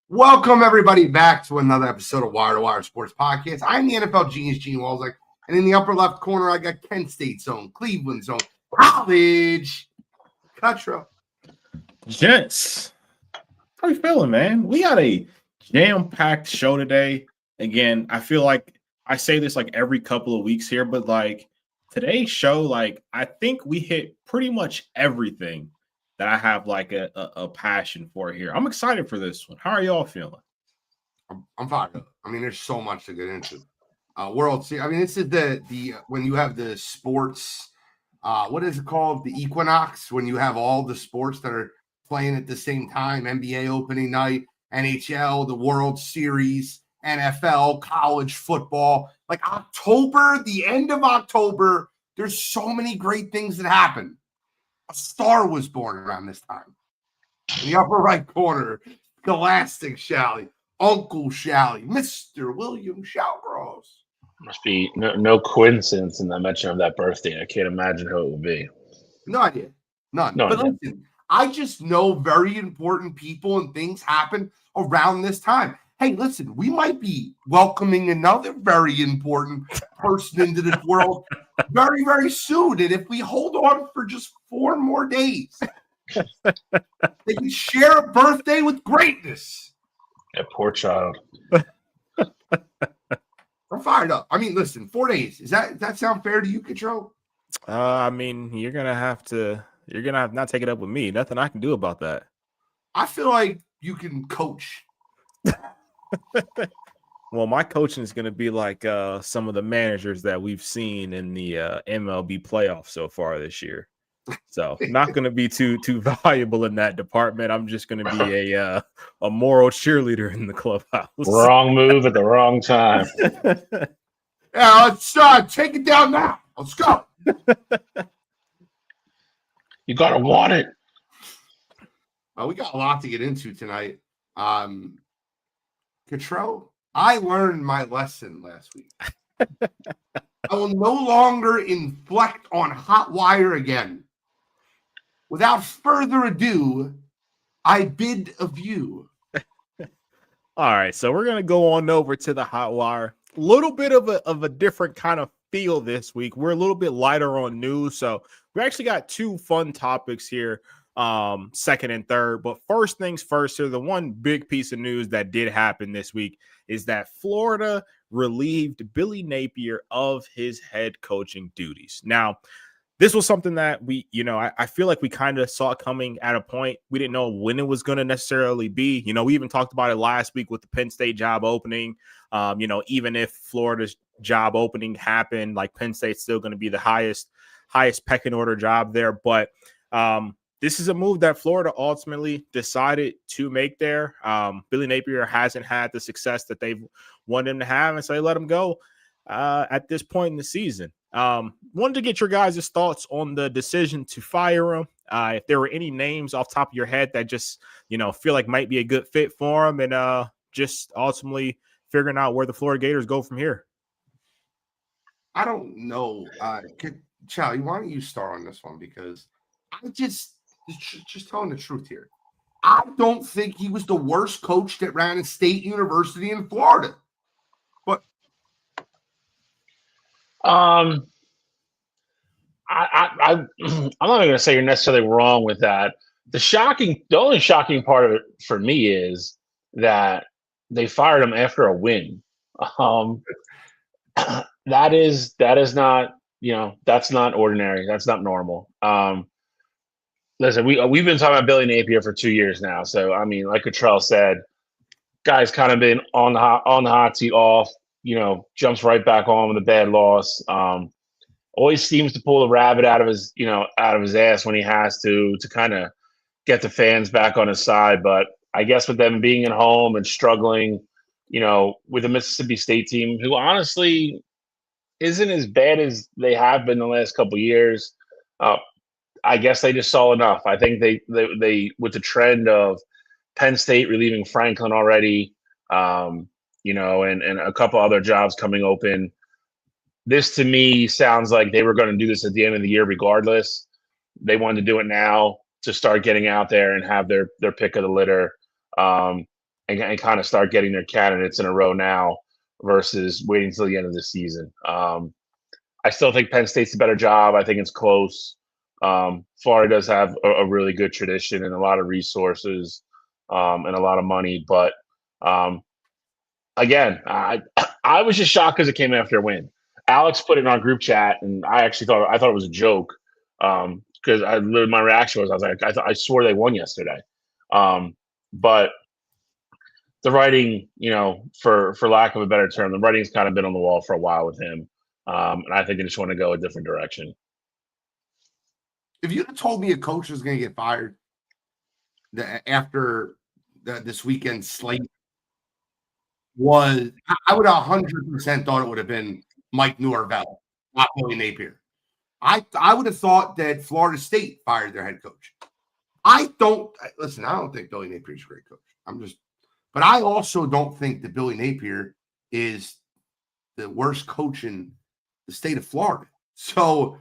Welcome, everybody, back to another episode of Wire2Wire Sports Podcast. I'm the NFL genius, Gene Walzak, and in the upper left corner, I got Kent State Zone, Cleveland Zone, College, Cutro. Gents, how you feeling, man? We got a jam-packed show today. Again, I feel like I say this like every couple of weeks here, but like today's show, like I think we hit pretty much everything that I have like a passion for here. I'm excited for this one. How are y'all feeling? I'm fired up. I mean, there's so much to get into. World Series. I mean, this is the when you have the sports. What is it called? The equinox, when you have all the sports that are playing at the same time. NBA opening night, NHL, the World Series, NFL, college football. Like October, the end of October, there's so many great things that happen. A star was born around this time. In the upper right corner, Scholastic Shally, Uncle Shally, Mr. William Shallgross. Must be no coincidence in the mention of that birthday. I can't imagine who it would be. No idea. None. But listen, I just know very important people and things happen around this time. Hey, listen, we might be welcoming another very important person into this world very, very soon. And if we hold on for just 4 more days, they can share a birthday with greatness. That poor child. I'm fired up. I mean, listen, 4 days. Does that sound fair to you, Control? I mean, you're gonna have to not take it up with me. Nothing I can do about that. I feel like you can coach. Well, my coaching is going to be like some of the managers that we've seen in the MLB playoffs so far this year. So not going to be too valuable in that department. I'm just going to be a moral cheerleader in the clubhouse. Wrong move at the wrong time. Yeah, let's take it down now. Let's go. You got to want it. We got a lot to get into tonight. Cottrell, I learned my lesson last week. I will no longer inflect on hot wire again. Without further ado, I bid adieu. All right, so we're going to go on over to the hot wire. A little bit of a different kind of feel this week. We're a little bit lighter on news, so we actually got 2 fun topics here. Second and third, but first things first here, the one big piece of news that did happen this week is that Florida relieved Billy Napier of his head coaching duties. Now, this was something that I feel like we kind of saw it coming at a point. We didn't know when it was going to necessarily be. We even talked about it last week with the Penn State job opening. Even if Florida's job opening happened, like Penn State's still going to be the highest pecking order job there. But this is a move that Florida ultimately decided to make there. Billy Napier hasn't had the success that they've wanted him to have, and so they let him go at this point in the season. Wanted to get your guys' thoughts on the decision to fire him. If there were any names off the top of your head that just, feel like might be a good fit for him, and just ultimately figuring out where the Florida Gators go from here. I don't know. Charlie, why don't you start on this one? Because I just telling the truth here. I don't think he was the worst coach that ran a state university in Florida. But I'm not going to say you're necessarily wrong with that. The only shocking part of it for me is that they fired him after a win. That is not, that's not ordinary. That's not normal. Listen, we've been talking about Billy Napier for 2 years now. So, I mean, like Cottrell said, guy's kind of been on the hot seat off, jumps right back on with a bad loss. Always seems to pull the rabbit out of his ass when he has to kind of get the fans back on his side. But I guess with them being at home and struggling, with the Mississippi State team, who honestly isn't as bad as they have been the last couple of years, I guess they just saw enough. I think they with the trend of Penn State relieving Franklin already, and a couple other jobs coming open. This to me sounds like they were going to do this at the end of the year regardless. They wanted to do it now to start getting out there and have their pick of the litter. and kind of start getting their candidates in a row now versus waiting until the end of the season. I still think Penn State's a better job. I think it's close. Florida does have a really good tradition and a lot of resources and a lot of money. But again, I was just shocked because it came after a win. Alex put it in our group chat, and I thought it was a joke because my reaction was I was like, I swore they won yesterday. But the writing, for lack of a better term, the writing's kind of been on the wall for a while with him. And I think they just want to go a different direction. If you had told me a coach was going to get fired after this weekend's slate I would 100% thought it would have been Mike Norvell, not Billy Napier. I would have thought that Florida State fired their head coach. I don't think Billy Napier is a great coach. But I also don't think that Billy Napier is the worst coach in the state of Florida. So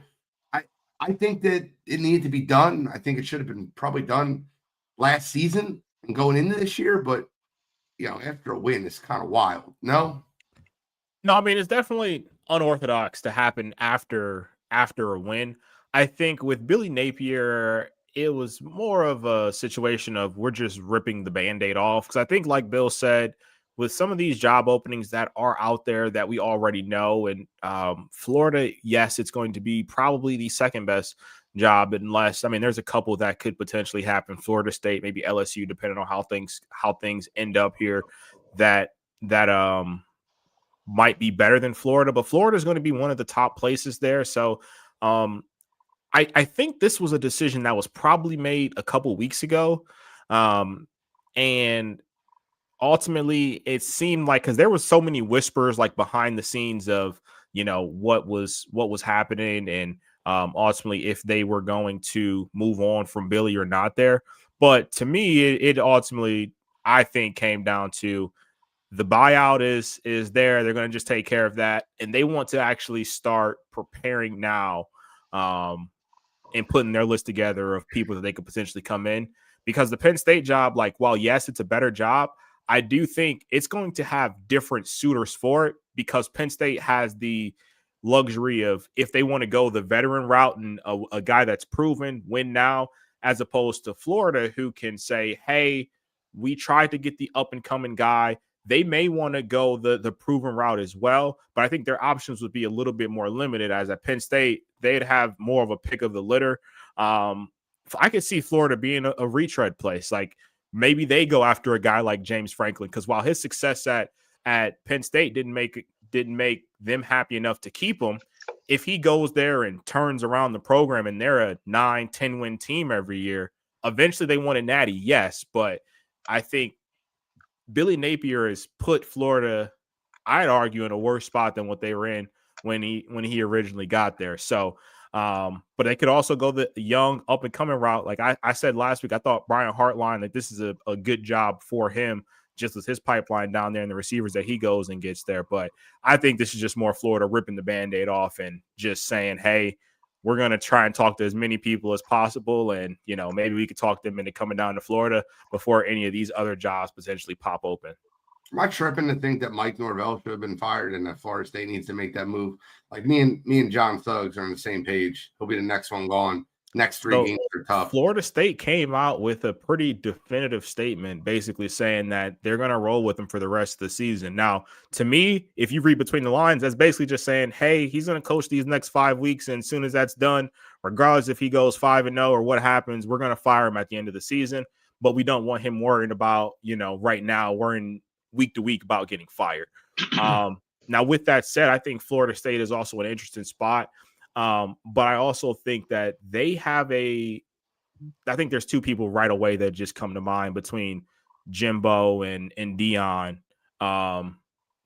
I think that it needed to be done. I think it should have been probably done last season and going into this year. But, after a win, it's kind of wild. No? No, I mean, it's definitely unorthodox to happen after a win. I think with Billy Napier, it was more of a situation of we're just ripping the Band-Aid off. Because I think, like Bill said, with some of these job openings that are out there that we already know, and Florida, yes, it's going to be probably the second best job unless, there's a couple that could potentially happen. Florida State, maybe LSU, depending on how things end up here, that might be better than Florida, but Florida is going to be one of the top places there. So I think this was a decision that was probably made a couple weeks ago. And ultimately it seemed like, because there was so many whispers like behind the scenes of, what was happening and ultimately if they were going to move on from Billy or not there. But to me, it ultimately, I think, came down to the buyout is there. They're going to just take care of that. And they want to actually start preparing now and putting their list together of people that they could potentially come in. Because the Penn State job, while yes, it's a better job, I do think it's going to have different suitors for it because Penn State has the luxury of, if they want to go the veteran route and a guy that's proven, win now, as opposed to Florida, who can say, hey, we tried to get the up-and-coming guy. They may want to go the proven route as well, but I think their options would be a little bit more limited, as at Penn State, they'd have more of a pick of the litter. I could see Florida being a retread place. Maybe they go after a guy like James Franklin, because while his success at Penn State didn't make them happy enough to keep him, if he goes there and turns around the program and they're a 9-10 win team every year, eventually they want a natty, yes, but I think Billy Napier has put Florida, I'd argue, in a worse spot than what they were in when he originally got there. So, but they could also go the young up and coming route. Like I said last week, I thought Brian Hartline, this is a good job for him, just with his pipeline down there and the receivers that he goes and gets there. But I think this is just more Florida ripping the Band-Aid off and just saying, hey, we're going to try and talk to as many people as possible. And, maybe we could talk them into coming down to Florida before any of these other jobs potentially pop open. Am I tripping to think that Mike Norvell should have been fired and that Florida State needs to make that move? Me and John Thugs are on the same page. He'll be the next one gone. Next three games are tough. Florida State came out with a pretty definitive statement, basically saying that they're going to roll with him for the rest of the season. Now, to me, if you read between the lines, that's basically just saying, hey, he's going to coach these next 5 weeks, and as soon as that's done, regardless if he goes 5-0 or what happens, we're going to fire him at the end of the season. But we don't want him worrying about, right now, worrying week to week about getting fired. Now, with that said, I think Florida State is also an interesting spot. But I also think that they have I think there's two people right away that just come to mind between Jimbo and Dion.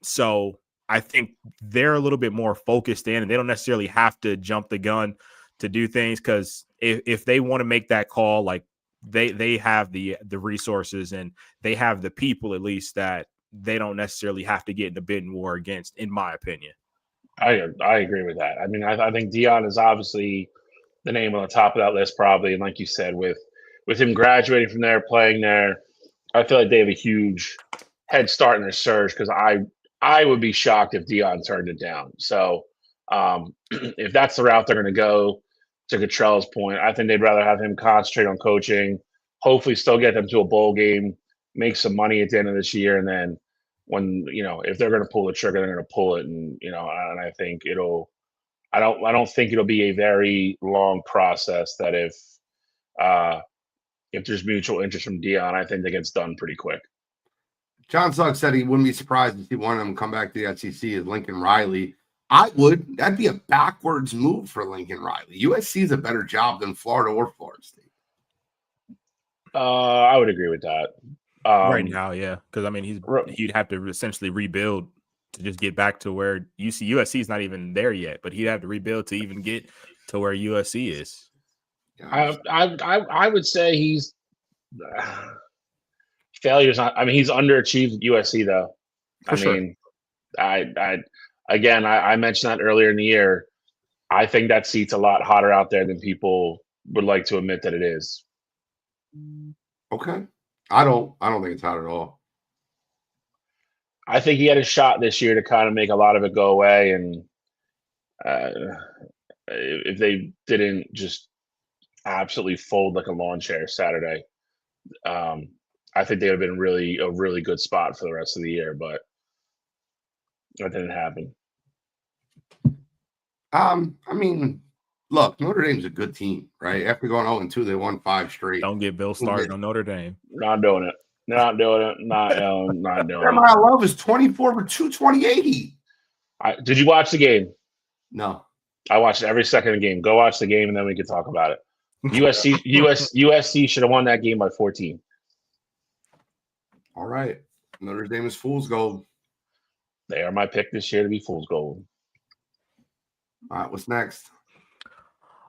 So I think they're a little bit more focused in, and they don't necessarily have to jump the gun to do things, because if they want to make that call, they have the resources and they have the people, at least, that they don't necessarily have to get in the bidding war against, in my opinion. I agree with that. I think Dion is obviously the name on the top of that list, probably. And like you said, with him graduating from there, playing there, I feel like they have a huge head start in their surge because I would be shocked if Dion turned it down. So if that's the route they're going to go, to Cottrell's point, I think they'd rather have him concentrate on coaching, hopefully still get them to a bowl game, make some money at the end of this year, and then when if they're going to pull the trigger, they're going to pull it, and and I think it'll. I don't think it'll be a very long process. That if there's mutual interest from Dion, I think that gets done pretty quick. John Sugg said he wouldn't be surprised if he wanted him to come back to the SEC as Lincoln Riley. I would. That'd be a backwards move for Lincoln Riley. USC is a better job than Florida or Florida State. I would agree with that. Right now, yeah, because I mean he'd have to essentially rebuild to just get back to where USC is not even there yet, but he'd have to rebuild to even get to where USC is. I would say he's failure's not. I mean, he's underachieved at USC though. For sure. I mentioned that earlier in the year. I think that seat's a lot hotter out there than people would like to admit that it is. Okay. I don't think it's hot at all. I think he had a shot this year to kind of make a lot of it go away, and if they didn't just absolutely fold like a lawn chair Saturday, I think they would have been a really good spot for the rest of the year, but that didn't happen. I mean, look, Notre Dame's a good team, right? After going 0-2, they won 5 straight. Don't get Bill started on Notre Dame. Not doing it. Not doing it. Jeremiah Love is 24 for 228. Did you watch the game? No. I watched every second of the game. Go watch the game, and then we can talk about it. USC should have won that game by 14. All right. Notre Dame is fool's gold. They are my pick this year to be fool's gold. All right, what's next?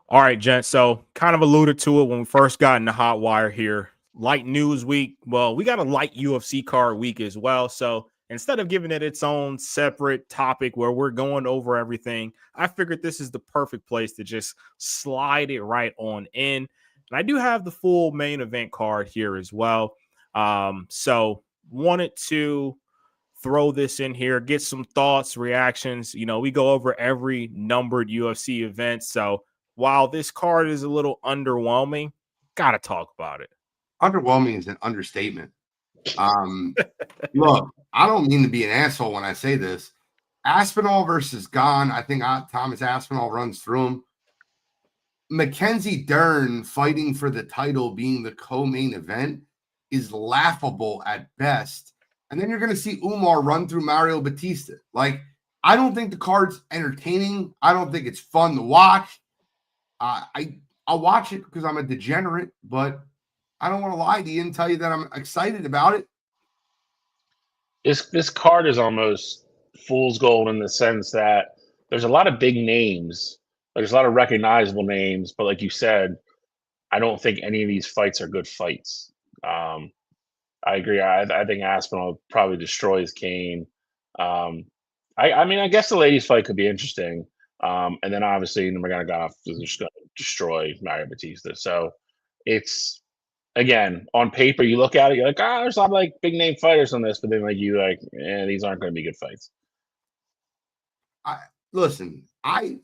All right, gents. So kind of alluded to it when we first got in the hot wire here. Light news week. Well, we got a light UFC card week as well. So instead of giving it its own separate topic where we're going over everything, I figured this is the perfect place to just slide it right on in. And I do have the full main event card here as well. So wanted to throw this in here, get some thoughts, reactions. We go over every numbered UFC event. So while this card is a little underwhelming, got to talk about it. Underwhelming is an understatement. Look, I don't mean to be an asshole when I say this. Aspinall versus Gane, I think Thomas Aspinall runs through him. Mackenzie Dern fighting for the title being the co-main event is laughable at best. And then you're going to see Umar run through Mario Batista. Like, I don't think the card's entertaining. I don't think it's fun to watch. I'll watch it because I'm a degenerate, but I don't want to lie to you and tell you that I'm excited about it. This card is almost fool's gold in the sense that there's a lot of big names. There's a lot of recognizable names, but like you said, I don't think any of these fights are good fights. I agree. I think Aspinall probably destroys Kane. I guess the ladies' fight could be interesting. And then obviously Nurmagomedov is just going to destroy Mario Batista. So it's, again, on paper, you look at it, you're like, there's a lot of like big name fighters on this, but then these aren't going to be good fights. Listen,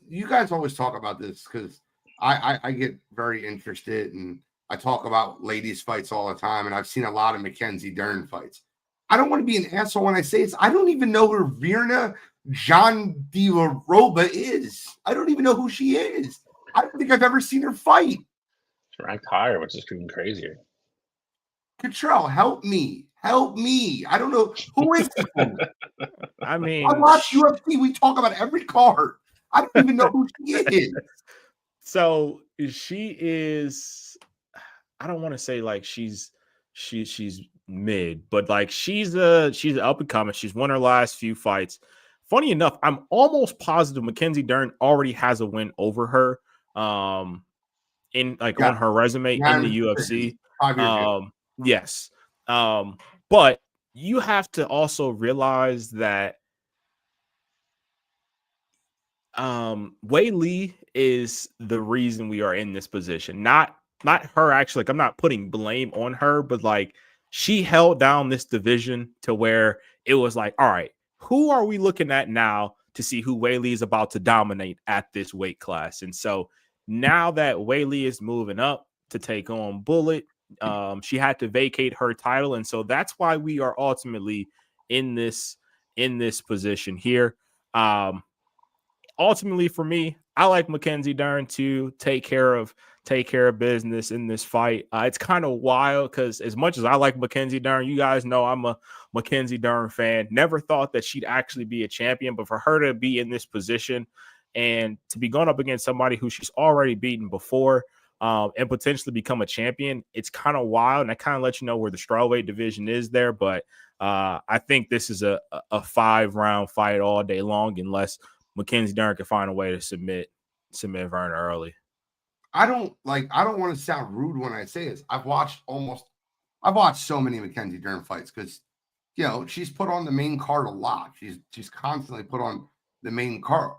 you guys always talk about this because I get very interested and I talk about ladies' fights all the time, and I've seen a lot of Mackenzie Dern fights. I don't want to be an asshole when I say this. I don't even know who Virna Jandiroba is. I don't even know who she is. I don't think I've ever seen her fight. She's ranked higher, which is even crazier. Cottrell, help me. Help me. I don't know. Who is this woman? I mean, I watch UFC. We talk about every card. I don't even know who she is. So she is, I don't want to say like she's mid, but like she's an up and coming. She's won her last few fights. Funny enough, I'm almost positive Mackenzie Dern already has a win over her on her resume in the UFC. 5 years ago. Yes. But you have to also realize that Wei Lee is the reason we are in this position. Not her actually. Like, I'm not putting blame on her, but like she held down this division to where it was like, all right, who are we looking at now to see who Weili is about to dominate at this weight class? And so now that Weili is moving up to take on Bullet, she had to vacate her title. And so that's why we are ultimately in this position here. Ultimately for me, I like Mackenzie Dern to take care of business in this fight. It's kind of wild because as much as I like Mackenzie Dern, you guys know I'm a Mackenzie Dern fan. Never thought that she'd actually be a champion, but for her to be in this position and to be going up against somebody who she's already beaten before and potentially become a champion, it's kind of wild. And I kind of let you know where the strawweight division is there. But I think this is a 5-round fight all day long unless Mackenzie Dern can find a way to submit Verna early. I don't want to sound rude when I say this. I've watched so many Mackenzie Dern fights because, you know, she's put on the main card a lot. She's constantly put on the main card.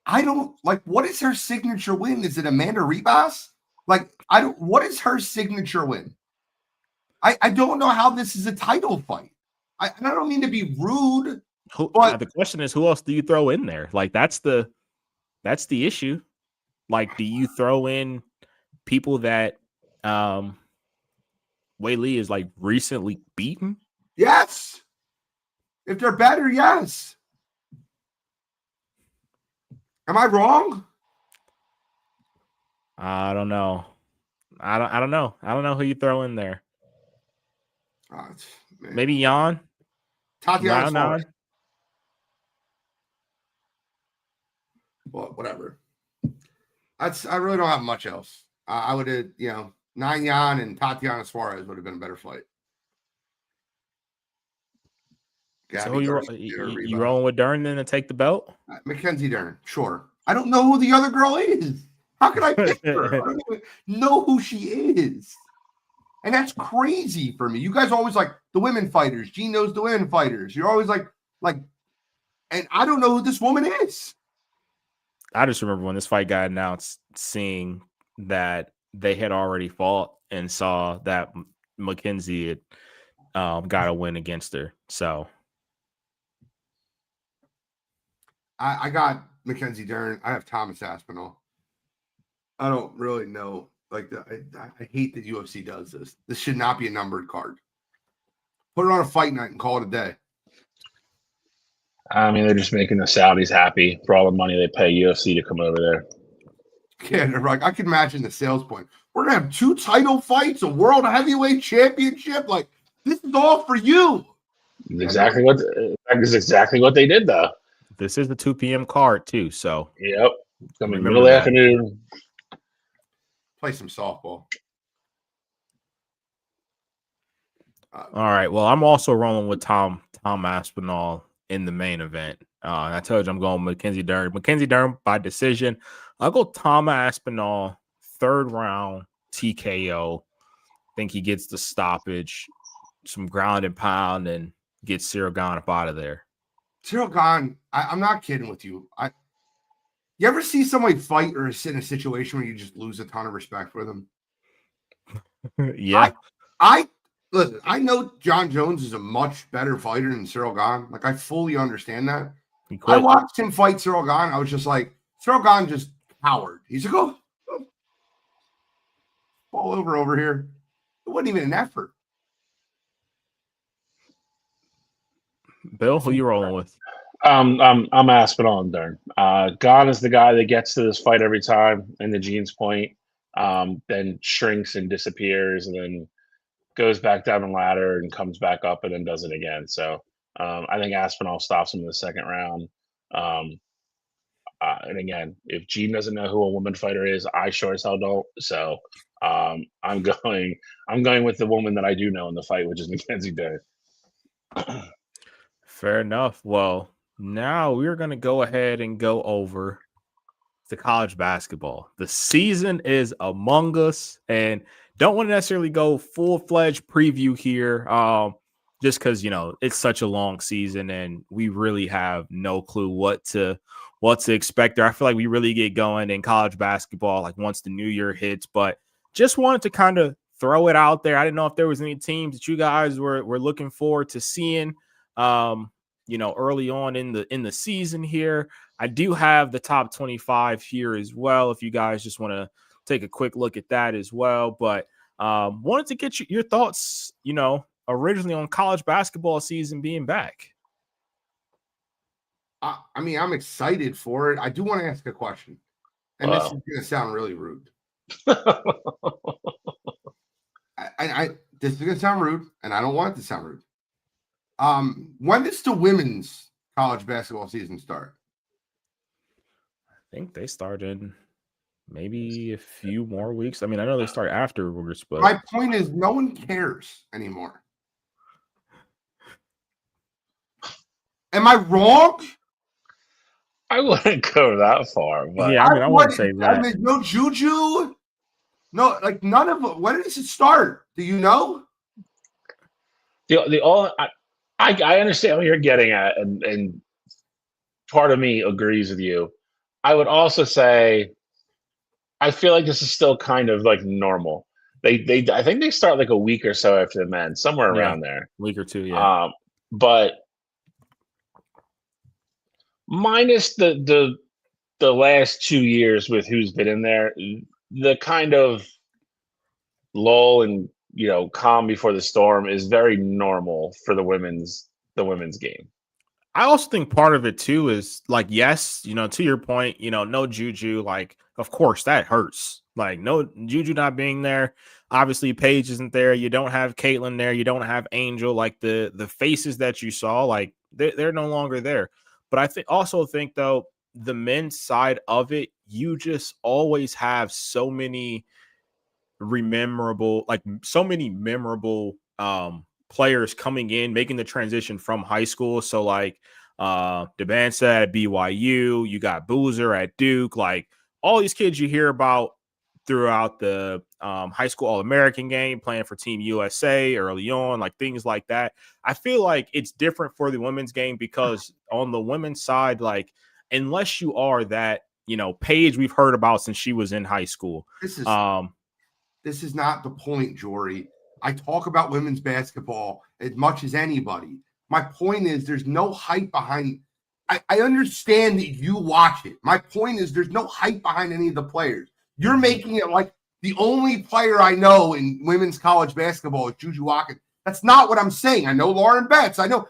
I don't like, what is her signature win? Is it Amanda Ribas? Like, what is her signature win? I don't know how this is a title fight. I don't mean to be rude. But the question is, who else do you throw in there? Like, that's the issue. Like, do you throw in people that Weili is like recently beaten? Yes. If they're better, yes. Am I wrong? I don't know. I don't know. I don't know who you throw in there. Maybe Jan. Tatiana Suarez. Well, whatever. I really don't have much else. I would have, you know, Nine Yan and Tatiana Suarez would have been a better fight. So you rolling with Dern then to take the belt? Mackenzie Dern, sure. I don't know who the other girl is. How can I pick her? I don't even know who she is. And that's crazy for me. You guys are always like the women fighters. Gene knows the women fighters. You're always like, and I don't know who this woman is. I just remember when this fight got announced, seeing that they had already fought and saw that Mackenzie had got a win against her. So I got Mackenzie Dern. I have Thomas Aspinall. I don't really know. Like, I hate that UFC does this. This should not be a numbered card. Put it on a fight night and call it a day. I mean, they're just making the Saudis happy for all the money they pay UFC to come over there. Yeah, they're like, I can imagine the sales point. We're gonna have 2 title fights, a world heavyweight championship. Like, this is all for you. Exactly what they did, though. This is the 2 p.m. card too. So yep, coming middle afternoon. Play some softball. All right. Well, I'm also rolling with Tom Aspinall in the main event. And I told you I'm going Mackenzie Dern. Mackenzie Dern by decision. I'll go Tom Aspinall, 3rd round TKO. Think he gets the stoppage, some ground and pound, and gets Cyril Gane up out of there. Cyril Gane, I'm not kidding with you. You ever see somebody fight or sit in a situation where you just lose a ton of respect for them? Yeah. Listen, I know John Jones is a much better fighter than Cyril Gane. Like, I fully understand that. I watched him fight Cyril Gane. I was just like, Cyril Gane just cowered. He's like, oh, fall over here. It wasn't even an effort. Bill, who you rolling with? I'm Aspinall and Dern. Gane is the guy that gets to this fight every time, and the Gene's point, then shrinks and disappears, and then goes back down the ladder and comes back up and then does it again. So I think Aspinall stops him in the 2nd round. And again, if Gene doesn't know who a woman fighter is, I sure as hell don't. So I'm going with the woman that I do know in the fight, which is Mackenzie Dern. Fair enough. Well, now we're going to go ahead and go over to college basketball. The season is among us, and don't want to necessarily go full-fledged preview here, just because, you know, it's such a long season and we really have no clue what to expect there. I feel like we really get going in college basketball like once the new year hits, but just wanted to kind of throw it out there. I didn't know if there was any teams that you guys were looking forward to seeing, early on in the season here. I do have the top 25 here as well, if you guys just want to take a quick look at that as well. But wanted to get your thoughts, originally on college basketball season being back. I mean, I'm excited for it. I do want to ask a question, and this is going to sound really rude. This is going to sound rude, and I don't want it to sound rude. When does the women's college basketball season start? I think they started maybe a few more weeks. I mean, I know they start afterwards, but my point is no one cares anymore. Am I wrong? I wouldn't go that far, but yeah, I wouldn't say that. I mean, no juju, no, like none of it. When does it start? Do you know? I understand what you're getting at, and part of me agrees with you. I would also say I feel like this is still kind of like normal. I think they start like a week or so after the men, somewhere around there. Week or two, yeah. But minus the last 2 years with who's been in there, the kind of lull and calm before the storm is very normal for the women's game. I also think part of it too is like, yes, to your point, no juju, like, of course that hurts. Like, no juju not being there. Obviously, Paige isn't there. You don't have Caitlin there. You don't have Angel. Like the faces that you saw, like they're no longer there. But I also think though, the men's side of it, you just always have so many memorable players coming in, making the transition from high school. So like Debansa at BYU, you got Boozer at Duke, like all these kids you hear about throughout the high school All-American game, playing for Team USA early on, like things like that. I feel like it's different for the women's game because on the women's side, like unless you are that, Paige we've heard about since she was in high school. This is not the point, Jory. I talk about women's basketball as much as anybody. My point is there's no hype behind. I understand that you watch it. My point is there's no hype behind any of the players. You're making it like the only player I know in women's college basketball is Juju Watkins. That's not what I'm saying. I know Lauren Betts. I know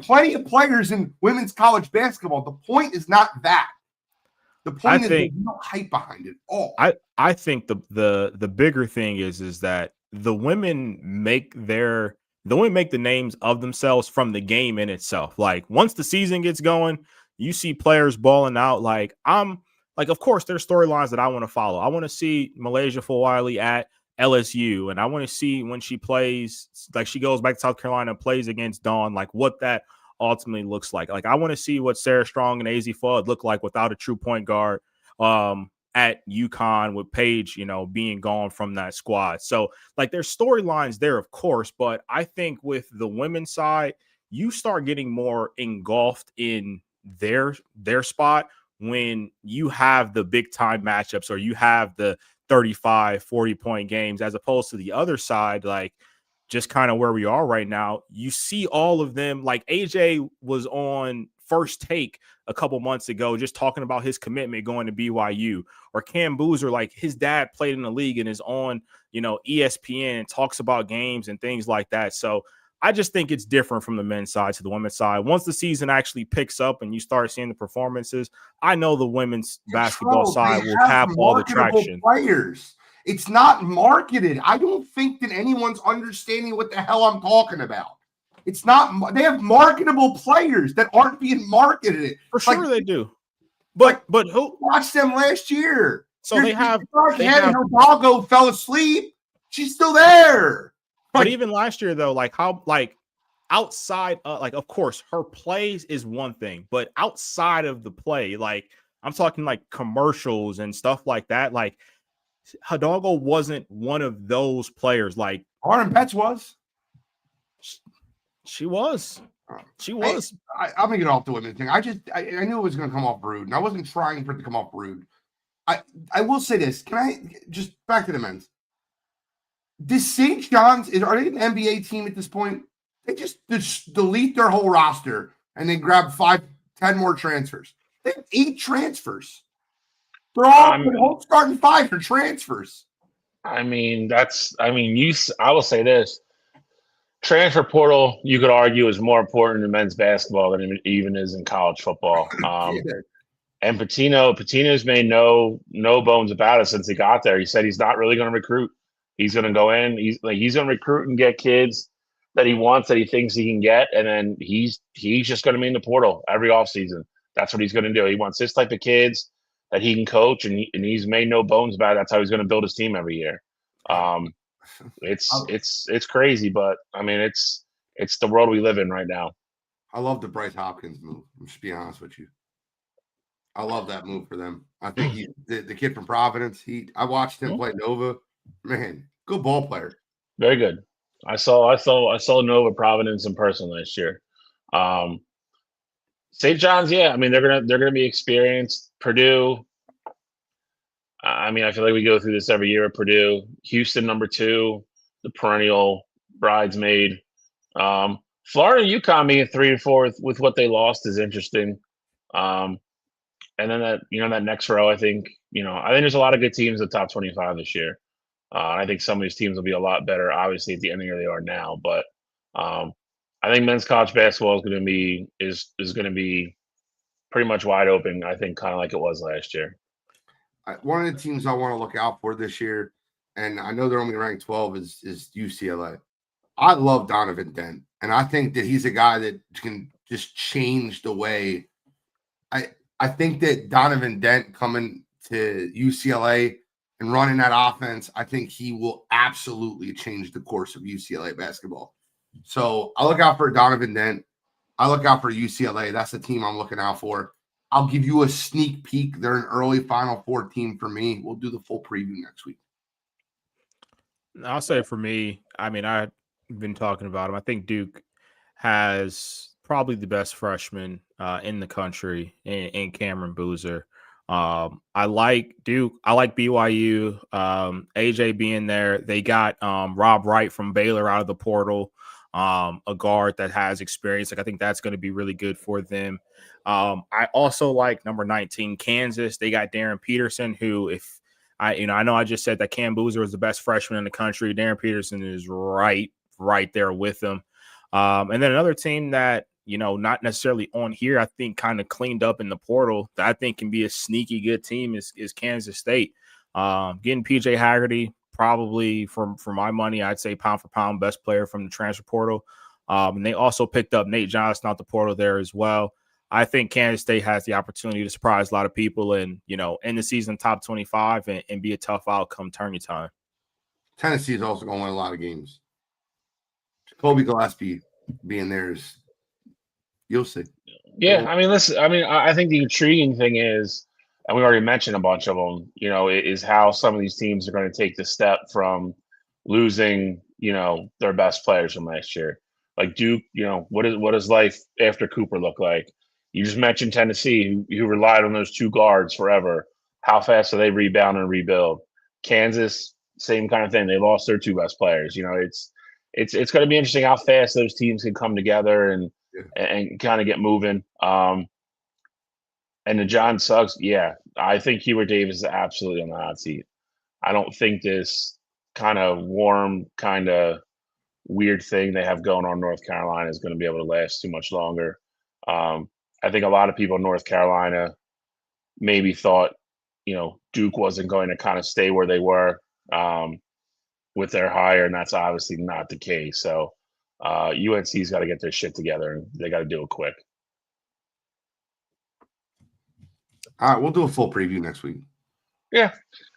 plenty of players in women's college basketball. The point is not that. The point is there's no hype behind it at all. I think the bigger thing is that the women make the names of themselves from the game in itself. Like once the season gets going, you see players balling out. Like of course, there's storylines that I want to follow. I want to see Malaysia Fulwiley at LSU, and I want to see when she plays, like she goes back to South Carolina and plays against Dawn, like what that ultimately looks like. Like I want to see what Sarah Strong and AZ Fudd look like without a true point guard at UConn with Paige, being gone from that squad. So like there's storylines there, of course, but I think with the women's side, you start getting more engulfed in their spot when you have the big time matchups or you have the 35, 40-point games, as opposed to the other side, like just kind of where we are right now. You see all of them. Like AJ was on First Take a couple months ago, just talking about his commitment going to BYU, or Cam Boozer, like his dad played in the league and is on, ESPN and talks about games and things like that. So I just think it's different from the men's side to the women's side. Once the season actually picks up and you start seeing the performances, I know the women's basketball side will have all the traction. Players. It's not marketed. I don't think that anyone's understanding what the hell I'm talking about. It's not. They have marketable players that aren't being marketed. For sure, they do. But who watched them last year? So they have. Hidalgo fell asleep. She's still there. But even last year, though, outside, of course, her plays is one thing, but outside of the play, like I'm talking like commercials and stuff like that. Like Hidalgo wasn't one of those players. Like Lauren Betts was. She was. I'm gonna get off the women thing. I knew it was gonna come off rude, and I wasn't trying for it to come off rude. I will say this. Can I just back to the men's? This St. John's are they an NBA team at this point? They just delete their whole roster and then grab 10 more transfers. They have 8 transfers. They're all the whole starting 5 for transfers. I will say this. Transfer portal, you could argue, is more important in men's basketball than it even is in college football. And Patino's made no bones about it since he got there. He said he's not really going to recruit. He's going to go in. He's going to recruit and get kids that he wants, that he thinks he can get, and then he's just going to be in the portal every offseason. That's what he's going to do. He wants this type of kids that he can coach, and he's made no bones about it. That's how he's going to build his team every year. It's crazy, but I mean, it's the world we live in right now. I love the Bryce Hopkins move. I'm just being honest with you. I love that move for them. I think he, the kid from Providence. I watched him play Nova. Man, good ball player. Very good. I saw Nova Providence in person last year. St. John's, yeah. I mean, they're gonna be experienced. Purdue. I mean, I feel like we go through this every year at Purdue. Houston, number 2, the perennial bridesmaid. Florida, UConn being 3-4 with what they lost is interesting. And then that next row, I think there's a lot of good teams in the top 25 this year. I think some of these teams will be a lot better, obviously, at the end of the year they are now. But I think men's college basketball is going to be pretty much wide open. I think kind of like it was last year. One of the teams I want to look out for this year, and I know they're only ranked 12, is UCLA. I love Donovan Dent, and I think that he's a guy that can just change the way. I think that Donovan Dent coming to UCLA and running that offense, I think he will absolutely change the course of UCLA basketball. So I look out for Donovan Dent. I look out for UCLA. That's the team I'm looking out for. I'll give you a sneak peek. They're an early Final Four team for me. We'll do the full preview next week. I'll say for me, I mean, I've been talking about him. I think Duke has probably the best freshman in the country in Cameron Boozer. I like Duke. I like BYU. AJ being there. They got Rob Wright from Baylor out of the portal, a guard that has experience. Like I think that's going to be really good for them. I also like number 19 Kansas. They got Darren Peterson, who I know I just said that Cam Boozer was the best freshman in the country. Darren Peterson is right there with them. And then another team that, not necessarily on here, I think kind of cleaned up in the portal that I think can be a sneaky good team is Kansas State. Getting PJ Haggerty, probably for my money, I'd say pound for pound best player from the transfer portal. And they also picked up Nate Johnson out the portal there as well. I think Kansas State has the opportunity to surprise a lot of people and, end the season top 25 and be a tough outcome tourney time. Tennessee is also going to win a lot of games. Kobe Gillespie being there is, you'll see. Yeah, I mean, listen, I think the intriguing thing is, and we already mentioned a bunch of them, is how some of these teams are going to take the step from losing, their best players from last year. Like Duke, what does life after Cooper look like? You just mentioned Tennessee, who relied on those 2 guards forever. How fast do they rebound and rebuild? Kansas, same kind of thing. They lost their 2 best players. It's going to be interesting how fast those teams can come together and kind of get moving. And the John Suggs, yeah, I think Hubert Davis is absolutely on the hot seat. I don't think this kind of warm, kind of weird thing they have going on in North Carolina is going to be able to last too much longer. I think a lot of people in North Carolina maybe thought, Duke wasn't going to kind of stay where they were with their hire, and that's obviously not the case. So UNC's got to get their shit together, and they got to do it quick. All right, we'll do a full preview next week. Yeah.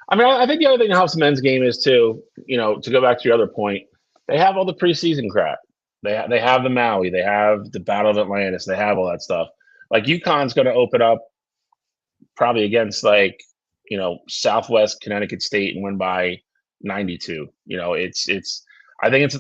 I think the other thing that helps the men's game is too, to go back to your other point, they have all the preseason crap. They have the Maui, they have the Battle of Atlantis, they have all that stuff. Like UConn's going to open up probably against Southwest Connecticut State and win by 92. I think it's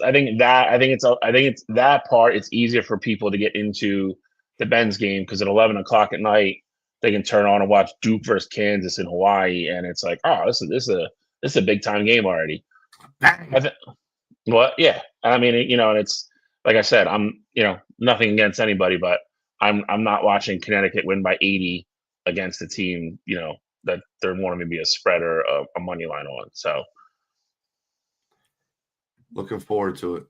that part. It's easier for people to get into the men's game because at 11 o'clock at night they can turn on and watch Duke versus Kansas in Hawaii, and it's like, oh, this is a big time game already. Bang. Well, yeah. I mean, and it's like I said, I'm, nothing against anybody, but I'm not watching Connecticut win by 80 against a team, that they're wanting to be a spread or a money line on. So looking forward to it.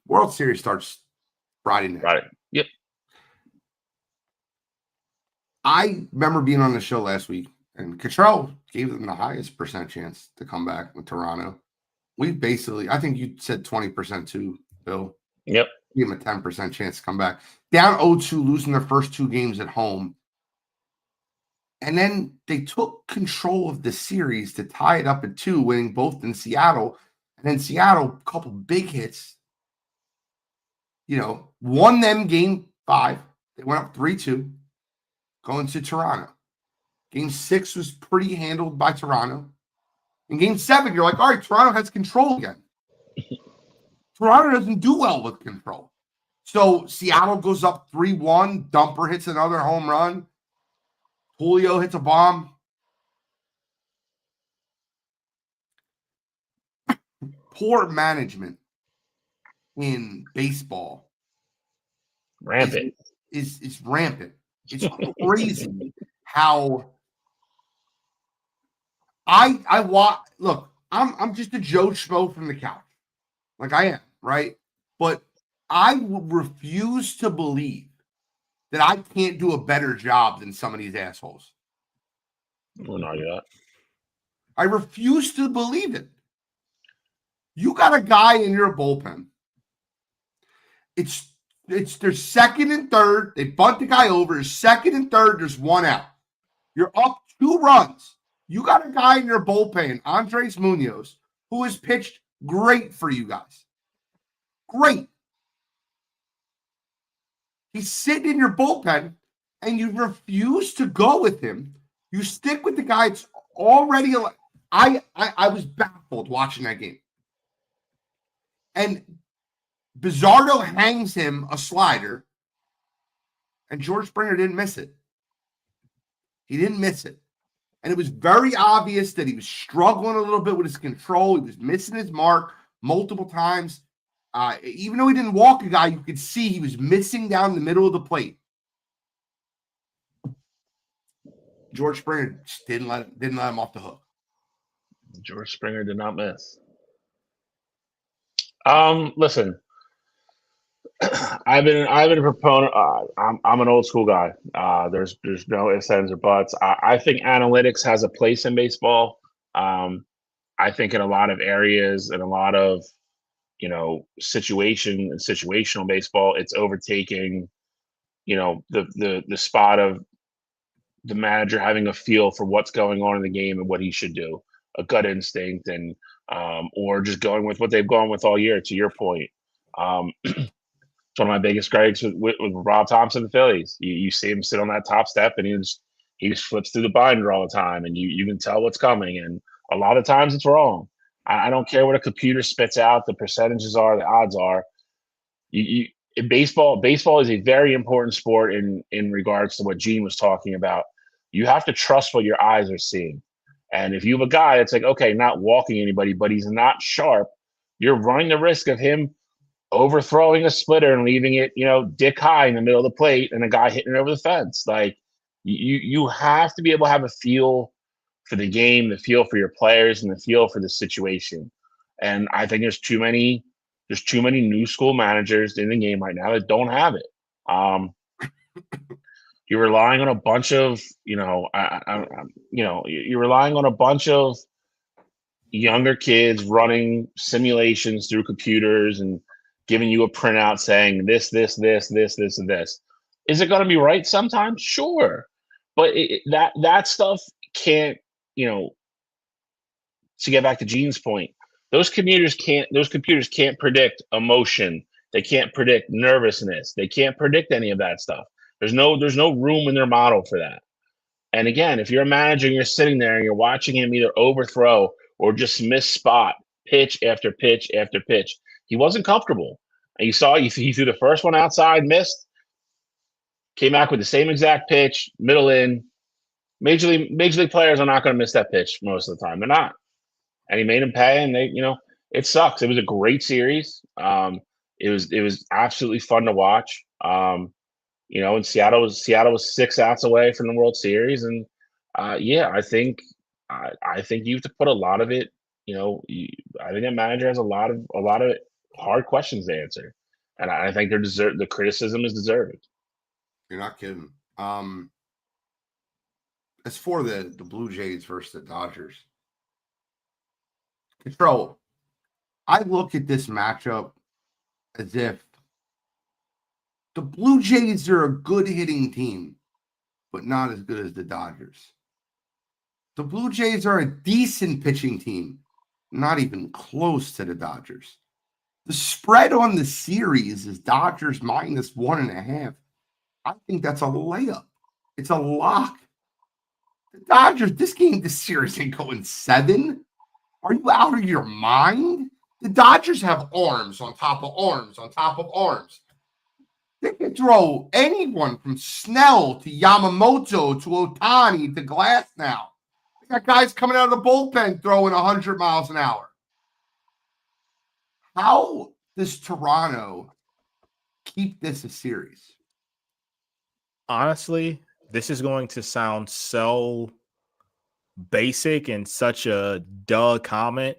World Series starts Friday night. right. Yep. I remember being on the show last week, and Cottrell gave them the highest percent chance to come back with Toronto. We basically, I think you said 20% too, Bill. Yep. Give them a 10% chance to come back. Down 0-2, losing their first 2 games at home. And then they took control of the series to tie it up at 2, winning both in Seattle. And then Seattle, a couple big hits. Won them game 5. They went up 3-2, going to Toronto. Game 6 was pretty handled by Toronto. In game 7, you're like, all right, Toronto has control again. Toronto doesn't do well with control. So Seattle goes up 3-1. Dumper hits another home run. Julio hits a bomb. Poor management in baseball Rampant. is rampant. It's crazy how I watch. Look, I'm just a Joe Schmo from the couch, like I am, right? But I refuse to believe that I can't do a better job than some of these assholes. Wouldn't argue that. I refuse to believe it. You got a guy in your bullpen. It's their second and third. They bunt the guy over. His second and third, there's 1 out. You're up 2 runs. You got a guy in your bullpen, Andres Munoz, who has pitched great for you guys. Great. He's sitting in your bullpen, and you refuse to go with him. You stick with the guy that's already. I was baffled watching that game. And Bizzardo hangs him a slider, and George Springer didn't miss it. He didn't miss it. And it was very obvious that he was struggling a little bit with his control. He was missing his mark multiple times. Even though he didn't walk a guy, you could see he was missing down the middle of the plate. George Springer just didn't let him off the hook. George Springer did not miss. Listen, I've been a proponent. I'm an old school guy. There's no ifs, ands, or buts. I think analytics has a place in baseball. I think in a lot of areas and a lot of situational baseball, it's overtaking the spot of the manager having a feel for what's going on in the game and what he should do, a gut instinct, and or just going with what they've gone with all year. To your point, it's one of my biggest gripes with Rob Thompson, the Phillies. You see him sit on that top step, and he just flips through the binder all the time, and you can tell what's coming. And a lot of times it's wrong. I don't care what a computer spits out, the percentages are, the odds are. Baseball is a very important sport in regards to what Gene was talking about. You have to trust what your eyes are seeing. And if you have a guy that's like, okay, not walking anybody, but he's not sharp, you're running the risk of him overthrowing a splitter and leaving it, dick high in the middle of the plate and a guy hitting it over the fence. Like you have to be able to have a feel for the game, the feel for your players, and the feel for the situation. And I think there's too many new school managers in the game right now that don't have it. You're relying on a bunch of, you're relying on a bunch of younger kids running simulations through computers and giving you a printout saying this, and this. Is it going to be right sometimes? Sure. But that stuff can't, to get back to Gene's point, those computers can't predict emotion. They can't predict nervousness. They can't predict any of that stuff. There's no room in their model for that. And again, if you're a manager and you're sitting there and you're watching him either overthrow or just miss spot pitch after pitch after pitch, he wasn't comfortable. And you saw he threw the first one outside, missed, came back with the same exact pitch, middle in. Major league players are not going to miss that pitch most of the time. They're not. and he made him pay. And it sucks. It was a great series. It was absolutely fun to watch. And Seattle was 6 outs away from the World Series, and I think you have to put a lot of it. I think that manager has a lot of hard questions to answer, and I think the criticism is deserved. You're not kidding. As for the Blue Jays versus the Dodgers, Control, I look at this matchup as if the Blue Jays are a good hitting team, but not as good as the Dodgers. The Blue Jays are a decent pitching team, not even close to the Dodgers. The spread on the series is Dodgers minus 1.5. I think that's a layup. It's a lock. The Dodgers, this series ain't going 7. Are you out of your mind? The Dodgers have arms on top of arms on top of arms. They can throw anyone from Snell to Yamamoto to Ohtani to Glass now. They got guys coming out of the bullpen throwing 100 miles an hour. How does Toronto keep this a series? Honestly, this is going to sound so basic and such a duh comment.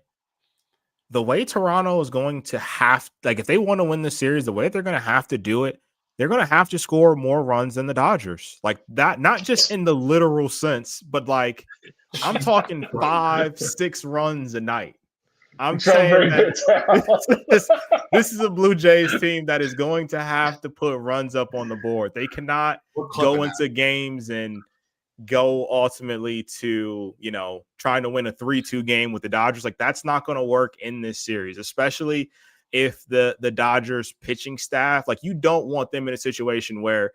The way Toronto is going to have, if they want to win the series, the way they're going to have to do it, they're going to have to score more runs than the Dodgers. Like that, not just in the literal sense, but I'm talking 5-6 runs a night. I'm saying that this is a Blue Jays team that is going to have to put runs up on the board. They cannot go into games and go ultimately to, trying to win a 3-2 game with the Dodgers. That's not going to work in this series, especially if the Dodgers pitching staff, you don't want them in a situation where,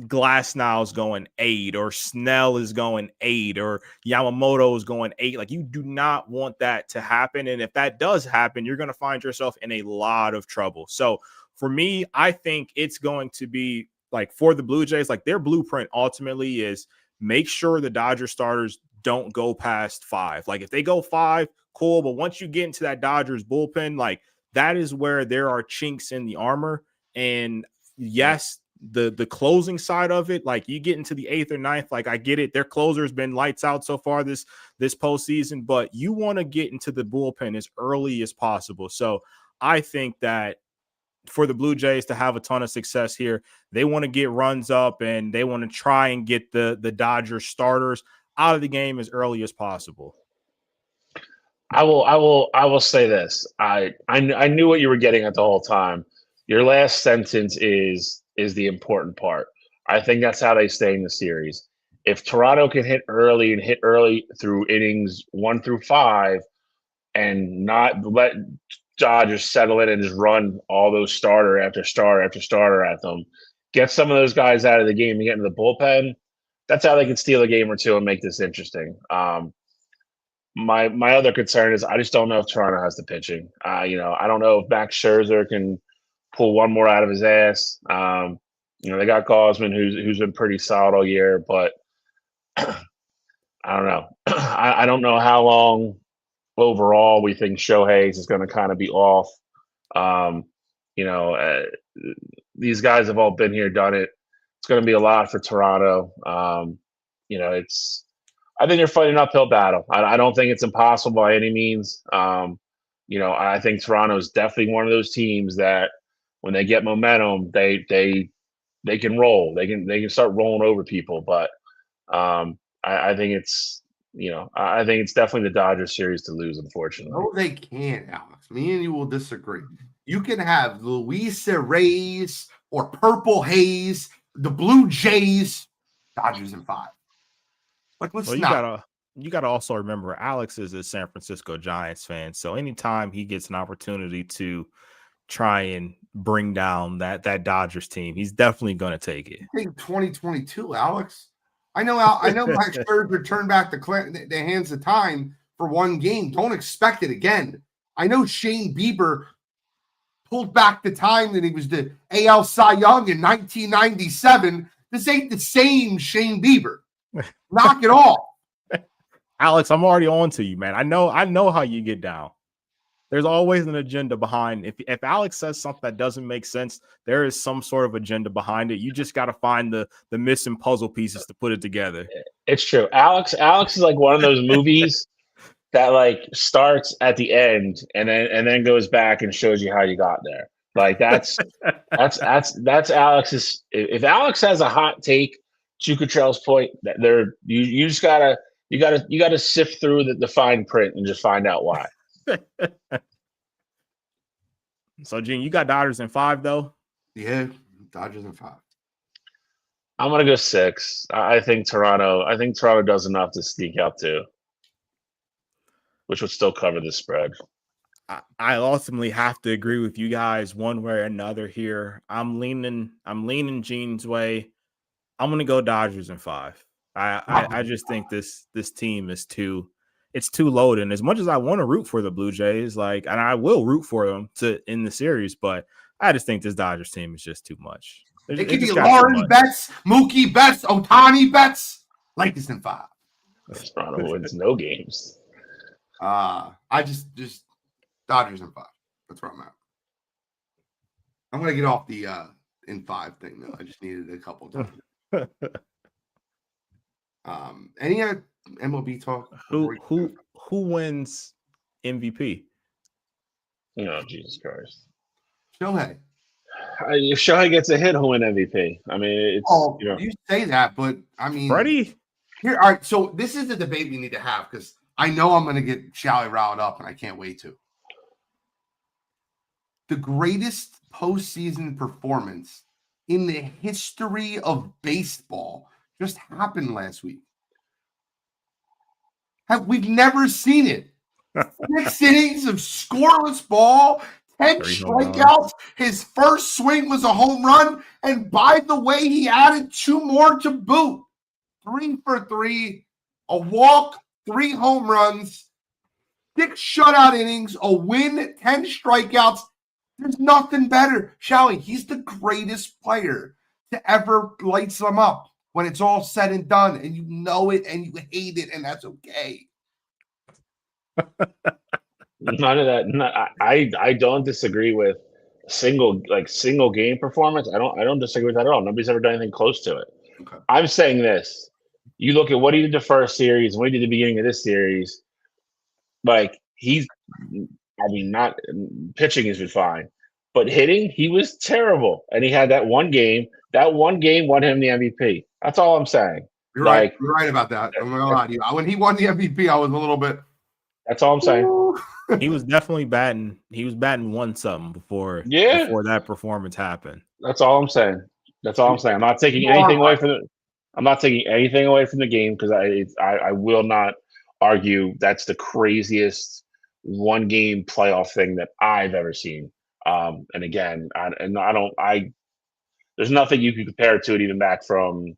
Glasnow is going 8 or Snell is going 8 or Yamamoto is going 8. You do not want that to happen. And if that does happen, you're going to find yourself in a lot of trouble. So for me, I think it's going to be for the Blue Jays, their blueprint ultimately is make sure the Dodger starters don't go past 5. If they go 5, cool. But once you get into that Dodgers bullpen, that is where there are chinks in the armor. And yes, the closing side of it, you get into the 8th or 9th, I get it. Their closer has been lights out so far this postseason, but you want to get into the bullpen as early as possible. So I think that for the Blue Jays to have a ton of success here, they want to get runs up and they want to try and get the Dodgers starters out of the game as early as possible. I will say this. I knew what you were getting at the whole time. Your last sentence is the important part. I think that's how they stay in the series. If Toronto can hit early through innings 1 through 5 and not let Dodgers settle in and just run all those starter after starter after starter at them, get some of those guys out of the game and get into the bullpen, that's how they can steal a game or two and make this interesting. My other concern is I just don't know if Toronto has the pitching. I don't know if Max Scherzer can pull one more out of his ass. They got Gausman, who's been pretty solid all year, but I don't know. I don't know how long overall we think Shohei is going to kind of be off. These guys have all been here, done it. It's going to be a lot for Toronto. I think they're fighting an uphill battle. I don't think it's impossible by any means. I think Toronto is definitely one of those teams that when they get momentum, they can roll. They can start rolling over people. But I think it's definitely the Dodgers series to lose, unfortunately. No, they can't, Alex. Me and you will disagree. You can have Luisa Reyes or Purple Haze, the Blue Jays, Dodgers in 5. You gotta also remember Alex is a San Francisco Giants fan. So anytime he gets an opportunity to try and bring down that Dodgers team, he's definitely going to take it. I think 2022, Alex. I know Max Scherzer turned back the hands of time for one game. Don't expect it again. I know Shane Bieber pulled back the time that he was the AL Cy Young in 1997. This ain't the same Shane Bieber. Knock it off. Alex, I'm already on to you, man. I know how you get down. There's always an agenda behind. If Alex says something that doesn't make sense, there is some sort of agenda behind it. You just got to find the missing puzzle pieces to put it together. It's true. Alex is like one of those movies that like starts at the end and then goes back and shows you how you got there. Like that's Alex's. If Alex has a hot take, to Cottrell's point, that you just gotta sift through the fine print and just find out why. So, Gene, you got Dodgers in 5, though? Yeah, Dodgers in 5. I'm gonna go 6. I think Toronto does enough to sneak out 2, which would still cover the spread. I ultimately have to agree with you guys one way or another here. I'm leaning Gene's way. I'm gonna go Dodgers in 5. I just think this team is too loaded. And as much as I want to root for the Blue Jays, and I will root for them in the series, but I just think this Dodgers team is just too much. It could be Lawrence Betts, Mookie Betts, Ohtani Betts, like this in 5. Toronto wins no games. I just Dodgers in 5. That's where I'm at. I'm gonna get off the in 5 thing though. I just needed a couple times. Any other MLB talk? Who wins MVP? Oh, Jesus Christ. Shohei. If Shohei gets a hit, he'll win MVP. I mean, it's you say that, but I mean, Freddie. Here, all right. So this is the debate we need to have because I know I'm going to get Shohei riled up, and I can't wait to. The greatest postseason performance in the history of baseball just happened last week. We've never seen it. 6 innings of scoreless ball, 10 strikeouts. His first swing was a home run. And by the way, he added 2 more to boot. 3 for 3, a walk, 3 home runs, 6 shutout innings, a win, 10 strikeouts. There's nothing better. Shohei, he's the greatest player to ever light them up when it's all said and done, and you know it and you hate it, and that's okay. None of that. I don't disagree with single game performance. I don't disagree with that at all. Nobody's ever done anything close to it. Okay. I'm saying this. You look at what he did the first series and what he did the beginning of this series. Like not pitching has been fine, but hitting, he was terrible. And he had that one game. That one game won him the MVP. That's all I'm saying. You're right. You're right about that. I'm not gonna lie to you. When he won the MVP, I was a little bit. That's all I'm saying. He was definitely batting. He was batting 1-something before that performance happened. That's all I'm saying. I'm not taking anything away from it. I'm not taking anything away from the game because I will not argue that's the craziest one game playoff thing that I've ever seen. And again, there's nothing you can compare it to it even back from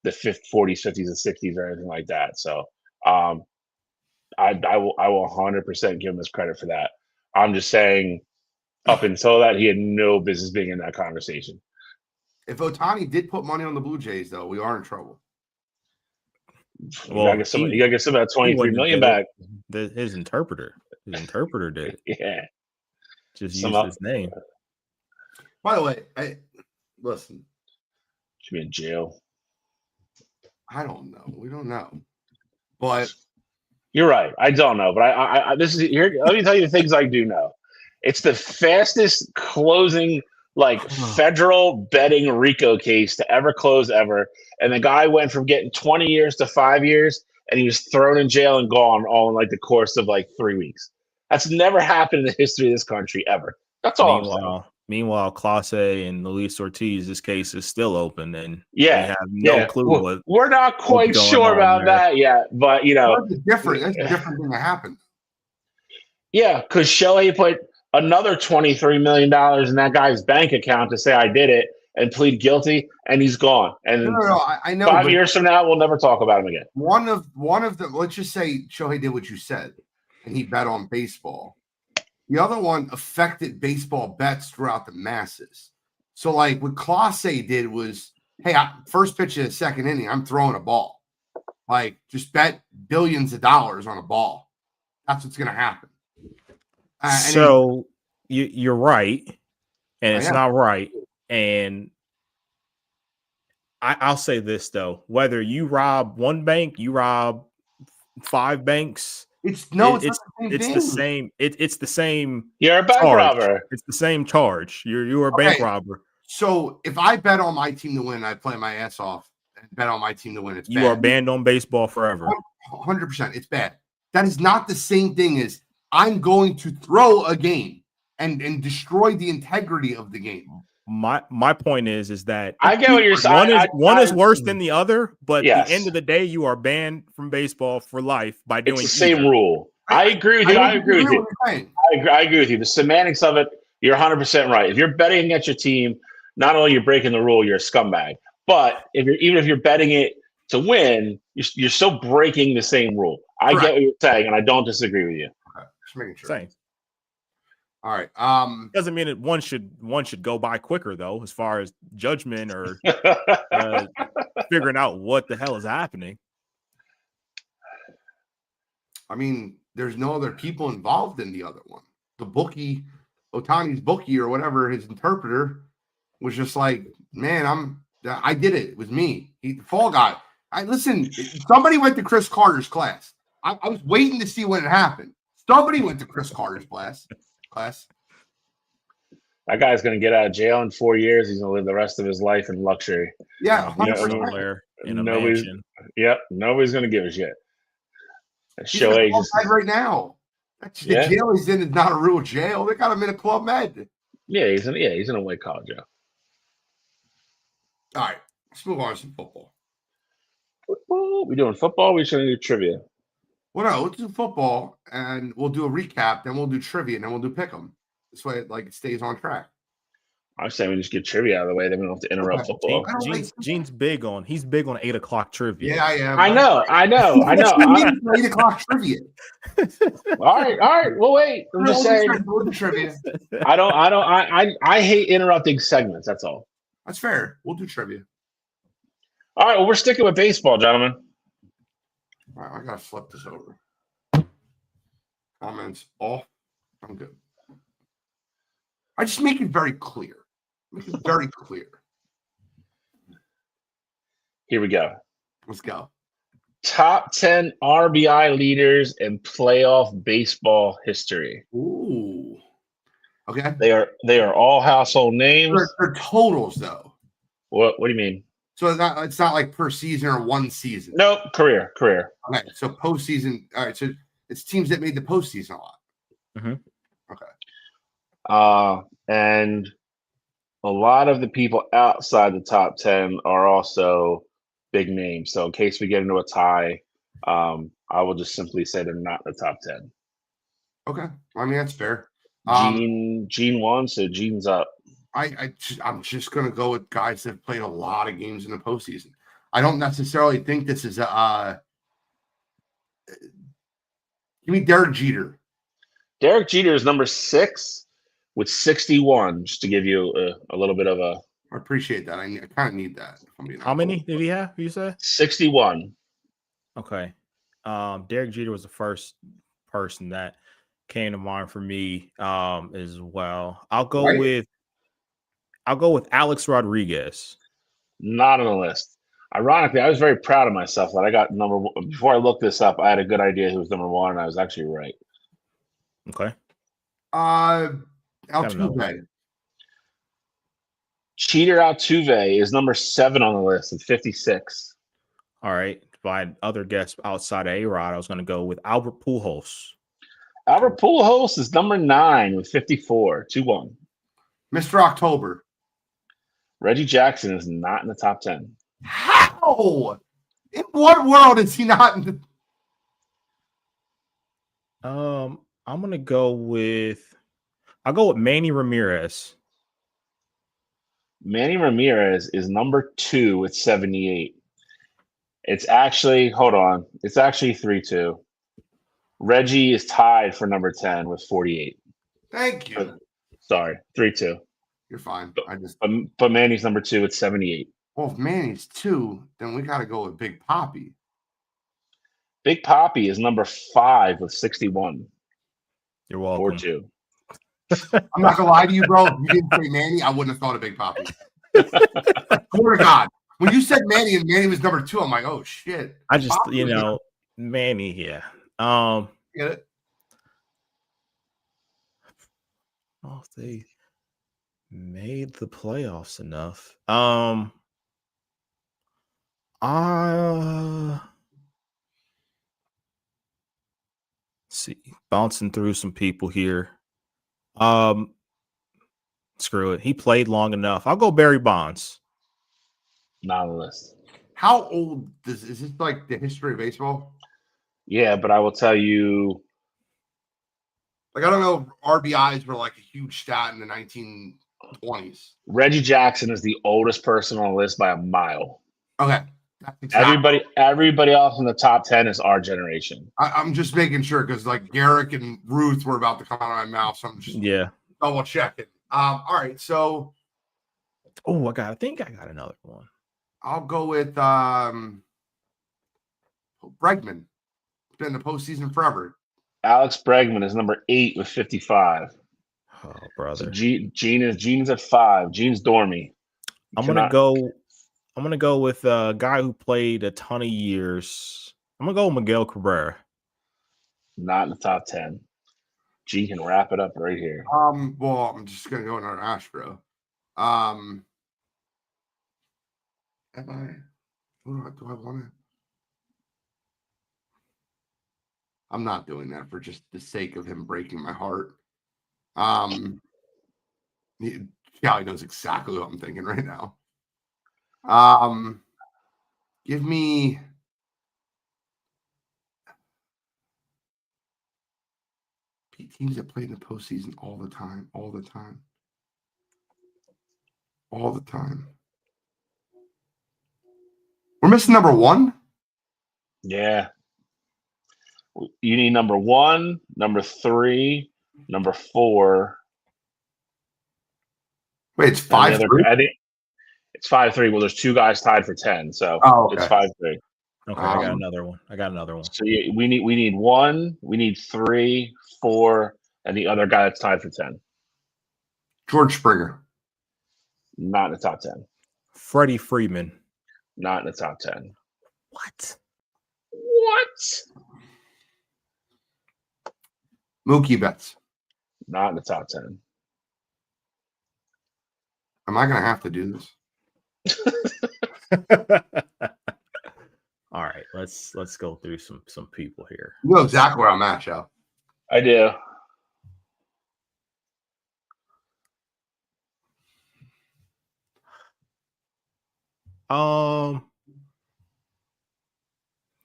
the 40s, 50s, and 60s or anything like that. So I will 100% give him his credit for that. I'm just saying up until that, he had no business being in that conversation. If Ohtani did put money on the Blue Jays, though, we are in trouble. Well, you gotta get some of that $23 million back. His interpreter did it. Yeah, just use his name. By the way, listen. Should be in jail. I don't know. We don't know, but you're right. I don't know, but I this is here. Let me tell you the things I do know. It's the fastest closing federal betting RICO case to ever close ever. And the guy went from getting 20 years to 5 years, and he was thrown in jail and gone all in the course of 3 weeks. That's never happened in the history of this country ever. That's all. Meanwhile, Clase and Luis Ortiz, this case is still open, and we have no clue. We're not quite sure about that yet, but that's a different thing that happened. Yeah, because Shohei put another $23 million in that guy's bank account to say I did it and plead guilty, and he's gone. And no, I know. 5 years from now, we'll never talk about him again. One of the let's just say Shohei did what you said, and he bet on baseball. The other one affected baseball bets throughout the masses. So, what Clase did was, hey, first pitch of the second inning, I'm throwing a ball. Like, just bet billions of dollars on a ball. That's what's going to happen. So you're right, and it's not right. And I'll say this though: whether you rob one bank, you rob 5 banks. It's the same. It's the same. You're a bank robber. It's the same charge. You're a bank robber. So if I bet on my team to win, I play my ass off and bet on my team to win. You are banned on baseball forever. 100%. It's bad. That is not the same thing as I'm going to throw a game and destroy the integrity of the game. My point is that I get what you're saying. One is worse than the other, but at the end of the day, you are banned from baseball for life by doing the same rule. I agree with you. I agree with you. I agree with you. The semantics of it, you're 100% right. If you're betting against your team, not only you're breaking the rule, you're a scumbag. But even if you're betting it to win, you're still breaking the same rule. I get what you're saying, and I don't disagree with you. Okay. Just making sure. Same. All right. Doesn't mean that one should go by quicker though, as far as judgment or figuring out what the hell is happening. I mean, there's no other people involved in the other one. The bookie, Otani's bookie or whatever, his interpreter was just like, man, I did it. It was me. The fall guy. Listen, somebody went to Chris Carter's class. I was waiting to see when it happened. Somebody went to Chris Carter's class. That guy's going to get out of jail in 4 years. He's going to live the rest of his life in luxury. Yeah, in a mansion. Yep, nobody's going to give a shit. He's right now. The jail he's in is not a real jail. They got him in a Club Med. Yeah, he's in a white collar jail. All right, let's move on to some football. We doing football? We should do trivia. Well, no, let's do football, and we'll do a recap. Then we'll do trivia, and then we'll do pick'em. This way, it stays on track. I'm saying we just get trivia out of the way. Then we don't have to interrupt football. Gene's big on 8 o'clock trivia. Yeah, I am. I know. 8 o'clock trivia. All right. Well, wait. I'm just saying. We'll do trivia. I hate interrupting segments. That's all. That's fair. We'll do trivia. All right. Well, we're sticking with baseball, gentlemen. All right, I gotta flip this over. Comments off. I'm good. I just make it very clear. Here we go. Let's go. Top 10 RBI leaders in playoff baseball history. Ooh. Okay. They are all household names. They're totals though. What do you mean? So it's not like per season or one season. Nope, career. Okay, so postseason. All right, so it's teams that made the postseason a lot. Mm-hmm. Okay. And a lot of the people outside the top 10 are also big names. So in case we get into a tie, I will just simply say they're not in the top 10. Okay, I mean that's fair. Gene won, so Gene's up. I'm just gonna go with guys that played a lot of games in the postseason. I don't necessarily think this is give me Derek Jeter. Derek Jeter is number 6 with 61. Just to give you a little bit of a. I appreciate that. I kind of need that. How many did he have? You said 61. Okay. Derek Jeter was the first person that came to mind for me as well. I'll go with Alex Rodriguez. Not on the list. Ironically, I was very proud of myself that I got number one. Before I looked this up, I had a good idea who was number 1, and I was actually right. Okay. Altuve. Cheater Altuve is number 7 on the list at 56. All right. By other guests outside of A-Rod, I was going to go with Albert Pujols. Albert Pujols is number 9 with 54, 2-1. Mr. October. Reggie Jackson is not in the top 10. How? In what world is he not in the... I'm gonna go with Manny Ramirez. Manny Ramirez is number 2 with 78. It's actually 3-2. Reggie is tied for number 10 with 48. Thank you. Sorry, 3-2. You're fine. But Manny's number 2 with 78. Well, if Manny's 2, then we got to go with Big Papi. Big Poppy is number 5 with 61. You're welcome. 4-2. I'm not gonna lie to you, bro. If you didn't say Manny, I wouldn't have thought of Big Poppy. Swear to God. When you said Manny and Manny was number 2, I'm like, oh shit. I just, Poppy Manny, yeah. Get it? Oh, they made the playoffs enough. See, bouncing through some people here. Screw it. He played long enough. I'll go Barry Bonds. Not on the list. How old is this like the history of baseball? Yeah, but I will tell you. Like, I don't know if RBIs were like a huge stat in the 1920s. Reggie Jackson is the oldest person on the list by a mile. Okay. That's exactly. Everybody else in the top 10 is our generation. I'm just making sure because like Garrick and Ruth were about to come out of my mouth, so I'm just double checking. All right, so I think I got another one. I'll go with Bregman. It's been in the postseason forever. Alex Bregman is number 8 with 55. Oh, brother. So Gene's at 5. Gene's dormy. I'm gonna go with a guy who played a ton of years. I'm gonna go with Miguel Cabrera. Not in the top 10. Gene can wrap it up right here. Well, I'm just gonna go another Astro. Am I? Do I want to? I'm not doing that for just the sake of him breaking my heart. He knows exactly what I'm thinking right now. Give me teams that play in the postseason all the time. We're missing number 1. Yeah. You need number 1, number 3, number 4. Wait, it's 5-3? I think it's 5-3. Well, there's 2 guys tied for 10, so it's 5-3. Okay, I got another one. So we need 1, we need 3, 4, and the other guy that's tied for 10. George Springer. Not in the top 10. Freddie Freeman. Not in the top 10. What? Mookie Betts. Not in the top 10. Am I going to have to do this? All right, let's go through some people here. You know exactly where I'm at, Joe. I do.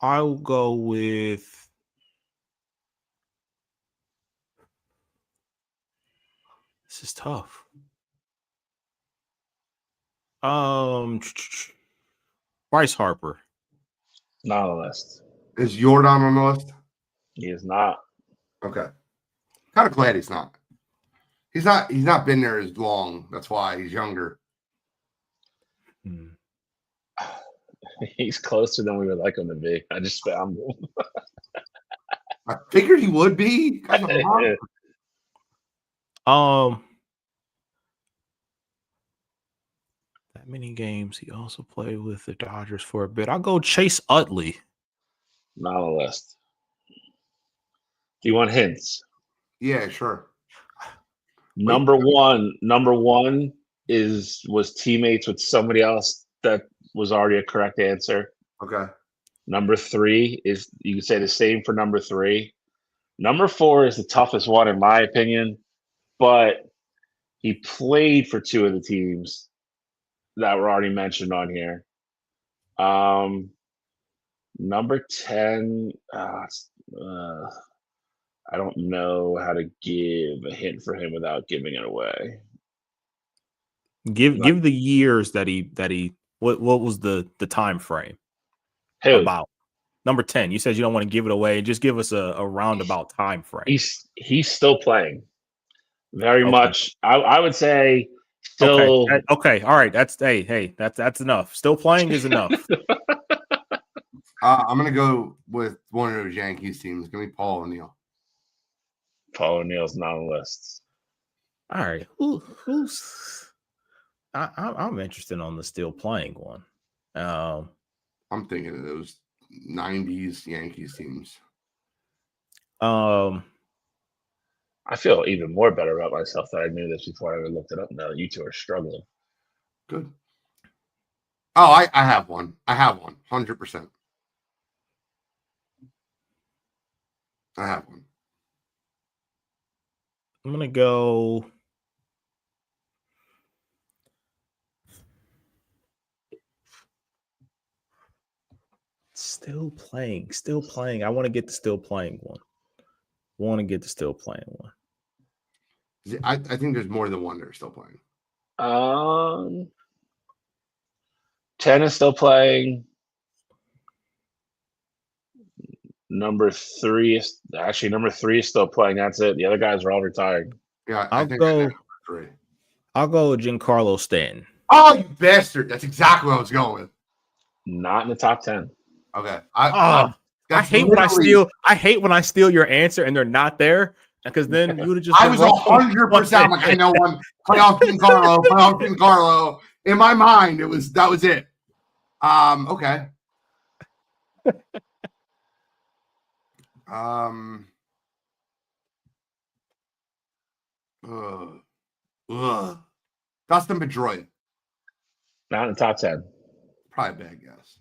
I'll go with this is tough. Bryce Harper. Not on the list. Is Jordan on the list? He is not. Okay. Kind of glad he's not. He's not been there as long. That's why he's younger. He's closer than we would like him to be. I just found him. I figured he would be. That many games. He also played with the Dodgers for a bit. I'll go Chase Utley. Not on the list. Do you want hints? Yeah, sure. Number one was teammates with somebody else that was already a correct answer. Okay. Number 3 is, you can say the same for number 3. Number 4 is the toughest one in my opinion, but he played for 2 of the teams that were already mentioned on here. Number 10, I don't know how to give a hint for him without giving it away. Give the years that he what was the time frame? Who? About number 10. You said you don't want to give it away. Just give us a roundabout time frame. He's still playing. Very much. I would say still okay. All right. That's enough. Still playing is enough. I'm gonna go with one of those Yankees teams. It's gonna be Paul O'Neill. Paul O'Neill's not on the list. All right, who's? I'm interested on the still playing one. I'm thinking of those '90s Yankees teams. I feel even more better about myself that I knew this before I ever looked it up. Now that you two are struggling. Good. Oh, I have one. 100%. I have one. I'm gonna go. Still playing. I want to get the still playing one. I think there's more than one that are still playing. 10 is still playing. Number 3 is still playing. That's it. The other guys are all retired. Yeah, I'll go 3. I'll go with Giancarlo Stanton. Oh, you bastard! That's exactly what I was going with. Not in the top 10. Okay. I hate when I steal your answer and they're not there, because then you would have just. I was 100% like, I know one. Playoff Giancarlo. In my mind, that was it. Okay. Dustin Pedroia. Not in the top 10. Probably a bad guess.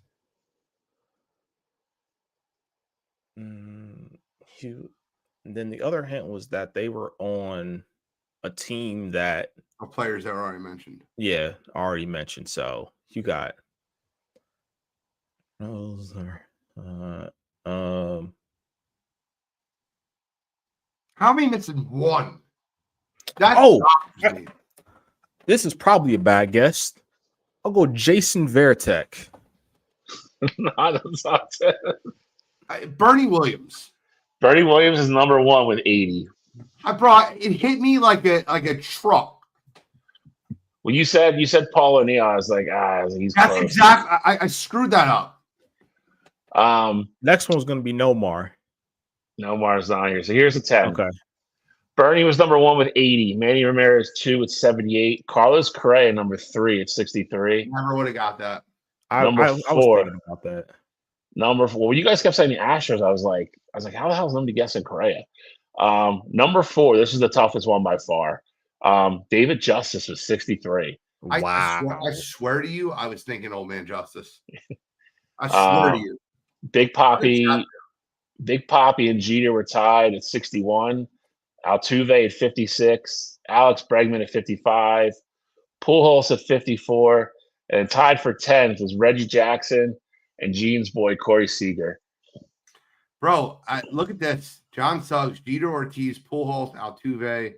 Then the other hint was that they were on a team that players that are already mentioned. Yeah, already mentioned. So you got those are how many missing one? This is probably a bad guess. I'll go Jason Varitek. Not in the top 10. Bernie Williams. Bernie Williams is number 1 with 80. It hit me like a truck. When you said Paul O'Neill, I was like, he's that's close. Exactly. I screwed that up. Next one's gonna be Nomar. Nomar's not here. So here's a 10. Okay. Bernie was number 1 with 80. Manny Ramirez 2 with 78. Carlos Correa number 3 at 63. Never would have got that. Number 4. I was thinking about that. Number 4. When you guys kept saying the Astros, I was like, how the hell is somebody guessing Correa? Number 4. This is the toughest one by far. David Justice was 63. Wow. I swear to you, I was thinking Old Man Justice. I swear to you. Big Papi and Jeter were tied at 61. Altuve at 56. Alex Bregman at 55. Pujols at 54. And tied for 10th was Reggie Jackson and Gene's boy Corey Seager. Bro, look at this. John Suggs, Jeter Ortiz, Pujols, Altuve,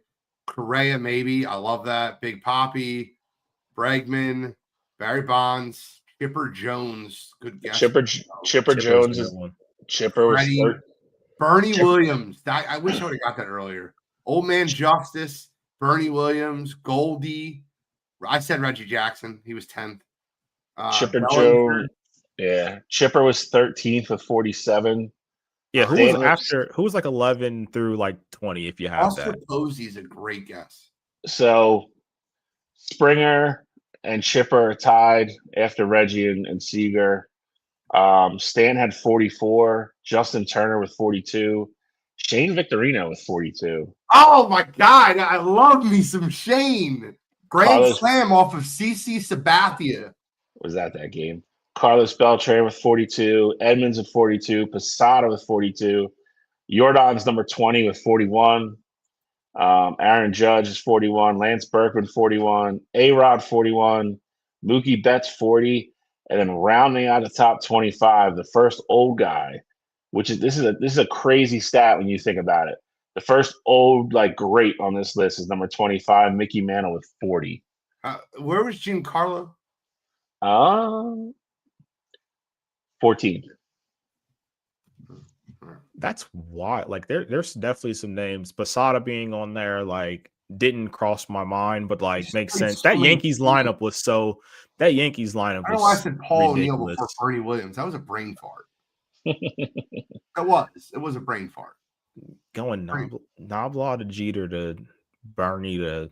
Correa maybe. I love that. Big Papi, Bregman, Barry Bonds, Chipper Jones. Good guess. Chipper Jones is one. Chipper was Bernie Williams. I wish I would have got that earlier. Old Man Justice, Bernie Williams, Goldie. I said Reggie Jackson. He was 10th. Chipper Jones. Yeah. Chipper was 13th with 47. Yeah, who was like 11 through like 20 if you have Oscar that. Posey is a great guess. So Springer and Chipper are tied after Reggie and Seager. Stan had 44. Justin Turner with 42. Shane Victorino with 42. Oh my God, I love me some Shane. Grand slam off of CC Sabathia. Was that game? Carlos Beltran with 42. Edmonds with 42. Posada with 42. Jordan's number 20 with 41. Aaron Judge is 41. Lance Berkman 41. A-Rod 41. Mookie Betts 40. And then rounding out the top 25, the first old guy, which is this is a crazy stat when you think about it. The first old great on this list is number 25, Mickey Mantle with 40. Where was Giancarlo? 14. That's why. There's definitely some names. Posada being on there didn't cross my mind, but makes sense. That Yankees lineup was so. That Yankees lineup. I know I said Paul O'Neill before Bernie Williams. That was a brain fart. It was a brain fart. Going Knoblaw to Jeter to Bernie to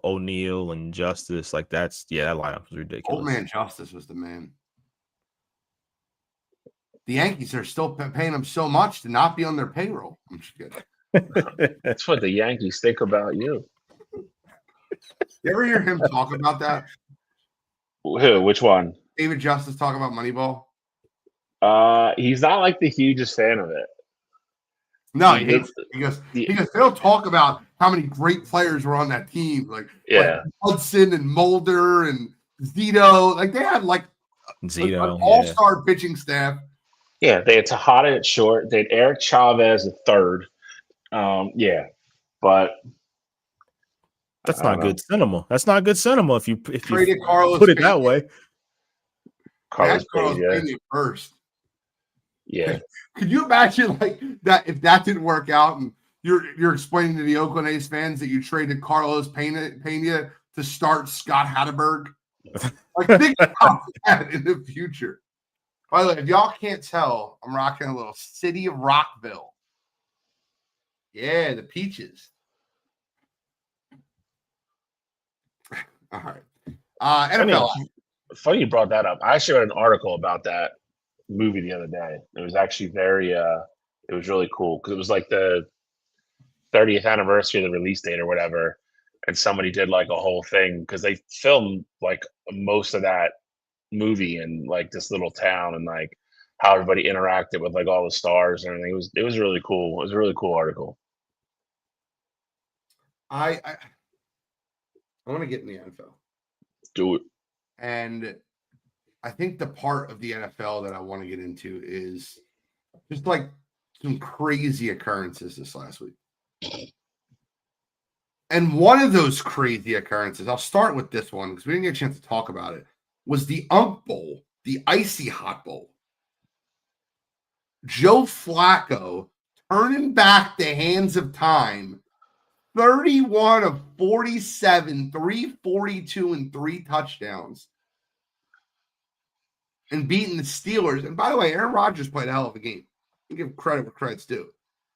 O'Neal and Justice. Like that lineup was ridiculous. Old man Justice was the man. The Yankees are still paying him so much to not be on their payroll. I'm just kidding. That's what the Yankees think about you. You ever hear him talk about that? Who? Which one? David Justice talk about Moneyball? He's not like the hugest fan of it. No, he goes, they don't talk about how many great players were on that team, like Hudson and Mulder and Zito. Like they had like Zito, an all-star pitching staff. Yeah, they had Tejada at short. They had Eric Chavez at third. But that's not good cinema. That's not good cinema if you Carlos put it that way. Carlos Pena first. Yeah. Could you imagine like that if that didn't work out and you're explaining to the Oakland A's fans that you traded Carlos Pena to start Scott Hatteberg? Like think about that in the future. By the way, if y'all can't tell, I'm rocking a little City of Rockville. Yeah, the Peaches. All right. NFL. Funny you brought that up. I actually read an article about that movie the other day. It was actually it was really cool because it was like the 30th anniversary of the release date or whatever. And somebody did like a whole thing because they filmed like most of that movie in like this little town and like how everybody interacted with like all the stars and everything. It was really cool. It was a really cool article. I want to get in the NFL. Do it. And I think the part of the NFL that I want to get into is just like some crazy occurrences this last week. And one of those crazy occurrences, I'll start with this one because we didn't get a chance to talk about it, was the Unk Bowl, the Icy Hot Bowl. Joe Flacco turning back the hands of time, 31 of 47, 342 and 3 touchdowns, and beating the Steelers. And by the way, Aaron Rodgers played a hell of a game. You give credit where credit's due.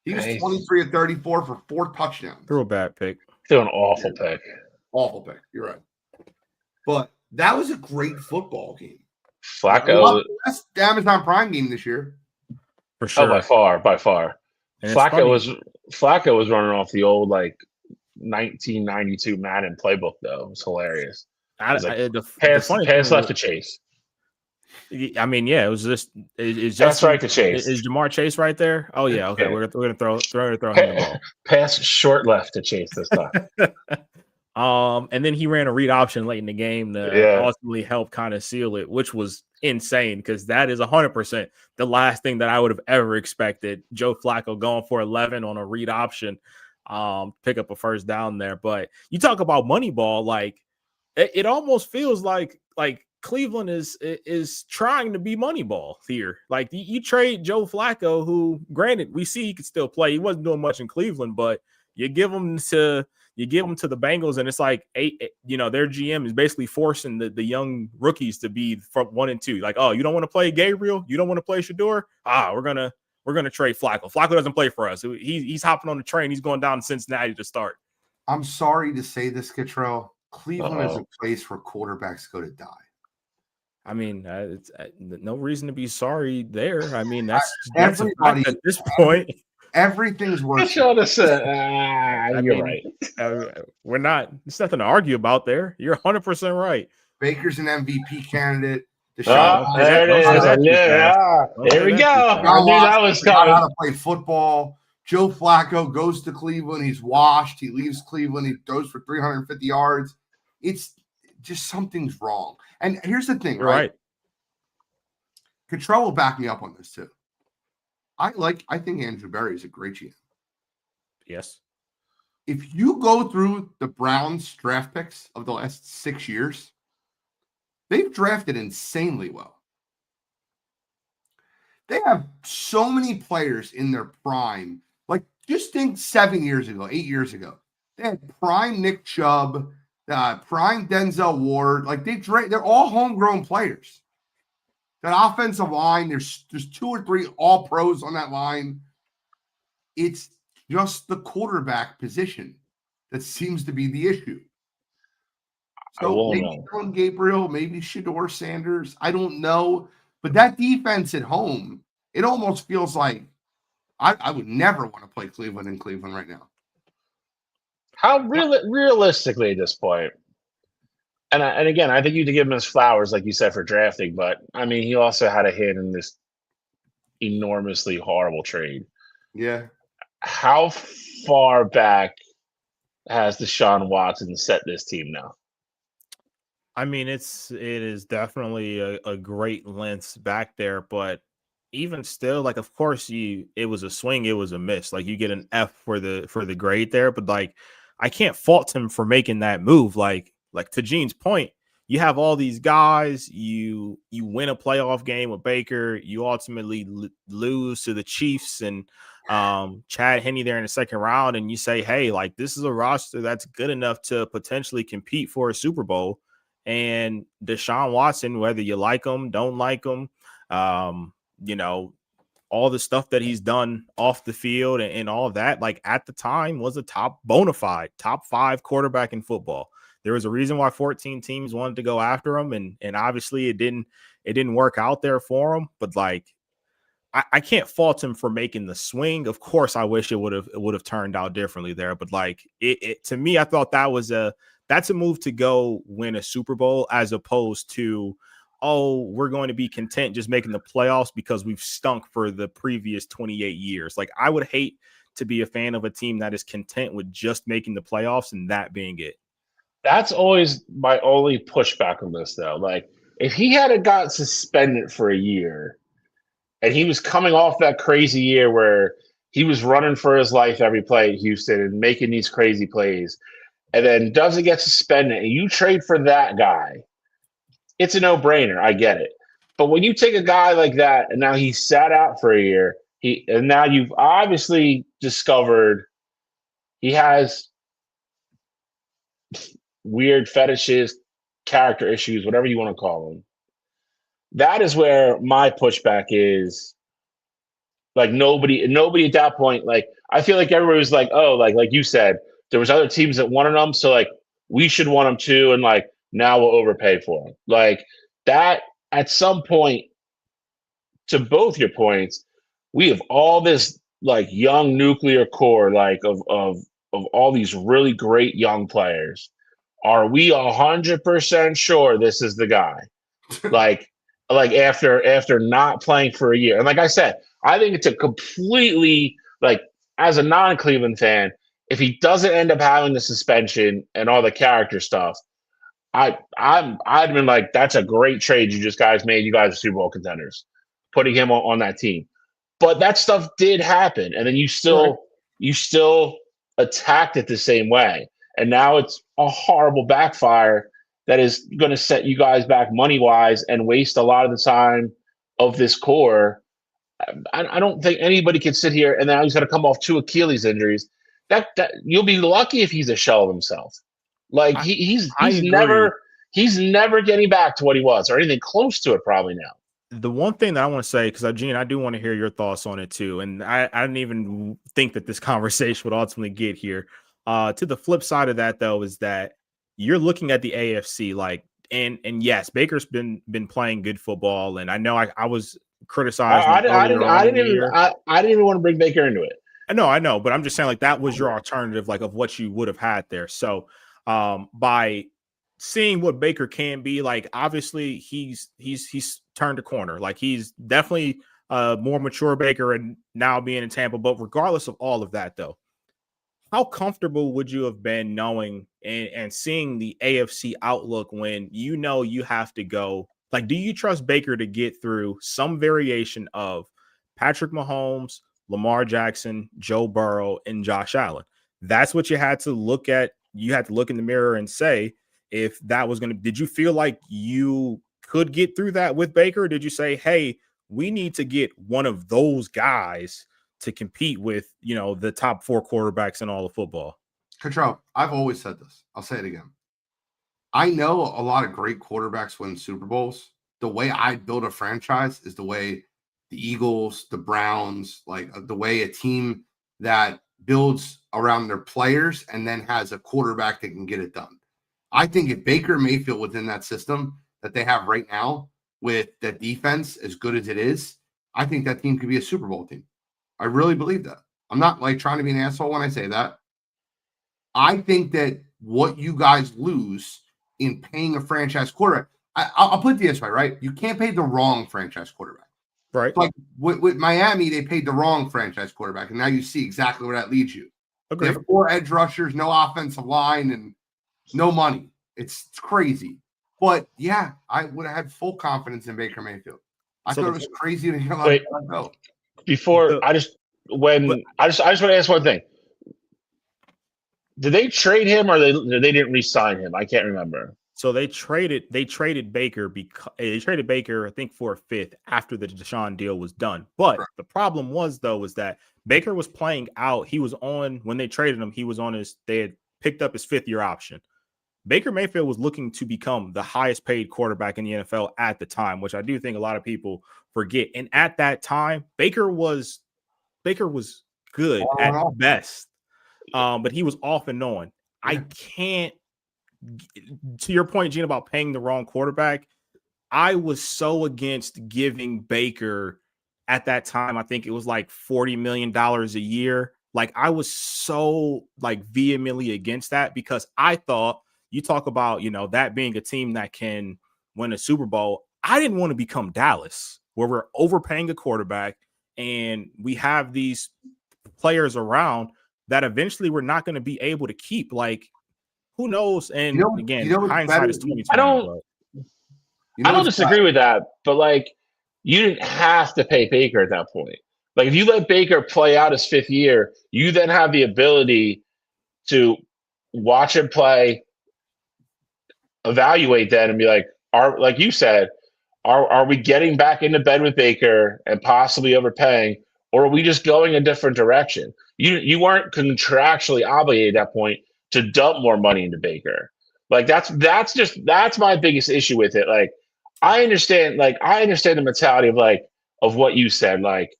He was 23 of 34 for 4 touchdowns. Threw a bad pick. Still an awful pick. Awful pick. You're right. But that was a great football game. Flacco. Best Amazon Prime game this year. For sure. Oh, by far. And Flacco was running off the old like 1992 Madden playbook though. It was hilarious. Pass left to Chase. I mean, yeah, it was just. That's right to Chase. Is Jamar Chase right there? Oh yeah, okay. We're gonna throw him the ball. Pass short left to Chase this time. And then he ran a read option late in the game to ultimately help kind of seal it, which was insane because that is 100% the last thing that I would have ever expected. Joe Flacco going for 11 on a read option, pick up a first down there. But you talk about Moneyball, like it almost feels like Cleveland is trying to be Moneyball here. Like you trade Joe Flacco, who granted we see he could still play. He wasn't doing much in Cleveland, but you give him to the Bengals, and it's like their GM is basically forcing the young rookies to be from 1 and 2. Like, oh, you don't want to play Gabriel, you don't want to play Shador. We're gonna trade Flacco. Flacco doesn't play for us. He's hopping on the train. He's going down to Cincinnati to start. I'm sorry to say this, Cottrell. Cleveland is a place where quarterbacks go to die. I mean, it's no reason to be sorry there. I mean, that's everybody at this point. Everything's worse. You're right. We're not. There's nothing to argue about there. You're 100% right. Baker's an MVP candidate. There it is. Yeah. Here we go. I knew that was coming. How to play football. Joe Flacco goes to Cleveland. He's washed. He leaves Cleveland. He throws for 350 yards. It's just something's wrong. And here's the thing, right? Cottrell will back me up on this too. I think Andrew Berry is a great GM. Yes. If you go through the Browns draft picks of the last 6 years, they've drafted insanely well. They have so many players in their prime. Like, just think 7 years ago, 8 years ago. They had prime Nick Chubb, prime Denzel Ward. Like, they're all homegrown players. That offensive line, there's 2 or 3 all pros on that line. It's just the quarterback position that seems to be the issue. So maybe Dylan Gabriel, maybe Shedeur Sanders. I don't know. But that defense at home, it almost feels like I would never want to play Cleveland in Cleveland right now. How realistically at this point? And again, I think you need to give him his flowers, like you said, for drafting. But I mean, he also had a hit in this enormously horrible trade. Yeah. How far back has Deshaun Watson set this team now? I mean, it is definitely a great length back there, but even still, like, of course, it was a swing, it was a miss. Like, you get an F for the grade there, but like, I can't fault him for making that move. Like to Gene's point, you have all these guys, you win a playoff game with Baker, you ultimately lose to the Chiefs and Chad Henne there in the second round, and you say, hey, like, this is a roster that's good enough to potentially compete for a Super Bowl. And Deshaun Watson, whether you like him, don't like him, you know, all the stuff that he's done off the field and all of that, like, at the time was a bona fide top 5 quarterback in football. There was a reason why 14 teams wanted to go after him, and obviously it didn't work out there for him. But like, I can't fault him for making the swing. Of course, I wish it would have turned out differently there. But like, it to me, I thought that's a move to go win a Super Bowl, as opposed to, oh, we're going to be content just making the playoffs because we've stunk for the previous 28 years. Like, I would hate to be a fan of a team that is content with just making the playoffs and that being it. That's always my only pushback on this, though. Like, if he had got suspended for a year and he was coming off that crazy year where he was running for his life every play at Houston and making these crazy plays, and then doesn't get suspended, and you trade for that guy, it's a no-brainer. I get it. But when you take a guy like that and now he's sat out for a year, and now you've obviously discovered he has weird fetishes, character issues, whatever you want to call them. That is where my pushback is. Like, nobody at that point, like, I feel like everybody was like, oh, like you said, there was other teams that wanted them, so like, we should want them too, and like, now we'll overpay for them. Like, that, at some point, to both your points, we have all this like young nuclear core, like of all these really great young players. Are we 100% sure this is the guy? like after not playing for a year. And like I said, I think it's a completely, like, as a non-Cleveland fan, if he doesn't end up having the suspension and all the character stuff, I'd been like, that's a great trade you just guys made. You guys are Super Bowl contenders, putting him on that team. But that stuff did happen, and then you still attacked it the same way. And now it's a horrible backfire that is going to set you guys back money-wise and waste a lot of the time of this core. I don't think anybody can sit here and now he's going to come off 2 Achilles injuries. That you'll be lucky if he's a shell of himself. Like, he's never getting back to what he was or anything close to it probably now. The one thing that I want to say, because Gene, I do want to hear your thoughts on it too. And I didn't even think that this conversation would ultimately get here. To the flip side of that, though, is that you're looking at the AFC, like, and yes, Baker's been playing good football, and I know I was criticized. I didn't even want to bring Baker into it. I know, but I'm just saying, like, that was your alternative, like, of what you would have had there. So, by seeing what Baker can be, like, obviously he's turned a corner. Like, he's definitely a more mature Baker and now being in Tampa. But regardless of all of that, though, how comfortable would you have been knowing and seeing the AFC outlook when you know you have to go? Like, do you trust Baker to get through some variation of Patrick Mahomes, Lamar Jackson, Joe Burrow, and Josh Allen? That's what you had to look at. You had to look in the mirror and say, if that was going to, did you feel like you could get through that with Baker? Or did you say, hey, we need to get one of those guys to compete with, you know, the top 4 quarterbacks in all of football? Control, I've always said this. I'll say it again. I know a lot of great quarterbacks win Super Bowls. the way I build a franchise is the way the Eagles, the Browns, like the way a team that builds around their players and then has a quarterback that can get it done. I think if Baker Mayfield within that system that they have right now with that defense as good as it is, I think that team could be a Super Bowl team. I really believe that. I'm not like trying to be an asshole when I say that. I think that what you guys lose in paying a franchise quarterback, I'll put it this way, right? You can't pay the wrong franchise quarterback. Right. Like with Miami, they paid the wrong franchise quarterback, and now you see exactly where that leads you. Agreed. They have 4 edge rushers, no offensive line, and no money. It's crazy. But yeah, I would have had full confidence in Baker Mayfield. I thought it was crazy to hear Wait, go. Before I just want to ask one thing. Did they trade him or they didn't re-sign him? I can't remember. So they traded Baker because they traded Baker, I think, for a 5th after the Deshaun deal was done. But the problem was that Baker was playing out. He was on when they traded him. He was on they had picked up his 5th year option. Baker Mayfield was looking to become the highest paid quarterback in the NFL at the time, which I do think a lot of people forget. And at that time, Baker was good at best, but he was off and on. Yeah. I can't. To your point, Gene, about paying the wrong quarterback, I was so against giving Baker at that time. I think it was like $40 million a year. Like I was so like vehemently against that because I thought you talk about, that being a team that can win a Super Bowl. I didn't want to become Dallas where we're overpaying a quarterback and we have these players around that eventually we're not going to be able to keep. Like, who knows? And hindsight is 2020. I don't disagree with that, but like you didn't have to pay Baker at that point. Like if you let Baker play out his 5th year, you then have the ability to watch him play, evaluate that, and be like, like you said, are we getting back into bed with Baker and possibly overpaying, or are we just going a different direction? You weren't contractually obligated at that point to dump more money into Baker. Like that's my biggest issue with it. Like I understand the mentality of what you said. Like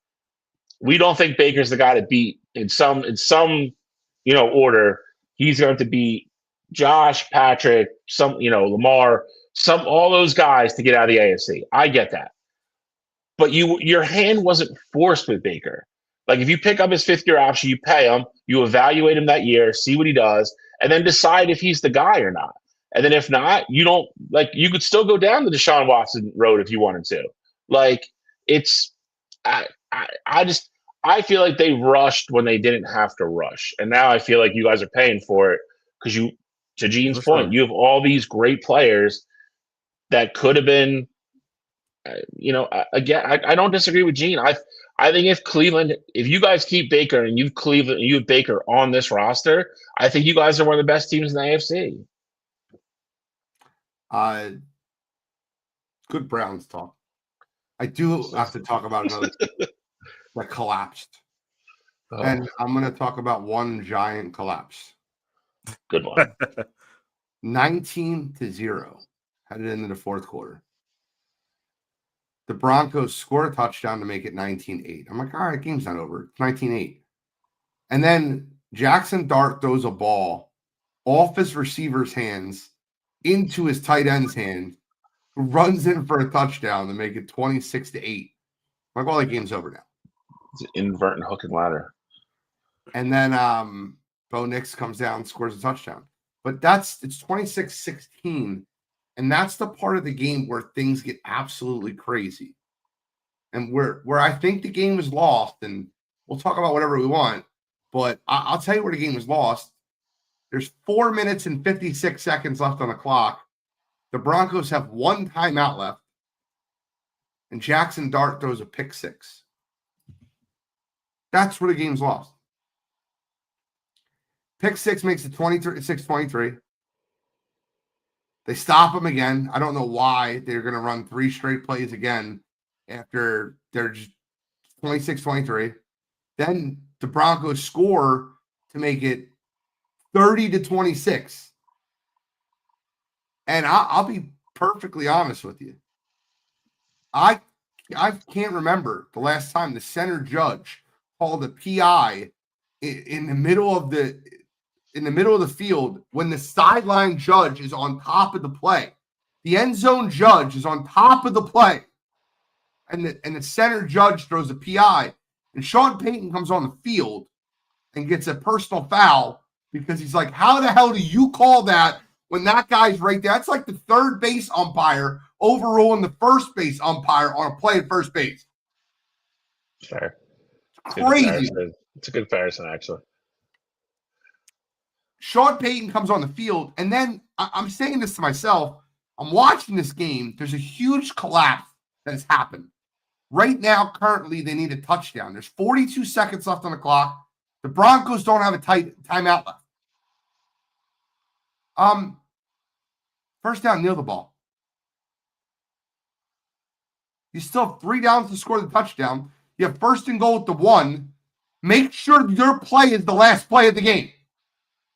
we don't think Baker's the guy to beat in some order. He's going to beat Josh, Patrick, Lamar, all those guys to get out of the AFC. I get that. But your hand wasn't forced with Baker. Like if you pick up his 5th year option, you pay him, you evaluate him that year, see what he does, and then decide if he's the guy or not. And then if not, you could still go down the Deshaun Watson road if you wanted to. Like I feel like they rushed when they didn't have to rush. And now I feel like you guys are paying for it because to Gene's point, you have all these great players that could have been, again, I don't disagree with Gene. I think if you guys keep Baker and you have Baker on this roster, I think you guys are one of the best teams in the AFC. Good Browns talk. I do have to talk about another that collapsed. Oh. And I'm going to talk about one giant collapse. Good one. 19-0 headed into the 4th quarter. The Broncos score a touchdown to make it 19-8. I'm like, all right, game's not over. It's 19-8. And then Jackson Dart throws a ball off his receiver's hands into his tight end's hand, who runs in for a touchdown to make it 26-8. I'm like, well, the game's over now. It's an inverting hook and ladder. And then Bo Nix comes down and scores a touchdown. But it's 26-16. And that's the part of the game where things get absolutely crazy. And where I think the game was lost, and we'll talk about whatever we want, but I'll tell you where the game was lost. There's 4 minutes and 56 seconds left on the clock. The Broncos have 1 timeout left. And Jackson Dart throws a pick 6. That's where the game's lost. Pick 6 makes it 26-23. They stop him again. I don't know why they're going to run 3 straight plays again after they're just 26-23. Then the Broncos score to make it 30-26. And I'll be perfectly honest with you. I can't remember the last time the center judge called a PI in the middle of the field when the sideline judge is on top of the play. The end zone judge is on top of the play, and the center judge throws a PI, and Sean Payton comes on the field and gets a personal foul because he's like, "How the hell do you call that when that guy's right there?" That's like the third base umpire overruling the first base umpire on a play at first base. Fair. Crazy. It's a good comparison, actually. Sean Payton comes on the field, and then I'm saying this to myself. I'm watching this game. There's a huge collapse that has happened. Right now, currently, they need a touchdown. There's 42 seconds left on the clock. The Broncos don't have a timeout left. First down, kneel the ball. You still have 3 downs to score the touchdown. You have first and goal at the 1. Make sure your play is the last play of the game.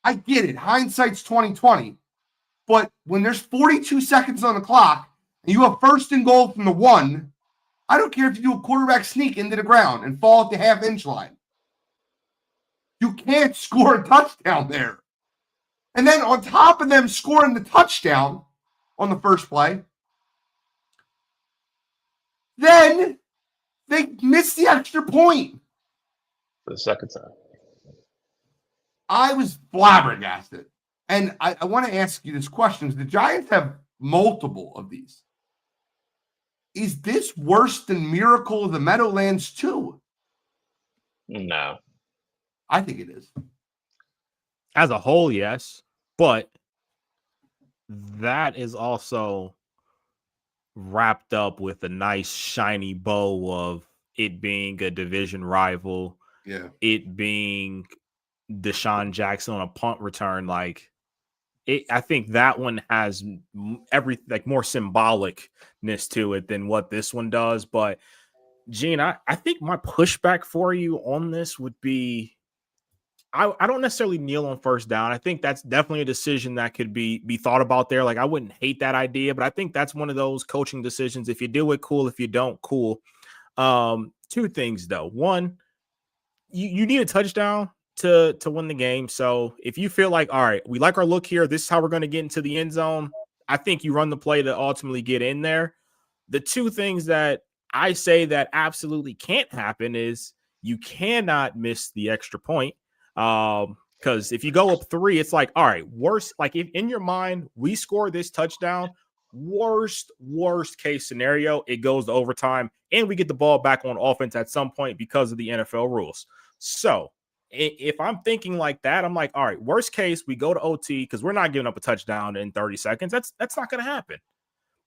I get it. Hindsight's 20/20. But when there's 42 seconds on the clock and you have first and goal from the 1, I don't care if you do a quarterback sneak into the ground and fall at the half-inch line. You can't score a touchdown there. And then on top of them scoring the touchdown on the first play, then they missed the extra point. For the second time. I was flabbergasted. And I want to ask you this question. The Giants have multiple of these. Is this worse than Miracle of the Meadowlands 2? No. I think it is. As a whole, yes. But that is also wrapped up with a nice shiny bow of it being a division rival. Yeah. It being Deshaun Jackson on a punt return. Like, I think that one has more symbolicness to it than what this one does. But Gene, I think my pushback for you on this would be, I don't necessarily kneel on first down. I think that's definitely a decision that could be thought about there. Like, I wouldn't hate that idea, but I think that's one of those coaching decisions. If you do it, cool. If you don't, cool. 2 things though. One, you need a touchdown to win the game. So if you feel like, all right, we like our look here, this is how we're going to get into the end zone, I think you run the play to ultimately get in there. The 2 things that I say that absolutely can't happen is you cannot miss the extra point. Because if you go up 3, it's like, all right, worst, like if in your mind, we score this touchdown, worst case scenario, it goes to overtime and we get the ball back on offense at some point because of the NFL rules. So if I'm thinking like that, I'm like, all right, worst case, we go to OT because we're not giving up a touchdown in 30 seconds. That's not going to happen.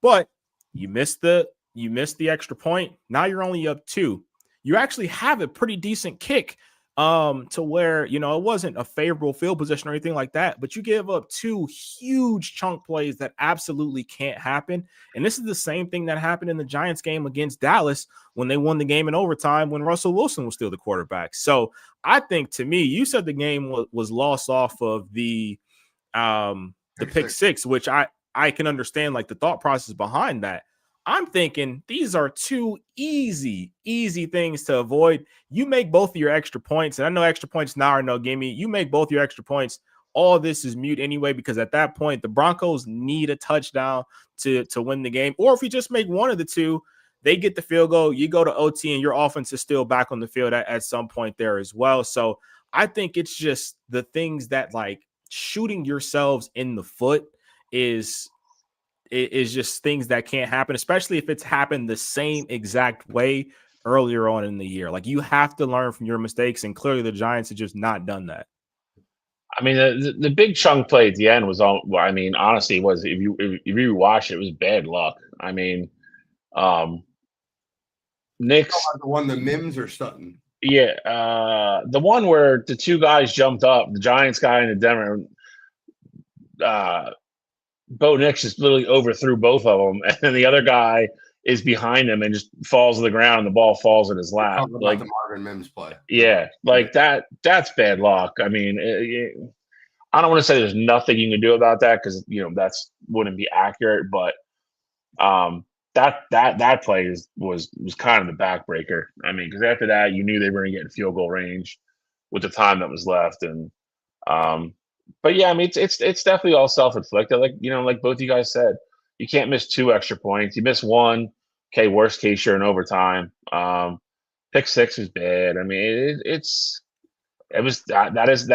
But you missed the extra point. Now you're only up 2. You actually have a pretty decent kick to where, it wasn't a favorable field position or anything like that, but you give up 2 huge chunk plays that absolutely can't happen. And this is the same thing that happened in the Giants game against Dallas when they won the game in overtime when Russell Wilson was still the quarterback. So I think, to me, you said the game was lost off of the pick 6, which I can understand like the thought process behind that. I'm thinking these are 2 easy things to avoid. You make both of your extra points, and I know extra points now are no gimme. You make both your extra points. All this is mute anyway, because at that point, the Broncos need a touchdown to win the game. Or if you just make one of the 2, they get the field goal, you go to OT, and your offense is still back on the field at some point there as well. So I think it's just the things that, like, shooting yourselves in the foot is just things that can't happen, especially if it's happened the same exact way earlier on in the year. Like, you have to learn from your mistakes, and clearly the Giants have just not done that. I mean, the big chunk play at the end was all. Well, I mean, honestly, was if you watch it was bad luck. I mean, Nick's the one, the Mims or Sutton. Yeah, the one where the 2 guys jumped up, the Giants guy and the Denver. Bo Nix just literally overthrew both of them, and then the other guy is behind him and just falls to the ground, and the ball falls in his lap. Like the Marvin Mims play. Yeah, like that. That's bad luck. I mean, I don't want to say there's nothing you can do about that because that's wouldn't be accurate. But that play was kind of the backbreaker. I mean, because after that, you knew they were going to get in field goal range with the time that was left, and but yeah, I mean, it's definitely all self-inflicted. Like both you guys said, you can't miss 2 extra points. You miss 1, okay, worst case you're in overtime. Pick 6 was bad. I mean, that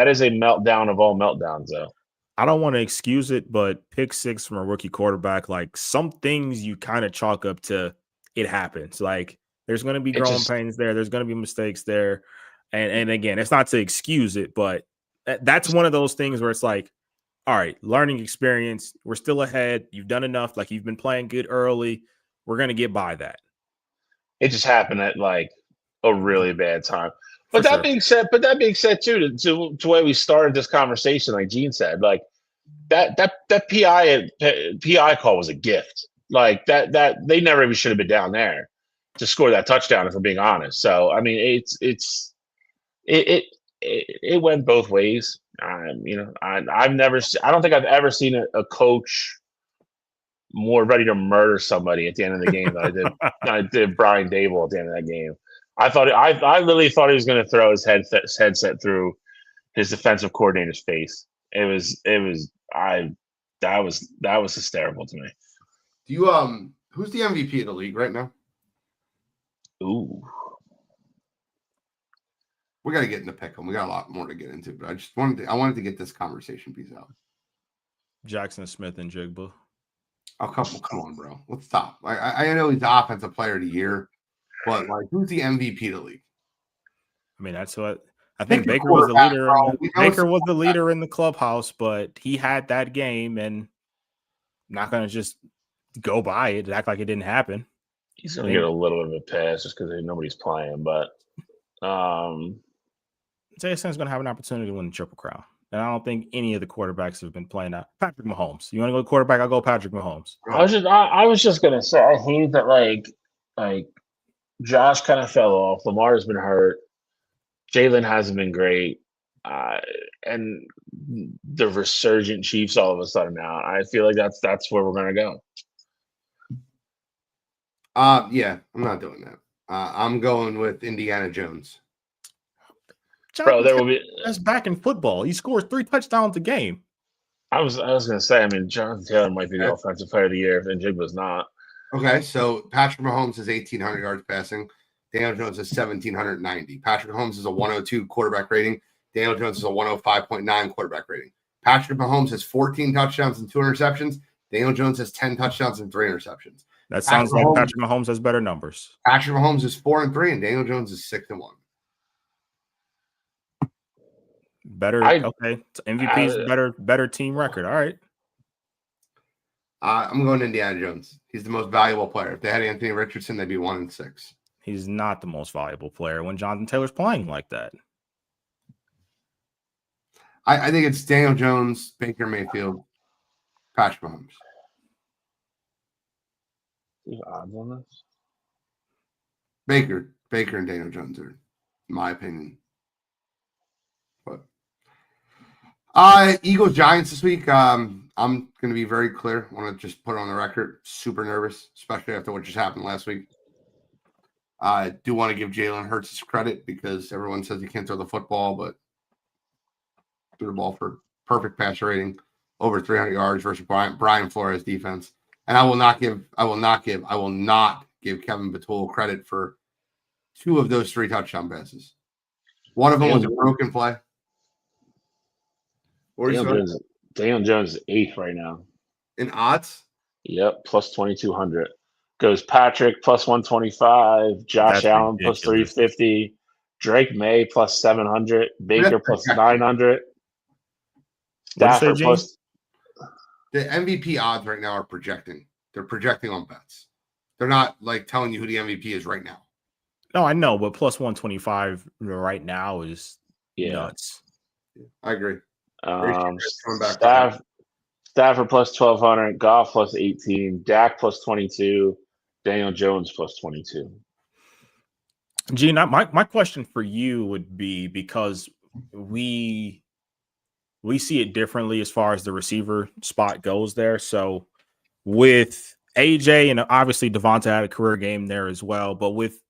is a meltdown of all meltdowns, though. I don't want to excuse it, but pick 6 from a rookie quarterback, like some things you kind of chalk up to it happens. Like there's going to be growing pains there. There's going to be mistakes there. And again, it's not to excuse it, but that's one of those things where it's like, all right, learning experience. We're still ahead. You've done enough. Like you've been playing good early. We're going to get by that. It just happened at like a really bad time. But that being said, too, to where we started this conversation, like Gene said, like that PI call was a gift. Like that they never even should have been down there to score that touchdown, if we're being honest. So I mean, it went both ways. I don't think I've ever seen a coach more ready to murder somebody at the end of the game than I did Brian Dable at the end of that game. I literally thought he was going to throw his headset through his defensive coordinator's face. That was hysterical to me. Do you who's the MVP of the league right now? Ooh. We got to get into pick 'em. We got a lot more to get into, but I wanted to get this conversation piece out. Jackson Smith and Jigba. Oh, come on, bro. Let's stop. I know he's the offensive player of the year, but like, who's the MVP of the league? I mean, that's what I think. Baker was the leader. Baker was the leader in the clubhouse, but he had that game, and not going to just go by it, act like it didn't happen. He's going to get a little bit of a pass just because nobody's playing, but JSN's going to have an opportunity to win the Triple Crown. And I don't think any of the quarterbacks have been playing that. Patrick Mahomes. You want to go quarterback? I'll go Patrick Mahomes. I was just gonna say, I hate that like Josh kind of fell off. Lamar's been hurt. Jalen hasn't been great. And the resurgent Chiefs all of a sudden now. I feel like that's where we're gonna go. Yeah, I'm not doing that. I'm going with Indiana Jones. Bro, there will be. That's back in football. He scores 3 touchdowns a game. I was gonna say. I mean, Jonathan Taylor might be the offensive player of the year, and Jigba's not. Okay, so Patrick Mahomes has 1,800 yards passing. Daniel Jones has 1,790. Patrick Mahomes is a 102 quarterback rating. Daniel Jones is a 105.9 quarterback rating. Patrick Mahomes has 14 touchdowns and 2 interceptions. Daniel Jones has 10 touchdowns and 3 interceptions. That sounds like Patrick Mahomes has better numbers. Patrick Mahomes is 4-3, and Daniel Jones is 6-1. Better, okay. MVP's better team record. All right. I'm going Indiana Jones. He's the most valuable player. If they had Anthony Richardson, they'd be 1-6. He's not the most valuable player when Jonathan Taylor's playing like that. I think it's Daniel Jones, Baker Mayfield, Patrick Mahomes. Odds on this? Baker and Daniel Jones are, in my opinion. Eagles Giants this week. I'm going to be very clear. I want to just put it on the record. Super nervous, especially after what just happened last week. I do want to give Jalen Hurts his credit because everyone says he can't throw the football, but threw the ball for perfect passer rating, over 300 yards versus Brian Flores defense. And I will not give Kevin Batul credit for 2 of those 3 touchdown passes. One of them was a broken play. Daniel Jones is 8th right now. In odds? Yep, plus 2,200. Goes Patrick plus 125, Josh Allen plus 350, Drake May plus 700, Baker plus 900. Stafford plus. The MVP odds right now are projecting. They're projecting on bets. They're not like telling you who the MVP is right now. No, I know, but plus 125 right now is nuts. I agree. Stafford plus 1,200, Goff plus 18, Dak plus 22, Daniel Jones plus 22. Gene, my question for you would be, because we see it differently as far as the receiver spot goes there. So with AJ and obviously Devonta had a career game there as well, but with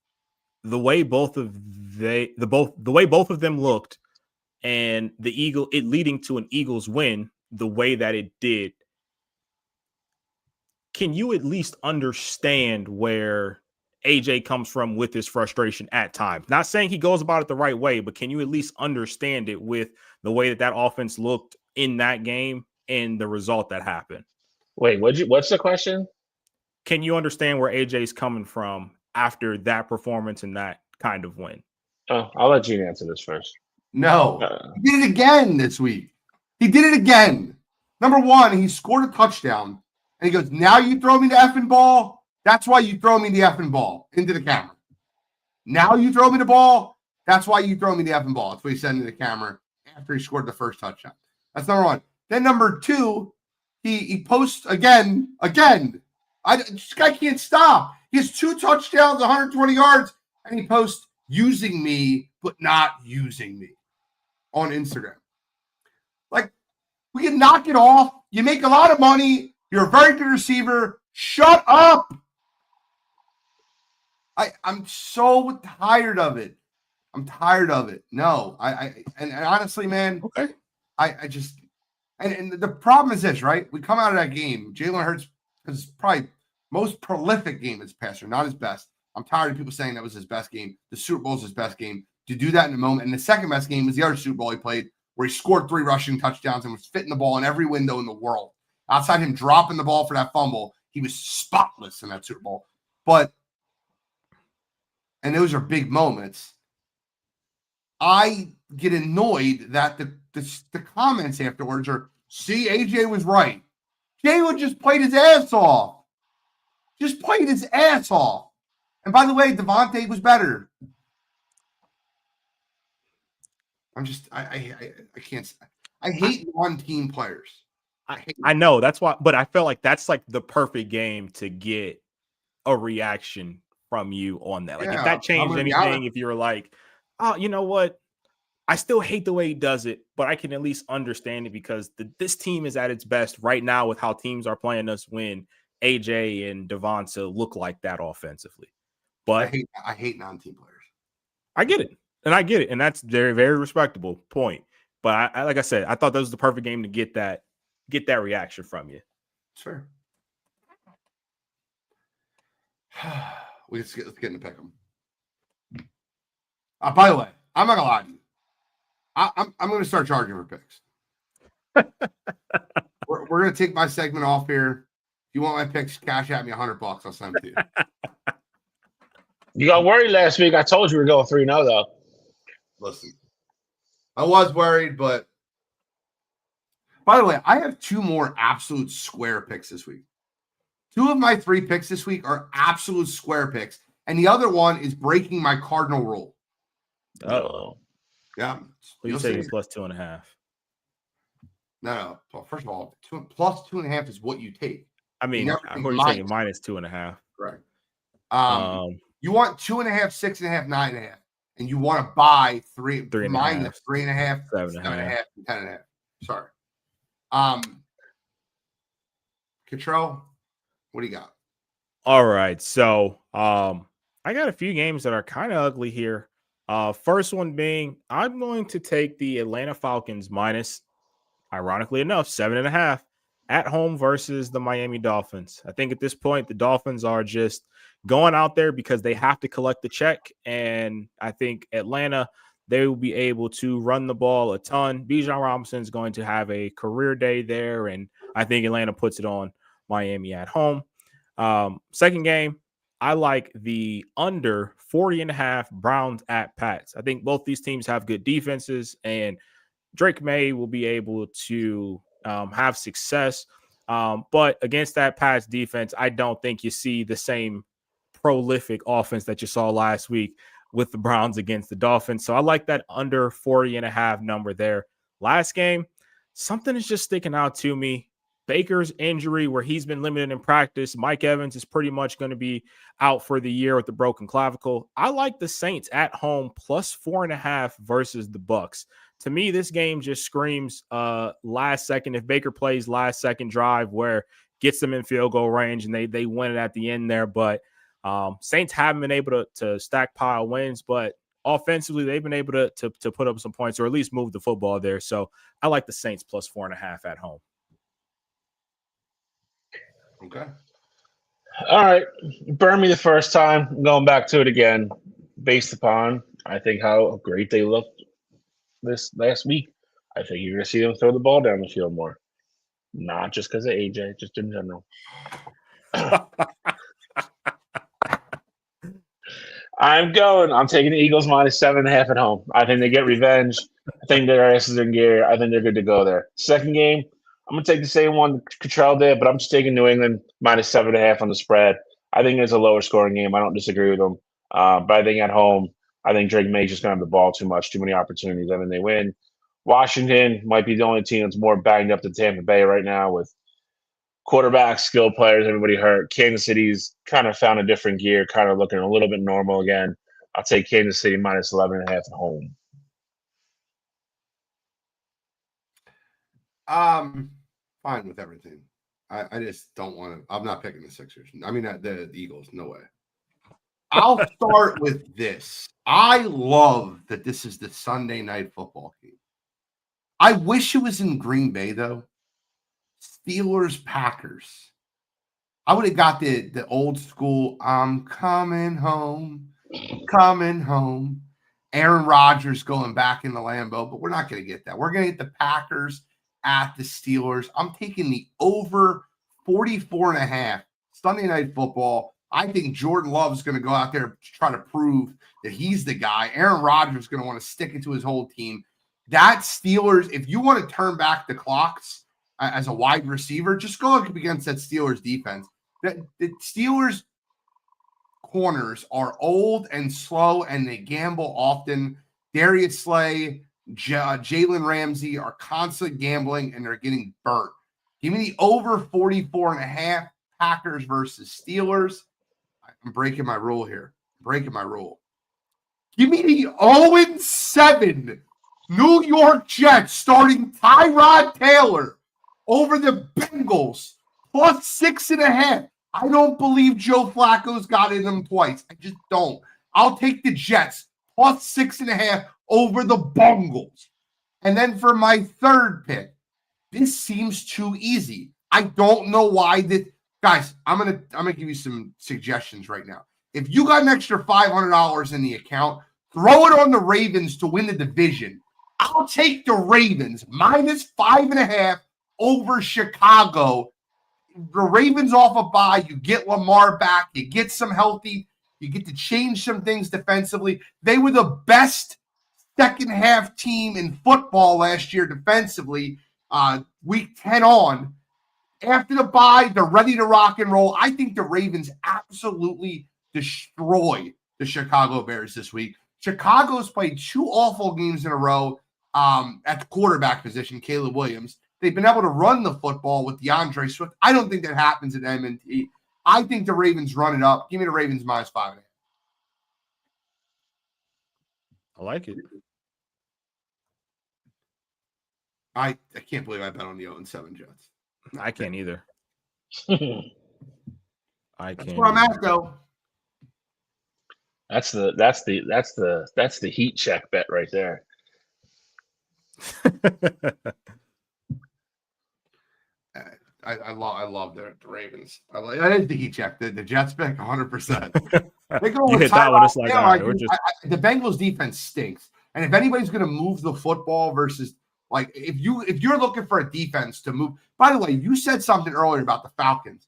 the way both of them looked and it leading to an Eagles win the way that it did, can you at least understand where AJ comes from with his frustration at times? Not saying he goes about it the right way, but can you at least understand it with the way that offense looked in that game and the result that happened? Wait, what's the question? Can you understand where AJ's coming from after that performance and that kind of win? Oh, I'll let Gene answer this first. No, he did it again this week. He did it again. Number one, he scored a touchdown, and he goes, "Now you throw me the effing ball. That's why you throw me the effing ball," into the camera. "Now you throw me the ball. That's why you throw me the effing ball." That's what he said into the camera after he scored the first touchdown. That's number one. Then number two, he posts again. This guy can't stop. He has 2 touchdowns, 120 yards, and he posts using me, but not using me on Instagram. Like, we can knock it off. You make a lot of money. You're a very good receiver. Shut up. I'm so tired of it. I'm tired of it. No, and honestly, man, okay. I just, and the problem is this, right? We come out of that game. Jalen Hurts is probably most prolific game as a passer, not his best. I'm tired of people saying that was his best game. The Super Bowl is his best game. To do that in a moment. And the second best game was the other Super Bowl he played, where he scored 3 rushing touchdowns and was fitting the ball in every window in the world. Outside him dropping the ball for that fumble, he was spotless in that Super Bowl. And those are big moments. I get annoyed that the comments afterwards are, "See, AJ was right. Jalen just played his ass off. Just played his ass off. And by the way, Devontae was better." I'm just, I can't. I hate one-team players. I know that's why, but I feel like that's like the perfect game to get a reaction from you on that. Like, if that changed anything, if you were like, "Oh, you know what? I still hate the way he does it, but I can at least understand it because this team is at its best right now with how teams are playing us when AJ and Devonta look like that offensively." But I hate non-team players. I get it. And that's very, very respectable point. But I like I said, I thought that was the perfect game to get that reaction from you. Sure. Let's get into pick 'em. By the way, I'm not gonna lie to you. I'm going to start charging for picks. we're going to take my segment off here. If you want my picks, cash at me $100. I'll send them to you. You got worried last week. I told you we were going 3-0 though. Listen, I was worried, but by the way, I have 2 more absolute square picks this week. 2 of my 3 picks this week are absolute square picks, and the other one is breaking my cardinal rule. Uh-oh. Yeah. Well, you're taking plus 2.5. No. Well, first of all, plus 2.5 is what you take. I mean, you're taking minus 2.5. Right. You want 2.5, 6.5, 9.5, and you want to buy 3 minus 3.5, 7.5, and 10.5. Sorry. Control. What do you got? All right. So I got a few games that are kind of ugly here. First one being, I'm going to take the Atlanta Falcons minus, ironically enough, 7.5 at home versus the Miami Dolphins. I think at this point, the Dolphins are just going out there because they have to collect the check. And I think Atlanta, they will be able to run the ball a ton. Bijan Robinson is going to have a career day there. And I think Atlanta puts it on Miami at home. Second game, I like the under 40.5 Browns at Pats. I think both these teams have good defenses, and Drake May will be able to have success. But against that Pats defense, I don't think you see the same prolific offense that you saw last week with the Browns against the Dolphins. So I like that under 40.5 number there. Last game, something is just sticking out to me. Baker's injury, where he's been limited in practice. Mike Evans is pretty much going to be out for the year with the broken clavicle. I like the Saints at home plus 4.5 versus the Bucks. To me, this game just screams last second. If Baker plays last second drive where gets them in field goal range, and they win it at the end there. But Saints haven't been able to stockpile wins, but offensively, they've been able to put up some points or at least move the football there. So I like the Saints plus 4.5 at home. Okay. All right. Burn me the first time. I'm going back to it again based upon, I think, how great they looked this last week. I think you're going to see them throw the ball down the field more. Not just because of AJ, just in general. I'm taking the Eagles minus 7.5 at home. I think they get revenge. I think their asses are in gear. I think they're good to go there. Second game, I'm going to take the same one Cottrell did, but I'm just taking New England minus 7.5 on the spread. I think it's a lower scoring game. I don't disagree with them. But I think at home, I think Drake May's just going to have the ball too many opportunities. I mean, they win. Washington might be the only team that's more banged up than Tampa Bay right now with quarterbacks, skill players, everybody hurt. Kansas City's kind of found a different gear, kind of looking a little bit normal again. I'll take Kansas City minus 11.5 at home. Fine with everything. I just don't want to. I'm not picking the Sixers. I mean, the Eagles. No way. I'll start with this. I love that this is the Sunday night football game. I wish it was in Green Bay, though. Steelers, Packers. I would have got the old school, I'm coming home. Aaron Rodgers going back in the Lambeau, but we're not going to get that. We're going to get the Packers at the Steelers. I'm taking the over 44.5 Sunday night football. I think Jordan Love is going to go out there to try to prove that he's the guy. Aaron Rodgers is going to want to stick it to his whole team. That Steelers, if you want to turn back the clocks as a wide receiver, just go up against that Steelers defense. The Steelers corners are old and slow, and they gamble often. Darius Slay, Jalen Ramsey are constantly gambling, and they're getting burnt. Give me the over 44.5 Packers versus Steelers. I'm breaking my rule here. Give me the 0-7 New York Jets starting Tyrod Taylor over the Bengals plus 6.5. I don't believe Joe Flacco's got in them twice. I just don't. I'll take the Jets plus 6.5 over the Bengals. And then for my third pick, this seems too easy. I don't know why this. Guys, I'm gonna give you some suggestions right now. If you got an extra $500 in the account, throw it on the Ravens to win the division. I'll take the Ravens minus 5.5 over Chicago. The Ravens off a bye. You get Lamar back. You get some healthy. You get to change some things defensively. They were the best second half team in football last year defensively. Week 10 on. After the bye, they're ready to rock and roll. I think the Ravens absolutely destroy the Chicago Bears this week. Chicago's played 2 awful games in a row at the quarterback position, Caleb Williams. They've been able to run the football with DeAndre Swift. I don't think that happens at M&T. I think the Ravens run it up. Give me the Ravens minus 5.5. I like it. I can't believe I bet on the 0-7 Jets. I can't either. That's where I'm at, though. That's the heat check bet right there. I love the Ravens. I did the heat check. The Jets pick 100%. They go You hit that one. It's like, all right, the Bengals defense stinks. And if anybody's going to move the football versus like if you're looking for a defense to move. By the way, you said something earlier about the Falcons.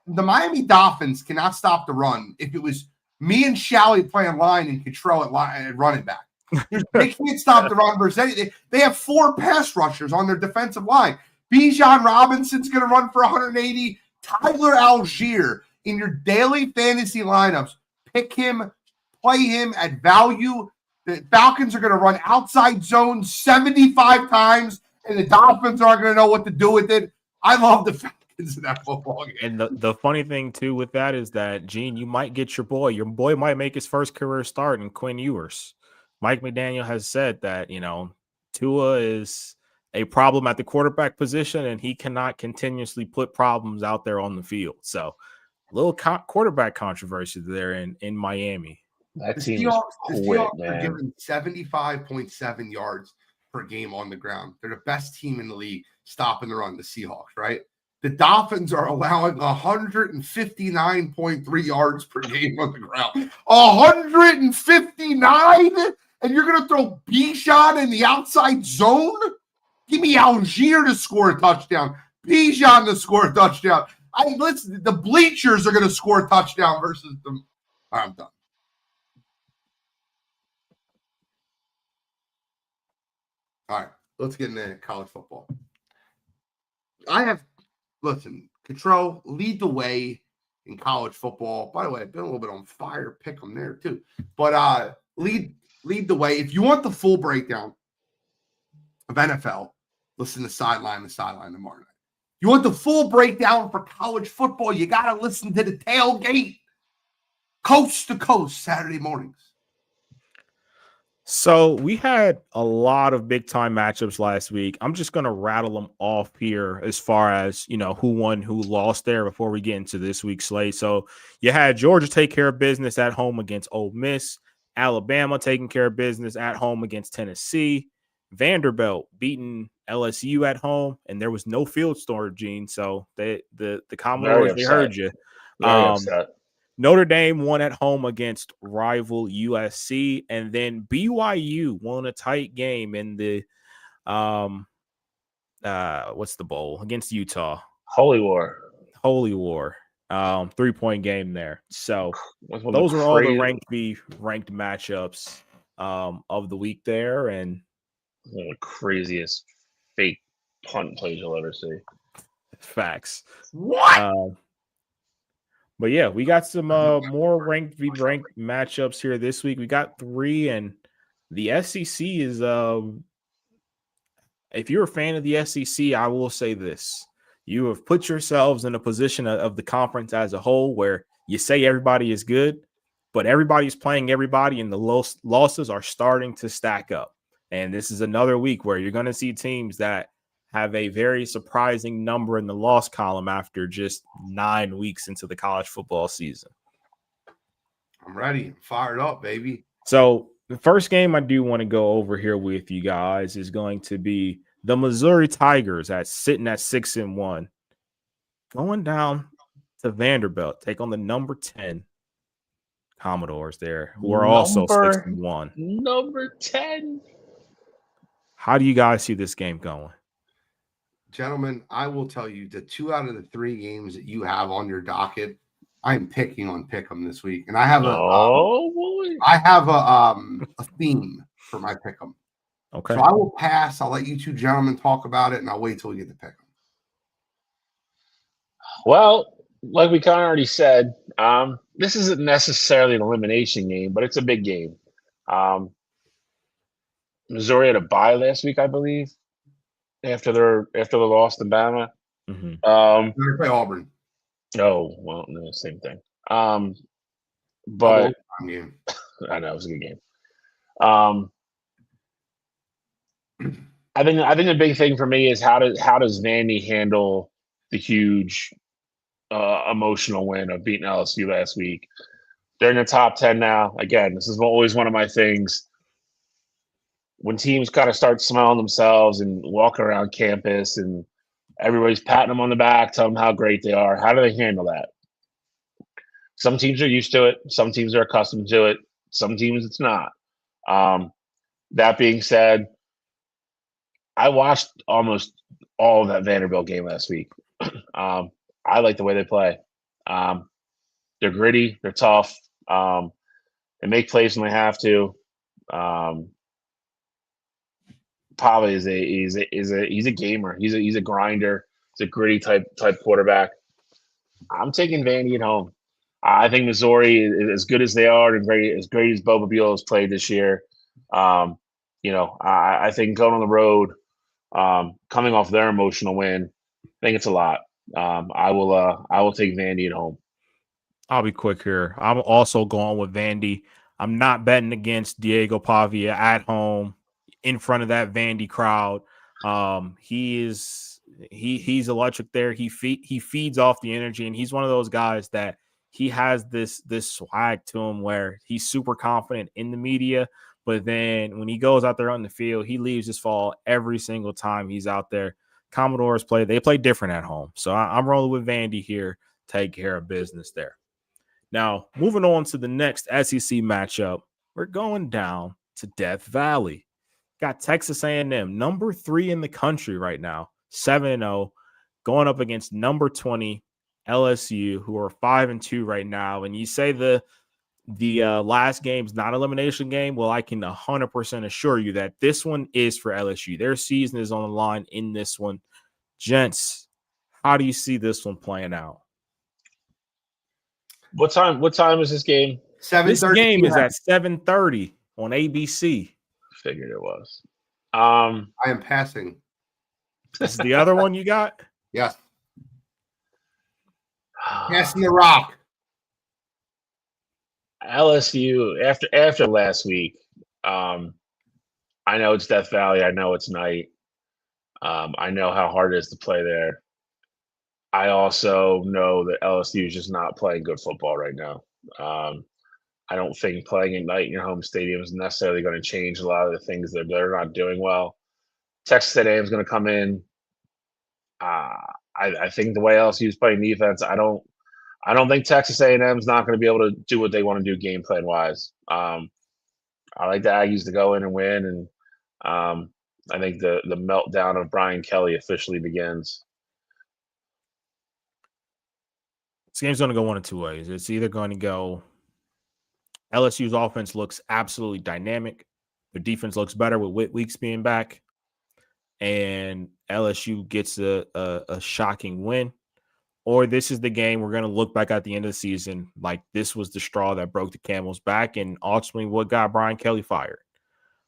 The Miami Dolphins cannot stop the run. If it was me and Shally playing line and Cottrell at running back, they can't stop the run versus anything. They have 4 pass rushers on their defensive line. Bijan Robinson's going to run for 180. Tyler Algier in your daily fantasy lineups. Pick him, play him at value. The Falcons are going to run outside zone 75 times, and the Dolphins aren't going to know what to do with it. I love the Falcons in that football game. And the funny thing, too, with that is that, Gene, you might get your boy. Your boy might make his first career start in Quinn Ewers. Mike McDaniel has said that, Tua is a problem at the quarterback position, and he cannot continuously put problems out there on the field. So, a little quarterback controversy there in Miami. That The team Seahawks, is the quit, Seahawks are man. giving 75.7 yards per game on the ground. They're the best team in the league stopping the run, the Seahawks, right? The Dolphins are allowing 159.3 yards per game on the ground. 159? And you're going to throw Bijan in the outside zone? Give me Algier to score a touchdown. Bijan to score a touchdown. Listen, the bleachers are going to score a touchdown versus them. I'm done. All right, let's get into college football. Control, lead the way in college football. By the way, I've been a little bit on fire. Pick them there too. But lead the way. If you want the full breakdown of NFL, listen to Sideline tomorrow night. You want the full breakdown for college football, you got to listen to the tailgate. Coast to coast, Saturday mornings. So we had a lot of big time matchups last week. I'm just going to rattle them off here as far as, who won, who lost there before we get into this week's slate. So you had Georgia take care of business at home against Ole Miss, Alabama taking care of business at home against Tennessee, Vanderbilt beating LSU at home, and there was no field storm, Gene. So the Commodores, they heard you. Very upset. Notre Dame won at home against rival USC, and then BYU won a tight game in the what's the bowl against Utah? Holy War. 3-point game there. So those are all the ranked matchups of the week there, and one of the craziest fake punt plays you'll ever see. Facts. What? But yeah, we got some more ranked matchups here this week. We got 3, and the SEC is if you're a fan of the SEC, I will say this. You have put yourselves in a position of the conference as a whole where you say everybody is good, but everybody's playing everybody, and the losses are starting to stack up. And this is another week where you're going to see teams that have a very surprising number in the loss column after just 9 weeks into the college football season. I'm ready. I'm fired up, baby. So the first game I do want to go over here with you guys is going to be the Missouri Tigers sitting at 6-1, going down to Vanderbilt, take on the number 10 Commodores there, who are also 6-1. Number 10. How do you guys see this game going? Gentlemen, I will tell you the 2 out of the 3 games that you have on your docket, I'm picking on Pick'em this week, and I have a theme for my Pick'em. Okay. So I will pass. I'll let you 2 gentlemen talk about it, and I'll wait till we get to Pick'em. Well, like we kind of already said, this isn't necessarily an elimination game, but it's a big game. Missouri had a bye last week, I believe. After they lost to Bama. Mm-hmm. They play Auburn. Oh, well, no, same thing. But game. I know it was a good game. I think the big thing for me is how does Vandy handle the huge emotional win of beating LSU last week? They're in the top 10 now. Again, this is always one of my things. When teams kind of start smelling themselves and walking around campus and everybody's patting them on the back, telling them how great they are, how do they handle that? Some teams are used to it. Some teams are accustomed to it. Some teams it's not. That being said, I watched almost all of that Vanderbilt game last week. I like the way they play. They're gritty. They're tough. They make plays when they have to. Pava is a gamer. He's a grinder. He's a gritty type quarterback. I'm taking Vandy at home. I think Missouri is as good as they are and as great as Boba Beal has played this year. I think going on the road, coming off their emotional win, I think it's a lot. I will take Vandy at home. I'll be quick here. I'm also going with Vandy. I'm not betting against Diego Pavia at home in front of that Vandy crowd. He's electric there. He feeds off the energy, and he's one of those guys that he has this swag to him where he's super confident in the media, but then when he goes out there on the field, he leaves his fall every single time he's out there. Commodores play different at home. So I'm rolling with Vandy here, take care of business there. Now, moving on to the next SEC matchup, we're going down to Death Valley. Got Texas A&M, number 3 in the country right now, 7-0, going up against number 20 LSU, who are 5-2 right now. And you say the last game's not elimination game. Well, I can 100% assure you that this one is for LSU. Their season is on the line in this one. Gents, how do you see this one playing out? What time is this game? 7:30. This game is at 7:30 on ABC. Figured it was. I am passing. This is the other one you got? Yes. Passing the rock. LSU after last week. I know it's Death Valley. I know it's night. I know how hard it is to play there. I also know that LSU is just not playing good football right now. I don't think playing at night in your home stadium is necessarily going to change a lot of the things that they're not doing well. Texas A&M is going to come in. I think the way LSU is playing defense, I don't think Texas A&M is not going to be able to do what they want to do game plan wise. I like the Aggies to go in and win, and I think the meltdown of Brian Kelly officially begins. This game's going to go one of two ways. It's either going to go LSU's offense looks absolutely dynamic. Their defense looks better with Weeks being back, and LSU gets a shocking win. Or this is the game we're going to look back at the end of the season like this was the straw that broke the camel's back and ultimately what got Brian Kelly fired.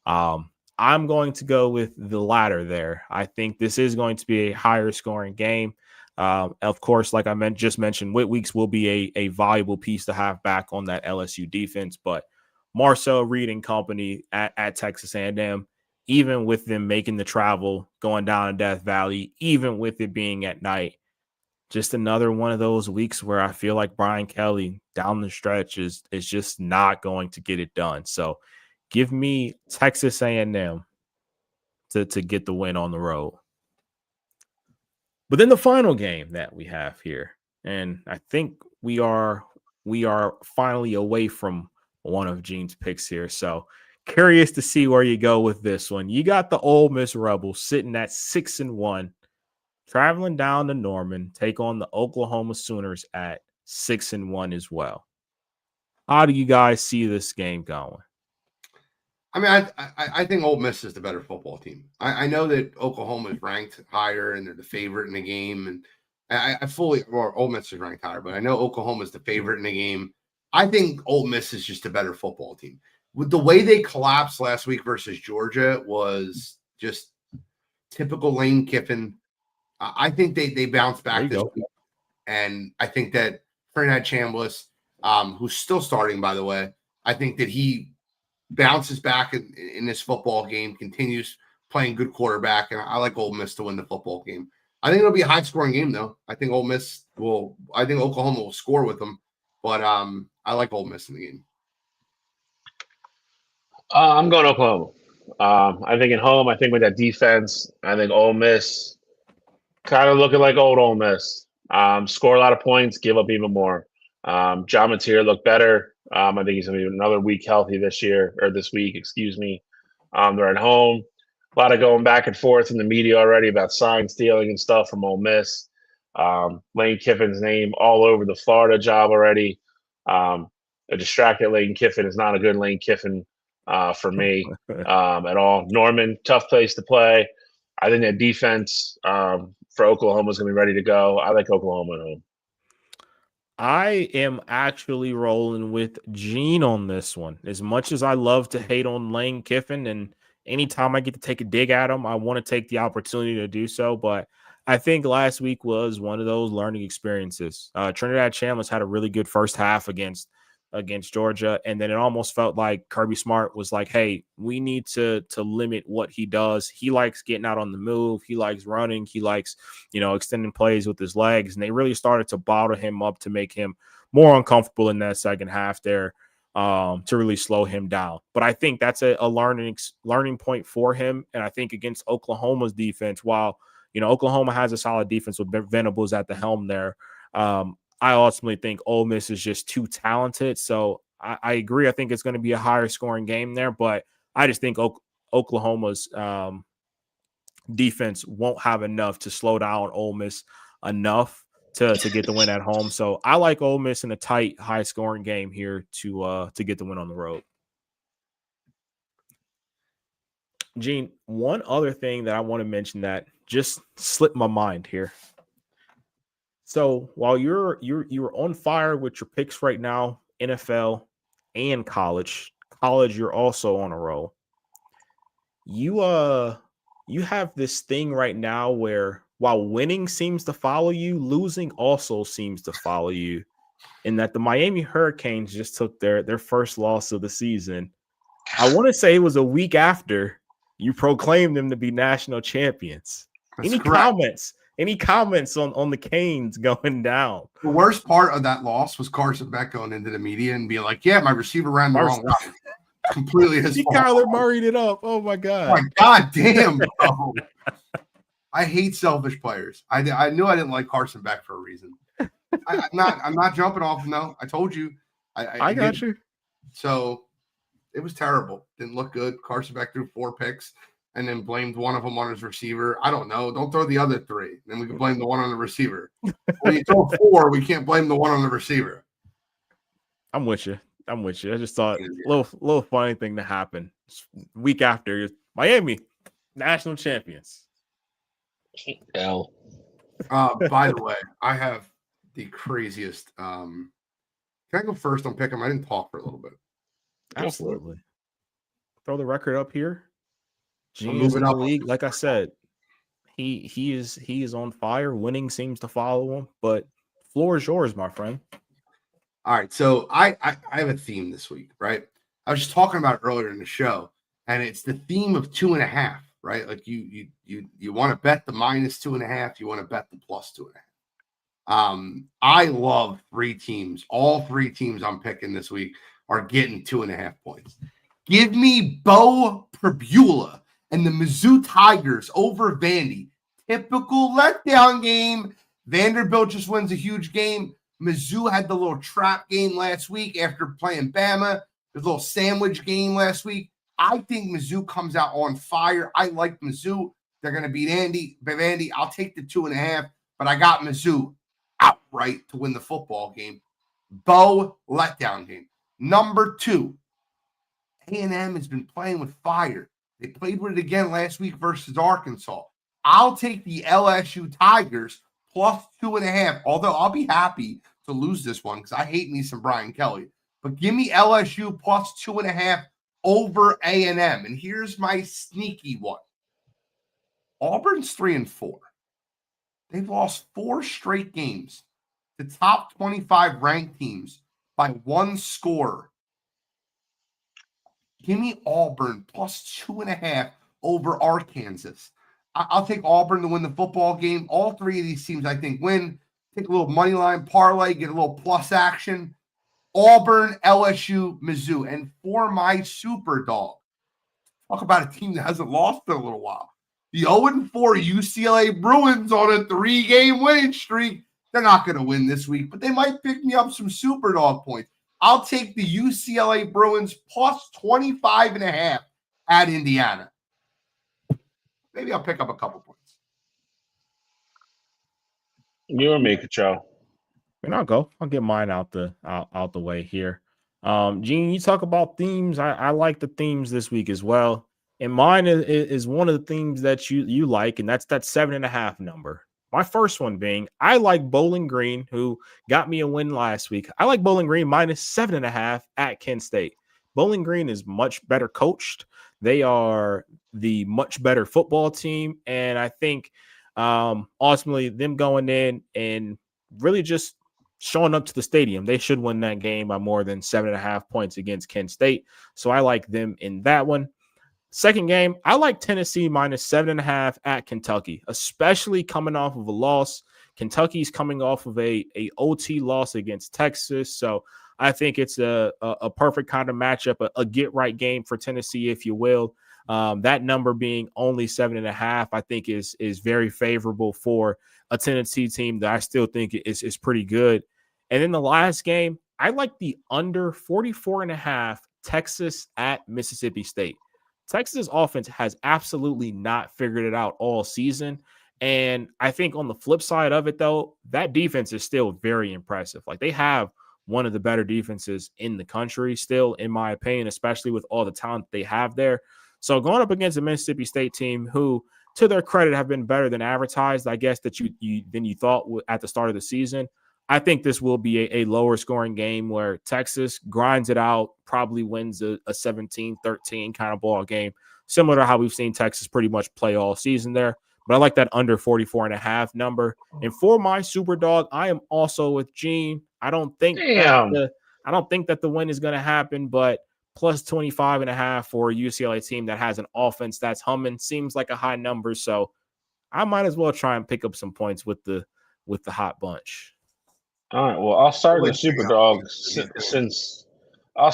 I'm going to go with the latter there. I think this is going to be a higher scoring game. Of course, like I just mentioned, Whit Weeks will be a valuable piece to have back on that LSU defense. But Marcel Reed and company at Texas A&M, even with them making the travel, going down to Death Valley, even with it being at night, just another one of those weeks where I feel like Brian Kelly down the stretch is just not going to get it done. So give me Texas A&M to get the win on the road. But then the final game that we have here, and I think we are finally away from one of Gene's picks here. So curious to see where you go with this one. You got the Ole Miss Rebels sitting at 6-1, traveling down to Norman, take on the Oklahoma Sooners at 6-1 as well. How do you guys see this game going? I mean, I think Ole Miss is the better football team. I know that Oklahoma is ranked higher and they're the favorite in the game, and Ole Miss is ranked higher, but I know Oklahoma is the favorite in the game. I think Ole Miss is just a better football team. With the way they collapsed last week versus Georgia was just typical Lane Kiffin. I think they bounced back this week, and I think that Fernand Chambliss, who's still starting, by the way, I think that he bounces back in this football game, continues playing good quarterback, and I like Ole Miss to win the football game. I think it'll be a high-scoring game, though. I think Oklahoma will score with them, but I like Ole Miss in the game. I'm going Oklahoma. I think at home, I think with that defense, I think Ole Miss kind of looking like old Ole Miss. Score a lot of points, give up even more. John Mateer looked better. I think he's going to be another week healthy this week, excuse me. They're at home. A lot of going back and forth in the media already about sign stealing and stuff from Ole Miss. Lane Kiffin's name all over the Florida job already. A distracted Lane Kiffin is not a good Lane Kiffin for me at all. Norman, tough place to play. I think that defense for Oklahoma is going to be ready to go. I like Oklahoma at home. I am actually rolling with Gene on this one. As much as I love to hate on Lane Kiffin, and anytime I get to take a dig at him, I want to take the opportunity to do so. But I think last week was one of those learning experiences. Trinidad Chambliss had a really good first half against against Georgia. And then it almost felt like Kirby Smart was like, hey, we need to limit what he does. He likes getting out on the move. He likes running. He likes, extending plays with his legs. And they really started to bottle him up to make him more uncomfortable in that second half there, to really slow him down. But I think that's a learning point for him. And I think against Oklahoma's defense, while, Oklahoma has a solid defense with Venables at the helm there, I ultimately think Ole Miss is just too talented. So I agree. I think it's going to be a higher scoring game there, but I just think Oklahoma's defense won't have enough to slow down Ole Miss enough to get the win at home. So I like Ole Miss in a tight, high scoring game here to get the win on the road. Gene, one other thing that I want to mention that just slipped my mind here. So while you're on fire with your picks right now, NFL and college, you're also on a roll. You have this thing right now where while winning seems to follow you, losing also seems to follow you, in that the Miami Hurricanes just took their first loss of the season. I want to say it was a week after you proclaimed them to be national champions. That's correct. Any comments on the Canes going down? The worst part of that loss was Carson Beck going into the media and being like, yeah, my receiver ran the wrong way. Completely his fault. Kyler Murray'd it up. Oh, my God. Oh, my God damn, bro. I hate selfish players. I knew I didn't like Carson Beck for a reason. I'm not jumping off. No, I told you. I got you. So it was terrible. Didn't look good. Carson Beck threw 4 picks. And then blamed one of them on his receiver. I don't know. Don't throw the other 3. Then we can blame the one on the receiver. When you throw 4, we can't blame the one on the receiver. I'm with you. I just thought little funny thing to happen. Week after, Miami, national champions. L. By the way, I have the craziest. Can I go first on pick 'em? I didn't talk for a little bit. Absolutely. Throw the record up here. Moving in the league, like I said, he is on fire. Winning seems to follow him, but floor is yours, my friend. All right, so I have a theme this week, right? I was just talking about it earlier in the show, and it's the theme of 2.5, right? Like you want to bet the -2.5, you want to bet the +2.5. I love 3 teams. All 3 teams I'm picking this week are getting 2.5 points. Give me Bo Pribula and the Mizzou Tigers over Vandy. Typical letdown game. Vanderbilt just wins a huge game. Mizzou had the little trap game last week after playing Bama. The little sandwich game last week. I think Mizzou comes out on fire. I like Mizzou. They're going to beat Vandy. I'll take the 2.5, but I got Mizzou outright to win the football game. Bo letdown game. Number 2, A&M has been playing with fire. They played with it again last week versus Arkansas. I'll take the LSU Tigers +2.5, although I'll be happy to lose this one because I hate me some Brian Kelly. But give me LSU +2.5 over A&M. And here's my sneaky one. Auburn's 3-4. They've lost 4 straight games to top 25 ranked teams by 1 score. Give me Auburn +2.5 over Arkansas. I'll take Auburn to win the football game. All 3 of these teams, I think, win. Take a little money line parlay, get a little plus action. Auburn, LSU, Mizzou. And for my super dog, talk about a team that hasn't lost in a little while. The 0-4 UCLA Bruins on a 3-game winning streak. They're not going to win this week, but they might pick me up some super dog points. I'll take the UCLA Bruins +25.5 at Indiana. Maybe I'll pick up a couple points. You or me, Joe? And I'll go. I'll get mine out the way here. Gene, you talk about themes. I like the themes this week as well. And mine is one of the themes that you like, and that's that 7.5 number. My first one being, I like Bowling Green, who got me a win last week. I like Bowling Green -7.5 at Kent State. Bowling Green is much better coached. They are the much better football team. And I think ultimately them going in and really just showing up to the stadium. They should win that game by more than 7.5 points against Kent State. So I like them in that one. Second game, I like Tennessee minus 7.5 at Kentucky, especially coming off of a loss. Kentucky's coming off of a OT loss against Texas. So I think it's a perfect kind of matchup, a get-right game for Tennessee, if you will. That number being only 7.5, I think is very favorable for a Tennessee team that I still think is pretty good. And then the last game, I like the under 44.5 Texas at Mississippi State. Texas offense has absolutely not figured it out all season. And I think on the flip side of it, though, that defense is still very impressive. Like, they have one of the better defenses in the country still, in my opinion, especially with all the talent they have there. So going up against a Mississippi State team who, to their credit, have been better than advertised, I guess, that you thought at the start of the season, I think this will be a lower scoring game where Texas grinds it out, probably wins a 17-13 kind of ball game, similar to how we've seen Texas pretty much play all season there. But I like that under 44.5 number. And for my super dog, I am also with Gene. I don't think that the win is going to happen, but plus 25.5 for a UCLA team that has an offense that's humming seems like a high number. So I might as well try and pick up some points with the hot bunch. All right. Well, I'll start in the super dogs since all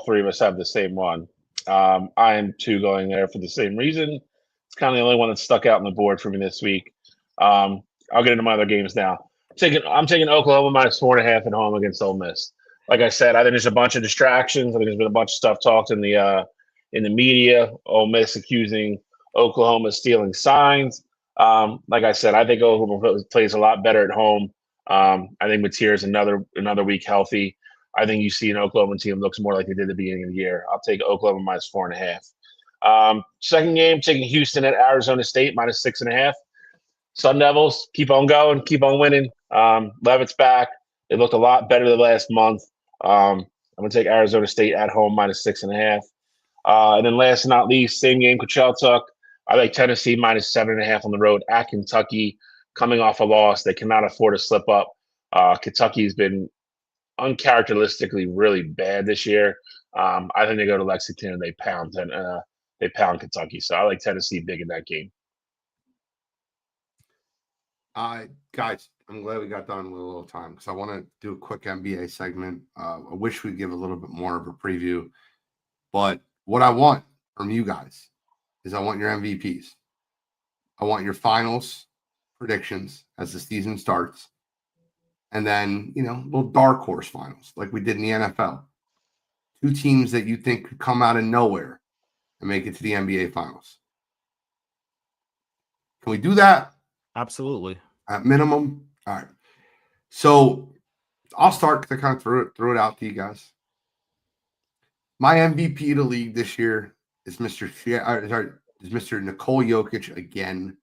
three of us have the same one. I am too going there for the same reason. It's kind of the only one that stuck out on the board for me this week. I'll get into my other games now. I'm taking Oklahoma minus 4.5 at home against Ole Miss. Like I said, I think there's a bunch of distractions. I think there's been a bunch of stuff talked in the media. Ole Miss accusing Oklahoma of stealing signs. Like I said, I think Oklahoma plays a lot better at home. I think Mateer's another week healthy. I think you see an Oklahoma team looks more like they did at the beginning of the year. I'll take Oklahoma minus 4.5. Second game, taking Houston at Arizona State minus 6.5. Sun Devils keep on going, keep on winning. Levitt's back. They looked a lot better the last month. I'm going to take Arizona State at home minus 6.5. And then last but not least, same game Coachella took. I like Tennessee minus 7.5 on the road at Kentucky, coming off a loss. They cannot afford to slip up. Kentucky's been uncharacteristically really bad this year. I think they go to Lexington and they pound Kentucky. So I like Tennessee big in that game. Guys, I'm glad we got done with a little time because I want to do a quick NBA segment. I wish we'd give a little bit more of a preview, but what I want from you guys is I want your MVPs. I want your finals predictions as the season starts. And then, little dark horse finals like we did in the NFL. 2 teams that you think could come out of nowhere and make it to the NBA finals. Can we do that? Absolutely. At minimum. All right. So I'll start because I kind of threw it out to you guys. My MVP of the league this year is Mr. Nikola Jokic again.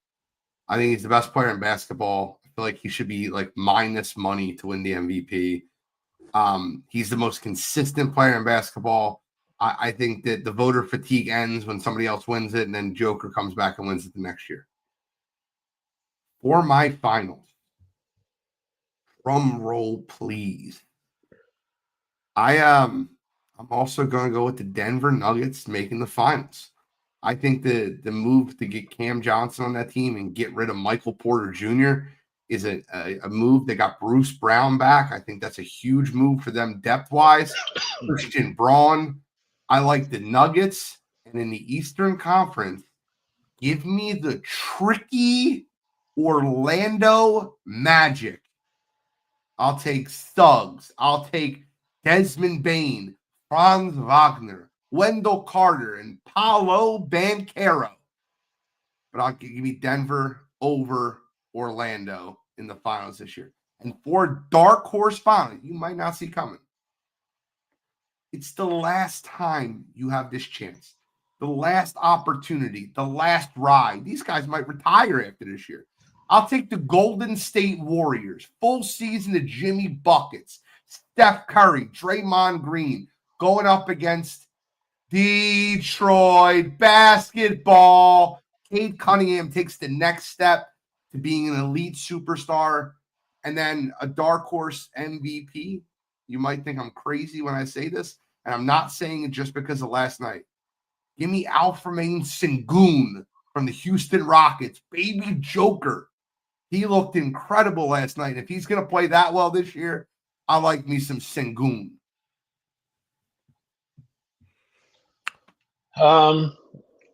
I think he's the best player in basketball. I feel like he should be like minus money to win the MVP. He's the most consistent player in basketball. I think that the voter fatigue ends when somebody else wins it, and then Joker comes back and wins it the next year. For my finals, drum roll, please. I'm also going to go with the Denver Nuggets making the finals. I think the move to get Cam Johnson on that team and get rid of Michael Porter Jr. is a move that got Bruce Brown back. I think that's a huge move for them depth-wise. Christian Braun. I like the Nuggets. And in the Eastern Conference, give me the tricky Orlando Magic. I'll take Suggs. I'll take Desmond Bain, Franz Wagner, Wendell Carter, and Paolo Banchero. But I'll give me Denver over Orlando in the finals this year. And for dark horse finals, you might not see coming. It's the last time you have this chance. The last opportunity, the last ride. These guys might retire after this year. I'll take the Golden State Warriors. Full season of Jimmy Buckets, Steph Curry, Draymond Green going up against Detroit basketball. Cade Cunningham takes the next step to being an elite superstar. And then a dark horse MVP. You might think I'm crazy when I say this, and I'm not saying it just because of last night. Give me Alfred Sengun from the Houston Rockets, baby Joker. He looked incredible last night. If he's going to play that well this year, I like me some Sengun. I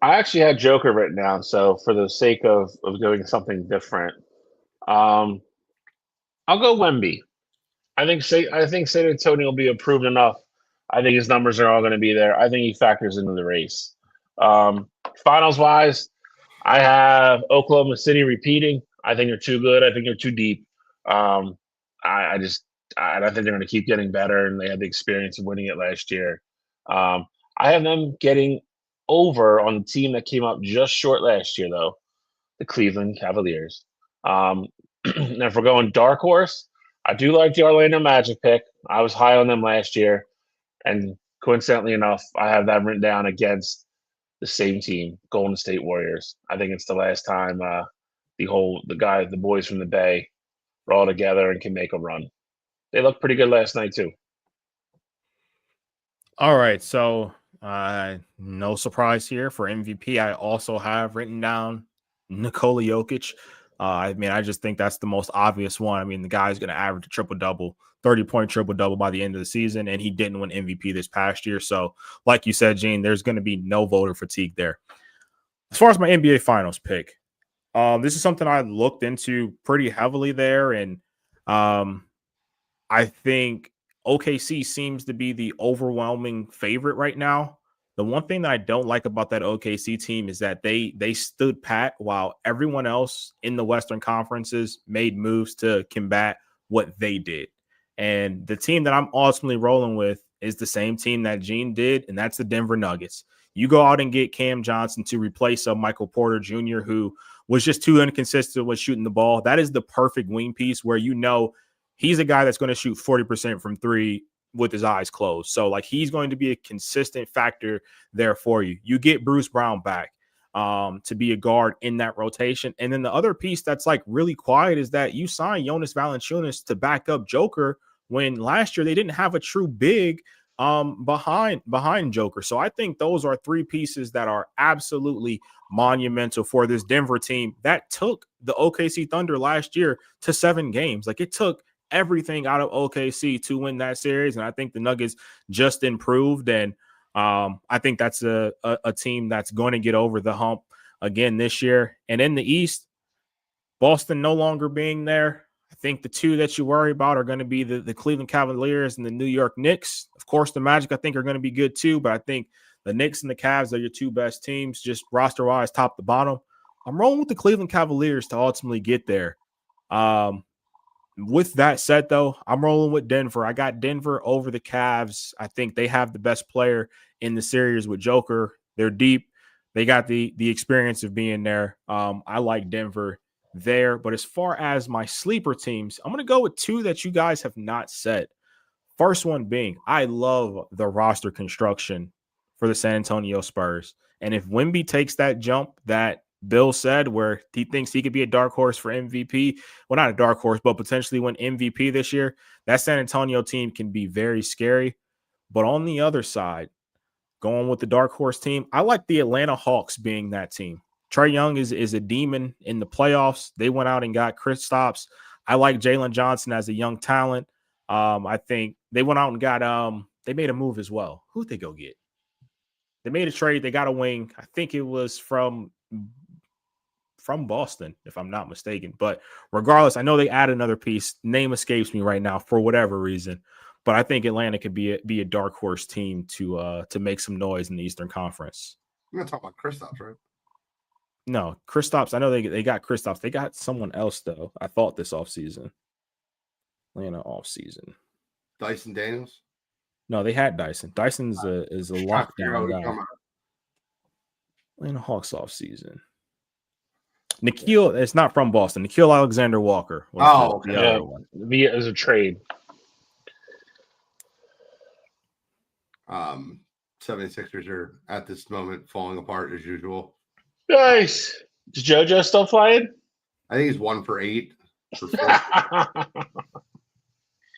actually had Joker written down, so for the sake of doing something different, I'll go Wemby. I think San Antonio will be improved enough. I think his numbers are all going to be there. I think he factors into the race. Finals wise, I have Oklahoma City repeating. I think they're too good. I think they're too deep. I think they're going to keep getting better, and they had the experience of winning it last year. I have them getting over on the team that came up just short last year, though, the Cleveland Cavaliers. And if we're going dark horse, I do like the Orlando Magic pick. I was high on them last year, and coincidentally enough, I have that written down against the same team, Golden State Warriors. I think it's the last time the boys from the Bay are all together and can make a run. They looked pretty good last night too. All right, so no surprise here for MVP. I also have written down Nikola Jokic. I just think that's the most obvious one. I mean, the guy's going to average a triple-double, 30-point triple-double by the end of the season, and he didn't win MVP this past year. So, like you said, Gene, there's going to be no voter fatigue there. As far as my NBA Finals pick, this is something I looked into pretty heavily there, and I think OKC seems to be the overwhelming favorite right now. The one thing that I don't like about that OKC team is that they stood pat while everyone else in the Western Conferences made moves to combat what they did. And the team that I'm ultimately rolling with is the same team that Gene did, and that's the Denver Nuggets. You go out and get Cam Johnson to replace Michael Porter Jr., who was just too inconsistent with shooting the ball. That is the perfect wing piece where he's a guy that's going to shoot 40% from three with his eyes closed. So, he's going to be a consistent factor there for you. You get Bruce Brown back to be a guard in that rotation. And then the other piece that's, really quiet is that you signed Jonas Valanciunas to back up Joker when last year they didn't have a true big behind Joker. So I think those are three pieces that are absolutely monumental for this Denver team that took the OKC Thunder last year to 7 games. It took everything out of OKC to win that series, and I think the Nuggets just improved, and I think that's a team that's going to get over the hump again this year. And in the East, Boston no longer being there, I think the two that you worry about are going to be the Cleveland Cavaliers and the New York Knicks. Of course, the Magic I think are going to be good too, but I think the Knicks and the Cavs are your two best teams, just roster-wise, top to bottom. I'm rolling with the Cleveland Cavaliers to ultimately get there. With that said, though, I'm rolling with Denver. I got Denver over the Cavs. I think they have the best player in the series with Joker. They're deep. They got the experience of being there. I like Denver there. But as far as my sleeper teams, I'm going to go with two that you guys have not said. First one being, I love the roster construction for the San Antonio Spurs. And if Wemby takes that jump that Bill said where he thinks he could be a dark horse for MVP, well, not a dark horse, but potentially win MVP this year, that San Antonio team can be very scary. But on the other side, going with the dark horse team, I like the Atlanta Hawks being that team. Trae Young is a demon in the playoffs. They went out and got Kristaps. I like Jalen Johnson as a young talent. I think they went out and got they made a move as well. Who'd they go get? They made a trade. They got a wing. I think it was from Boston, if I'm not mistaken. But regardless, I know they add another piece. Name escapes me right now for whatever reason. But I think Atlanta could be a dark horse team to make some noise in the Eastern Conference. We're gonna talk about Kristaps, right? No, Kristaps. I know they got Kristaps. They got someone else though. I thought this offseason. Atlanta offseason. Dyson Daniels. No, they had Dyson. Dyson's is a lockdown guy. Atlanta Hawks offseason. Nikhil, it's not from Boston. Nikhil Alexander Walker. Oh, the other one. Via as a trade. 76ers are at this moment falling apart as usual. Nice. Is JoJo still flying? I think he's 1 for 8. For four.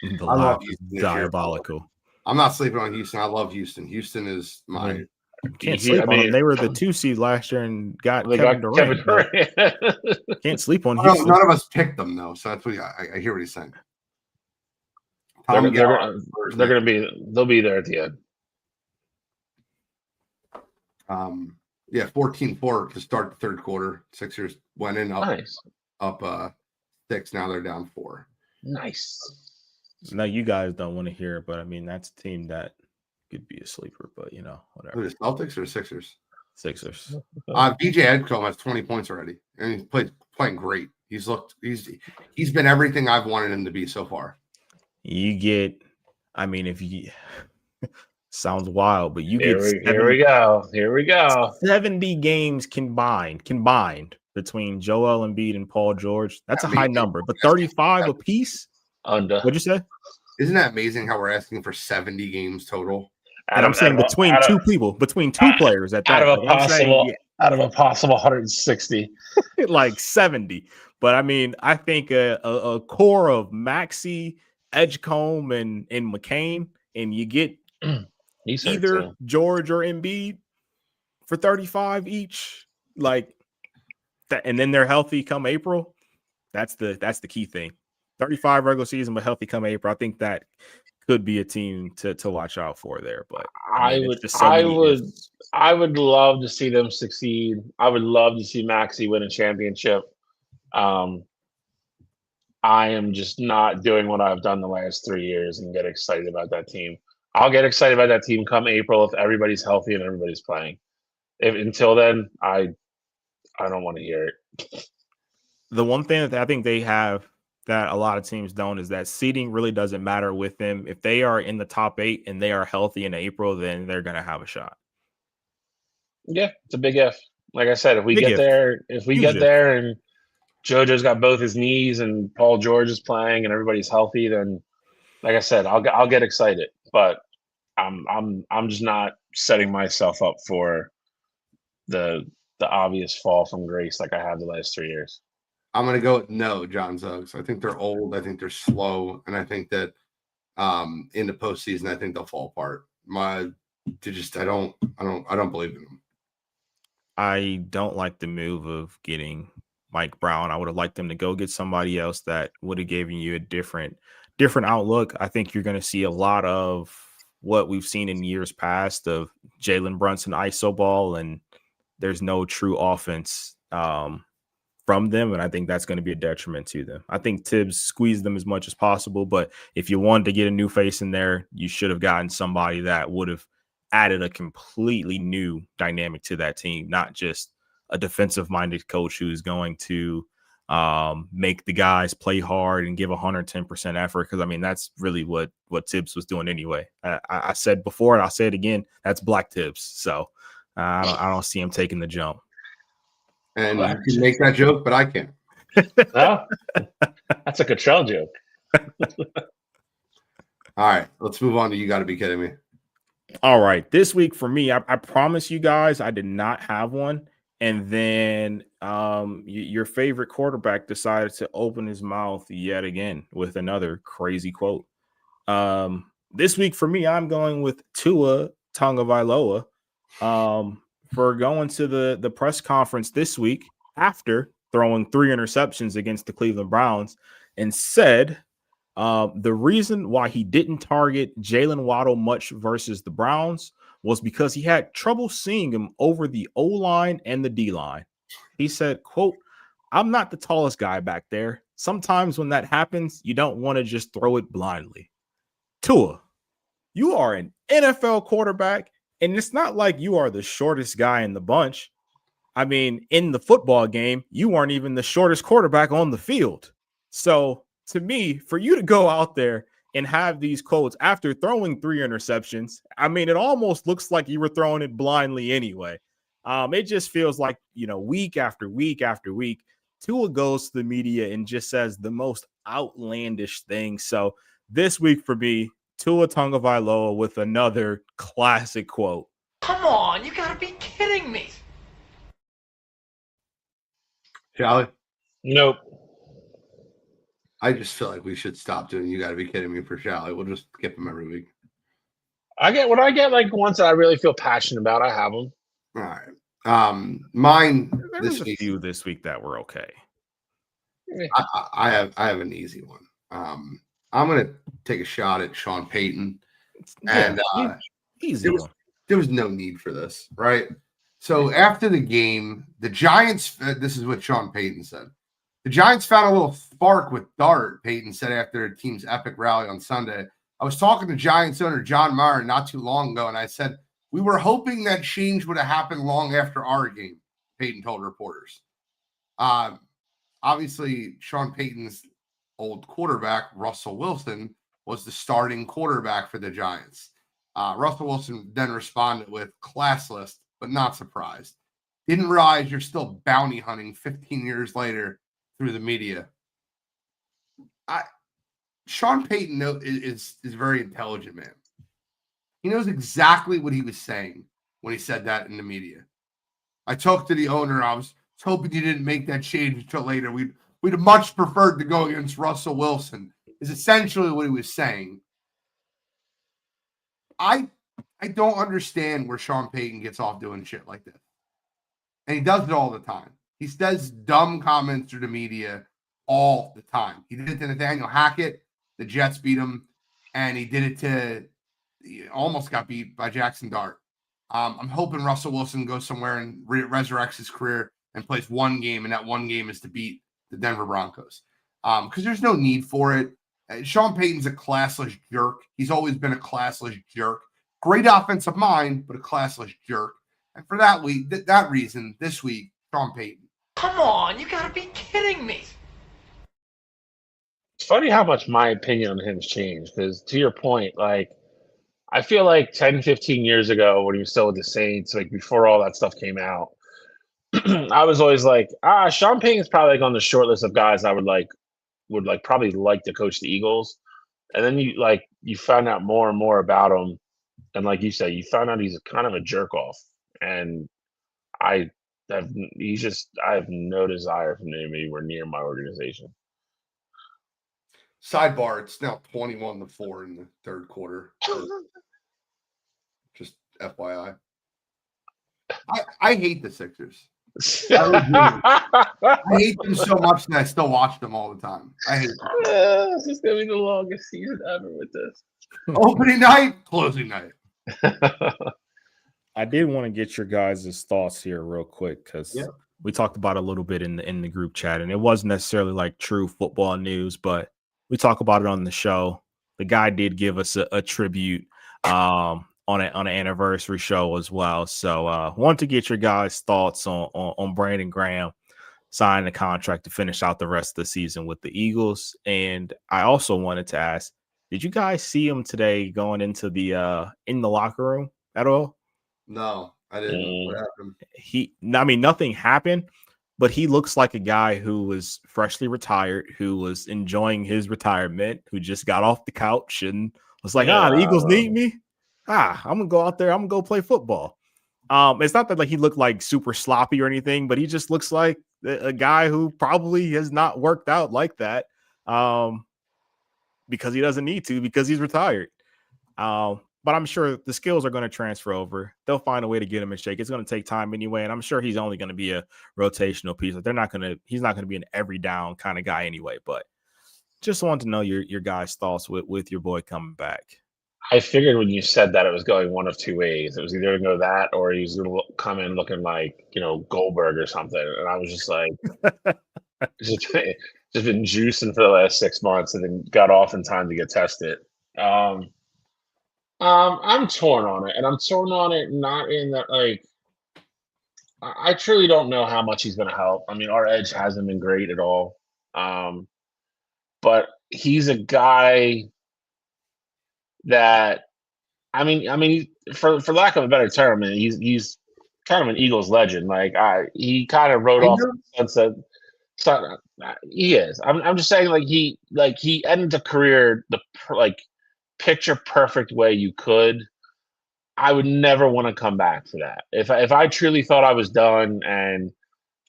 The I love laugh is Houston this year. diabolical. I'm not sleeping on Houston. I love Houston. Houston is my. Can't sleep on them. They were the 2 seed last year and got Kevin Durant. Can't sleep on Houston. None of us picked them though, so that's what I hear what he's saying. They'll be there at the end. 14-4 to start the third quarter. Sixers went in up Nice. up 6. Now they're down 4. Nice. No, you guys don't want to hear it, but I mean that's a team that could be a sleeper, but whatever. The Celtics or Sixers? Sixers. BJ Edcombe has 20 points already, and he's playing great. He's been everything I've wanted him to be so far. You get, I mean, if you sounds wild, but here we go. 70 games combined between Joel Embiid and Paul George. That's a high number, but 35 apiece. What'd you say? Isn't that amazing how we're asking for 70 games total? And I'm saying between two players at that. Out of a possible 160. Like 70. But I mean, I think a core of Maxey, Edgecombe, and McCain, and you get either George or Embiid for 35 each, like that, and then they're healthy come April. That's the key thing. 35 regular season, but healthy come April. I think that could be a team to watch out for there. But I would love to see them succeed. I would love to see Maxey win a championship. I am just not doing what I've done the last 3 years and get excited about that team. I'll get excited about that team come April if everybody's healthy and everybody's playing. Until then, I don't want to hear it. The one thing that I think they have that a lot of teams don't is that seeding really doesn't matter with them. If they are in the top 8 and they are healthy in April, then they're going to have a shot. Yeah, it's a big if. Like I said, if we get there and JoJo's got both his knees and Paul George is playing and everybody's healthy, then like I said, I'll get excited. But I'm just not setting myself up for the obvious fall from grace like I have the last 3 years. I'm going to go with no, John Zuggs. I think they're old. I think they're slow. And I think that in the postseason, I think they'll fall apart. I don't believe in them. I don't like the move of getting Mike Brown. I would have liked them to go get somebody else that would have given you a different outlook. I think you're going to see a lot of what we've seen in years past of Jalen Brunson iso ball, and there's no true offense from them, and I think that's going to be a detriment to them. I think Tibbs squeezed them as much as possible, but if you wanted to get a new face in there, you should have gotten somebody that would have added a completely new dynamic to that team, not just a defensive-minded coach who's going to make the guys play hard and give 110% effort, because, I mean, that's really what Tibbs was doing anyway. I said before, and I'll say it again, that's Black Tibbs, so I don't see him taking the jump. And you can make that joke, but I can't. Oh, that's a Cottrell joke. All right, let's move on to You Gotta Be Kidding Me. All right, this week for me, I promise you guys I did not have one. And then your favorite quarterback decided to open his mouth yet again with another crazy quote. This week for me, I'm going with Tua Tagovailoa. For going to the press conference this week after throwing 3 interceptions against the Cleveland Browns, and said the reason why he didn't target Jalen Waddle much versus the Browns was because he had trouble seeing him over the O-line and the D-line. He said, quote, "I'm not the tallest guy back there. Sometimes when that happens, you don't want to just throw it blindly." Tua, you are an NFL quarterback, and it's not like you are the shortest guy in the bunch. I mean, in the football game, you weren't even the shortest quarterback on the field. So to me, for you to go out there and have these quotes after throwing 3 interceptions, I mean, it almost looks like you were throwing it blindly anyway. It just feels like, week after week after week, Tua goes to the media and just says the most outlandish things. So this week for me, Tua Tagovailoa with another classic quote. Come on, you gotta be kidding me. Charlie? Nope. I just feel like we should stop doing You Got to Be Kidding Me for Shally. We'll just skip them every week. When I get like ones that I really feel passionate about, I have them. All right. Mine There this was a week. few this week that were okay. I have an easy one. I'm gonna take a shot at Sean Payton, and easy one. There was no need for this, right? So after the game, the Giants. This is what Sean Payton said. The Giants found a little spark with Dart. Payton said after their team's epic rally on Sunday. I was talking to Giants owner John Meyer not too long ago, and I said we were hoping that change would have happened long after our game. Payton told reporters. Obviously, Sean Payton's old quarterback, Russell Wilson, was the starting quarterback for the Giants. Russell Wilson then responded with classless, but not surprised. Didn't realize you're still bounty hunting 15 years later through the media. Sean Payton is a very intelligent man. He knows exactly what he was saying when he said that in the media. I talked to the owner. I was hoping you didn't make that change until later. We'd have much preferred to go against Russell Wilson, is essentially what he was saying. I don't understand where Sean Payton gets off doing shit like this. And he does it all the time. He says dumb comments to the media all the time. He did it to Nathaniel Hackett. The Jets beat him. And he did it to he almost got beat by Jackson Dart. I'm hoping Russell Wilson goes somewhere and resurrects his career and plays one game, and that one game is to beat the Denver Broncos. Because there's no need for it. Sean Payton's a classless jerk. He's always been a classless jerk. Great offensive mind, but a classless jerk. And for that reason, this week, Sean Payton. Come on, you gotta be kidding me. It's funny how much my opinion on him has changed. Because to your point, like, I feel like 10, 15 years ago when he was still with the Saints, like before all that stuff came out, I was always like, Sean Payton's probably like on the short list of guys I would probably like to coach the Eagles. And then you find out more and more about him. And like you said, you found out he's kind of a jerk off. And I have no desire for him anywhere near my organization. Sidebar, it's now 21-4 in the third quarter. Just FYI. I hate the Sixers. I hate them so much that I still watch them all the time. I hate them. This is going to be the longest season ever with this. Opening night, closing night. I did want to get your guys' thoughts here real quick because we talked about it a little bit in the group chat, and it wasn't necessarily like true football news, but we talk about it on the show. The guy did give us a tribute on an anniversary show as well. So want to get your guys' thoughts on Brandon Graham signing a contract to finish out the rest of the season with the Eagles. And I also wanted to ask, did you guys see him today going into the in the locker room at all? No, I didn't. What happened? Nothing happened, but he looks like a guy who was freshly retired, who was enjoying his retirement, who just got off the couch and was like, the Eagles need me. I'm going to go out there. I'm going to go play football. It's not that like he looked like super sloppy or anything, but he just looks like a guy who probably has not worked out like that because he doesn't need to, because he's retired. But I'm sure the skills are going to transfer over. They'll find a way to get him in shape. It's going to take time anyway, and I'm sure he's only going to be a rotational piece. He's not going to be an every down kind of guy anyway. But just wanted to know your guys' thoughts with your boy coming back. I figured when you said that it was going one of two ways. It was either going to go that or he's going to come in looking like, Goldberg or something. And I was just like, just been juicing for the last 6 months and then got off in time to get tested. I'm torn on it, and I'm torn on it not in that, like, I truly don't know how much he's going to help. I mean, our edge hasn't been great at all. But he's a guy that, for lack of a better term, he's kind of an Eagles legend. Like he kind of wrote off the sense that he is. I'm just saying, he ended the career the picture perfect way you could. I would never want to come back for that. If I truly thought I was done and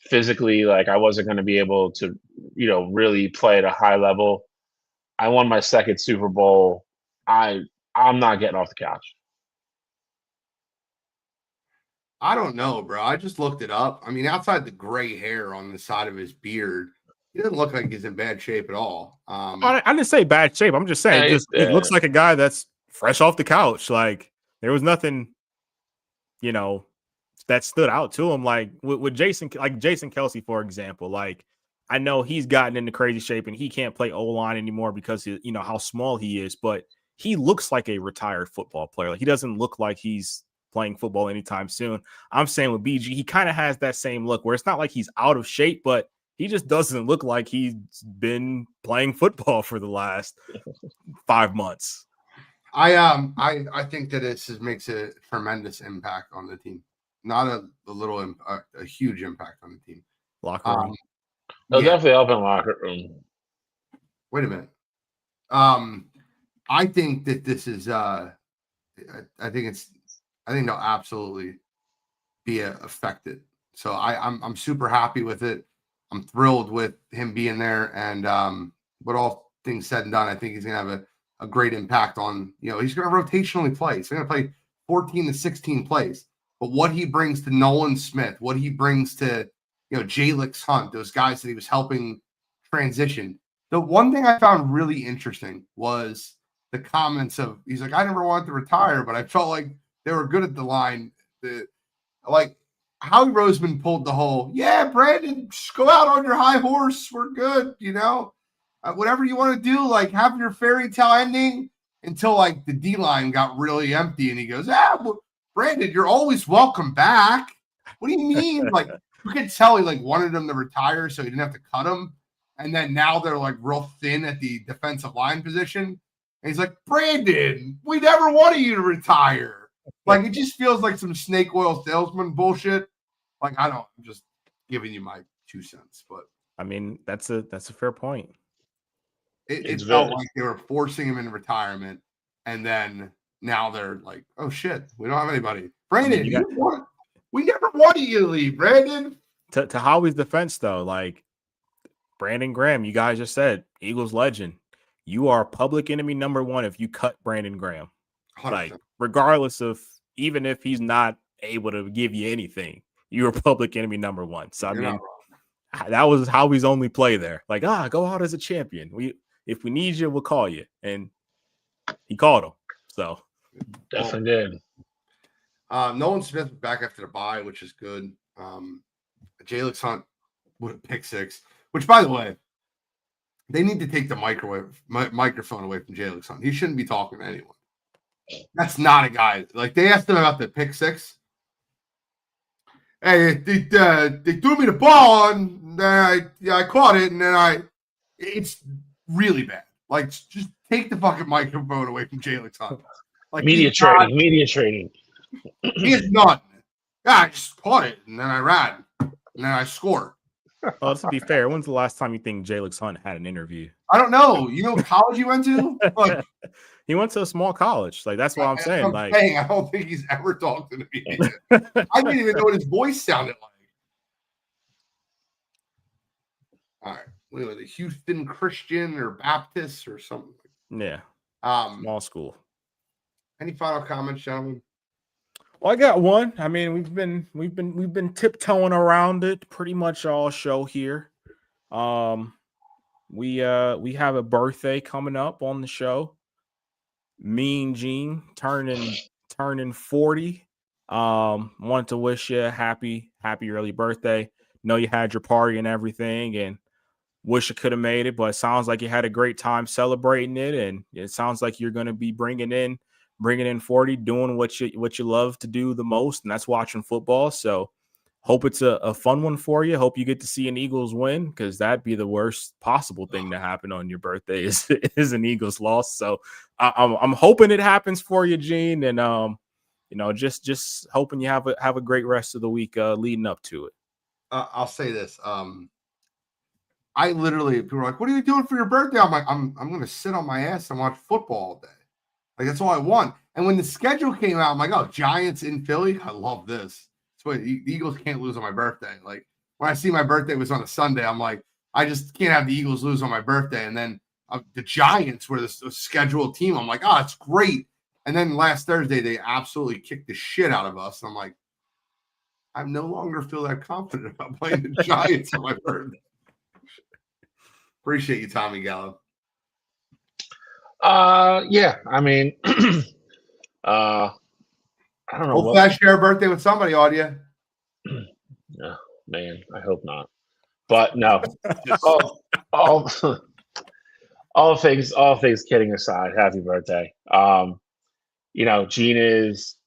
physically, like I wasn't going to be able to, really play at a high level. I won my second Super Bowl. I'm not getting off the couch. I don't know, bro. I just looked it up. I mean, outside the gray hair on the side of his beard, he doesn't look like he's in bad shape at all. I didn't say bad shape. I'm just saying, it looks like a guy that's fresh off the couch. Like there was nothing, that stood out to him. Like with Jason Kelsey, for example. Like I know he's gotten into crazy shape and he can't play O-line anymore because how small he is. But he looks like a retired football player. Like he doesn't look like he's playing football anytime soon. I'm saying with BG, he kind of has that same look where it's not like he's out of shape, but he just doesn't look like he's been playing football for the last 5 months. I think that it makes a tremendous impact on the team. Not a huge impact on the team. Locker room. They'll definitely help in locker room. Wait a minute. I think that this is I think they'll absolutely be affected. So I'm super happy with it. I'm thrilled with him being there. And but all things said and done, I think he's going to have a great impact on, he's going to rotationally play. He's going to play 14 to 16 plays. But what he brings to Nolan Smith, what he brings to, Jalix Hunt, those guys that he was helping transition. The one thing I found really interesting was the comments of, he's like, I never wanted to retire, but I felt like they were good at the line. Like Howie Roseman pulled the whole, yeah, Brandon, just go out on your high horse. We're good, whatever you want to do, like have your fairy tale ending until like the D line got really empty. And he goes, well, Brandon, you're always welcome back. What do you mean? Like you could tell he like wanted him to retire so he didn't have to cut him. And then now they're like real thin at the defensive line position. And he's like, Brandon, we never wanted you to retire. Like, it just feels like some snake oil salesman bullshit. Like, I'm just giving you my 2 cents. But I mean, that's a fair point. It felt like they were forcing him into retirement. And then now they're like, oh, shit, we don't have anybody. Brandon, we never wanted you to leave, Brandon. To Howie's defense, though, like, Brandon Graham, you guys just said, Eagles legend. You are public enemy number 1 if you cut Brandon Graham. 100%. Like, regardless of, even if he's not able to give you anything, you're public enemy number 1. So, I mean, that was Howie's only play there. Like, go out as a champion. If we need you, we'll call you. And he called him. So, definitely did. Nolan Smith was back after the bye, which is good. Jalix Hunt with a pick 6, which, by the way, they need to take the microphone away from Jalix Hunt. He shouldn't be talking to anyone. That's not a guy. Like, they asked him about the pick 6. Hey, they threw me the ball, and then I caught it, and then it's really bad. Like, just take the fucking microphone away from Jalix Hunt. Like, media training. He has none. Yeah, I just caught it, and then I ran, and then I scored. Well, to be fair, when's the last time you think Jalix Hunt had an interview? I don't know. You know what college he went to? Like, he went to a small college. Like, that's what I'm saying. I don't think he's ever talked to the media. I didn't even know what his voice sounded like. All right. What was it? Houston Christian or Baptist or something? Yeah. Small school. Any final comments, gentlemen? Well, I got one. I mean, we've been tiptoeing around it pretty much all show here. We have a birthday coming up on the show. Mean Gene turning 40. Wanted to wish you a happy early birthday. Know you had your party and everything, and wish you could have made it, but it sounds like you had a great time celebrating it, and it sounds like you're going to be bringing in 40, doing what you love to do the most, and that's watching football. So hope it's a fun one for you. Hope you get to see an Eagles win, because that'd be the worst possible thing to happen on your birthday is an Eagles loss. So I'm hoping it happens for you, Gene, and just hoping you have a great rest of the week leading up to it. I'll say this. I literally, people are like, what are you doing for your birthday? I'm like, I'm going to sit on my ass and watch football all day. Like, that's all I want. And when the schedule came out, I'm like, oh, Giants in Philly. I love this. That's why the Eagles can't lose on my birthday. Like, when I see my birthday was on a Sunday, I'm like, I just can't have the Eagles lose on my birthday. And then the Giants were the scheduled team. I'm like, oh, it's great. And then last Thursday, they absolutely kicked the shit out of us. And I'm like, I no longer feel that confident about playing the Giants on my birthday. Appreciate you, Tommy Gallo. Yeah. I mean, I don't know. Hopefully I share a birthday with somebody, Audia. Oh, man, I hope not. But no, all things kidding aside, happy birthday. Gene is.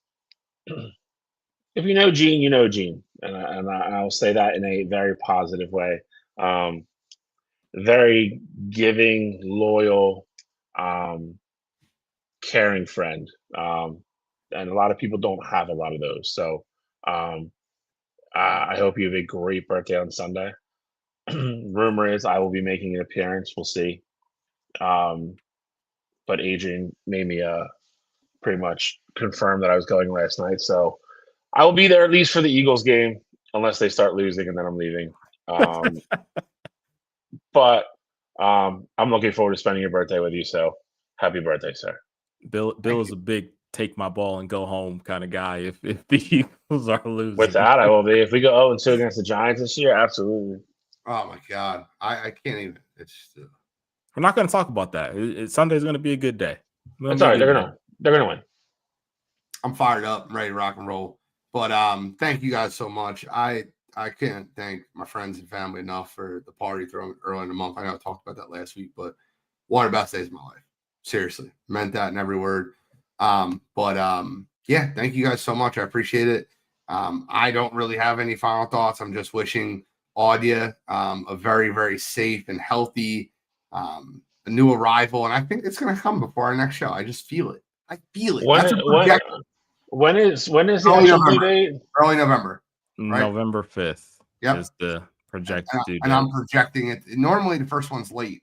If you know Gene, you know Gene, and I'll say that in a very positive way. Very giving, loyal, caring friend, and a lot of people don't have a lot of those. So I hope you have a great birthday on Sunday. Rumor is I will be making an appearance. We'll see. But Adrian made me pretty much confirm that I was going last night, so I will be there at least for the Eagles game, unless they start losing, and then I'm leaving. But I'm looking forward to spending your birthday with you. So happy birthday, sir. Bill is a big take my ball and go home kind of guy. If the Eagles are losing, With that, I will be. If we go 0-2 against the Giants this year, absolutely. Oh my God, I can't even. It's just, we're not going to talk about that. Sunday's going to be a good day. It's all right. They're gonna win. I'm fired up. I'm ready to rock and roll. But thank you guys so much. I can't thank my friends and family enough for the party thrown early in the month. I know I talked about that last week, but one of the best days of my life. Seriously, meant that in every word. Yeah, thank you guys so much. I appreciate it. I don't really have any final thoughts. I'm just wishing Audia a very, very safe and healthy, a new arrival, and I think it's going to come before our next show. I just feel it. I feel it. When is the Early actual November. due date? Early November. Right? November 5th Yep. is the projected due date. And I'm projecting it. Normally the first one's late,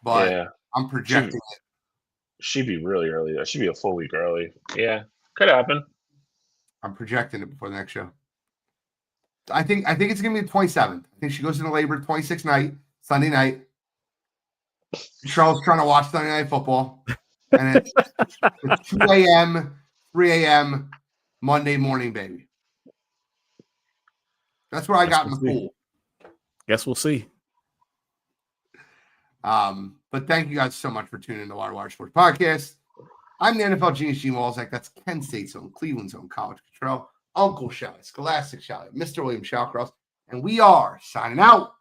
but Yeah, I'm projecting it. Should be really early. That should be a full week early. Yeah, could happen. I'm projecting it before the next show. I think it's gonna be the 27th. I think she goes into labor 26th night, Sunday night. Charles trying to watch Sunday Night Football, and it's 2 a.m., 3 a.m. Monday morning, baby. That's what I got in the pool. Guess we'll see. But thank you guys so much for tuning in to Wire2Wire Sports Podcast. I'm the NFL Genius Gene Walzak. That's Kent State's own, Cleveland's own College Control, Uncle Shally, Scholastic Shally, Mr. William Shallcross, and we are signing out.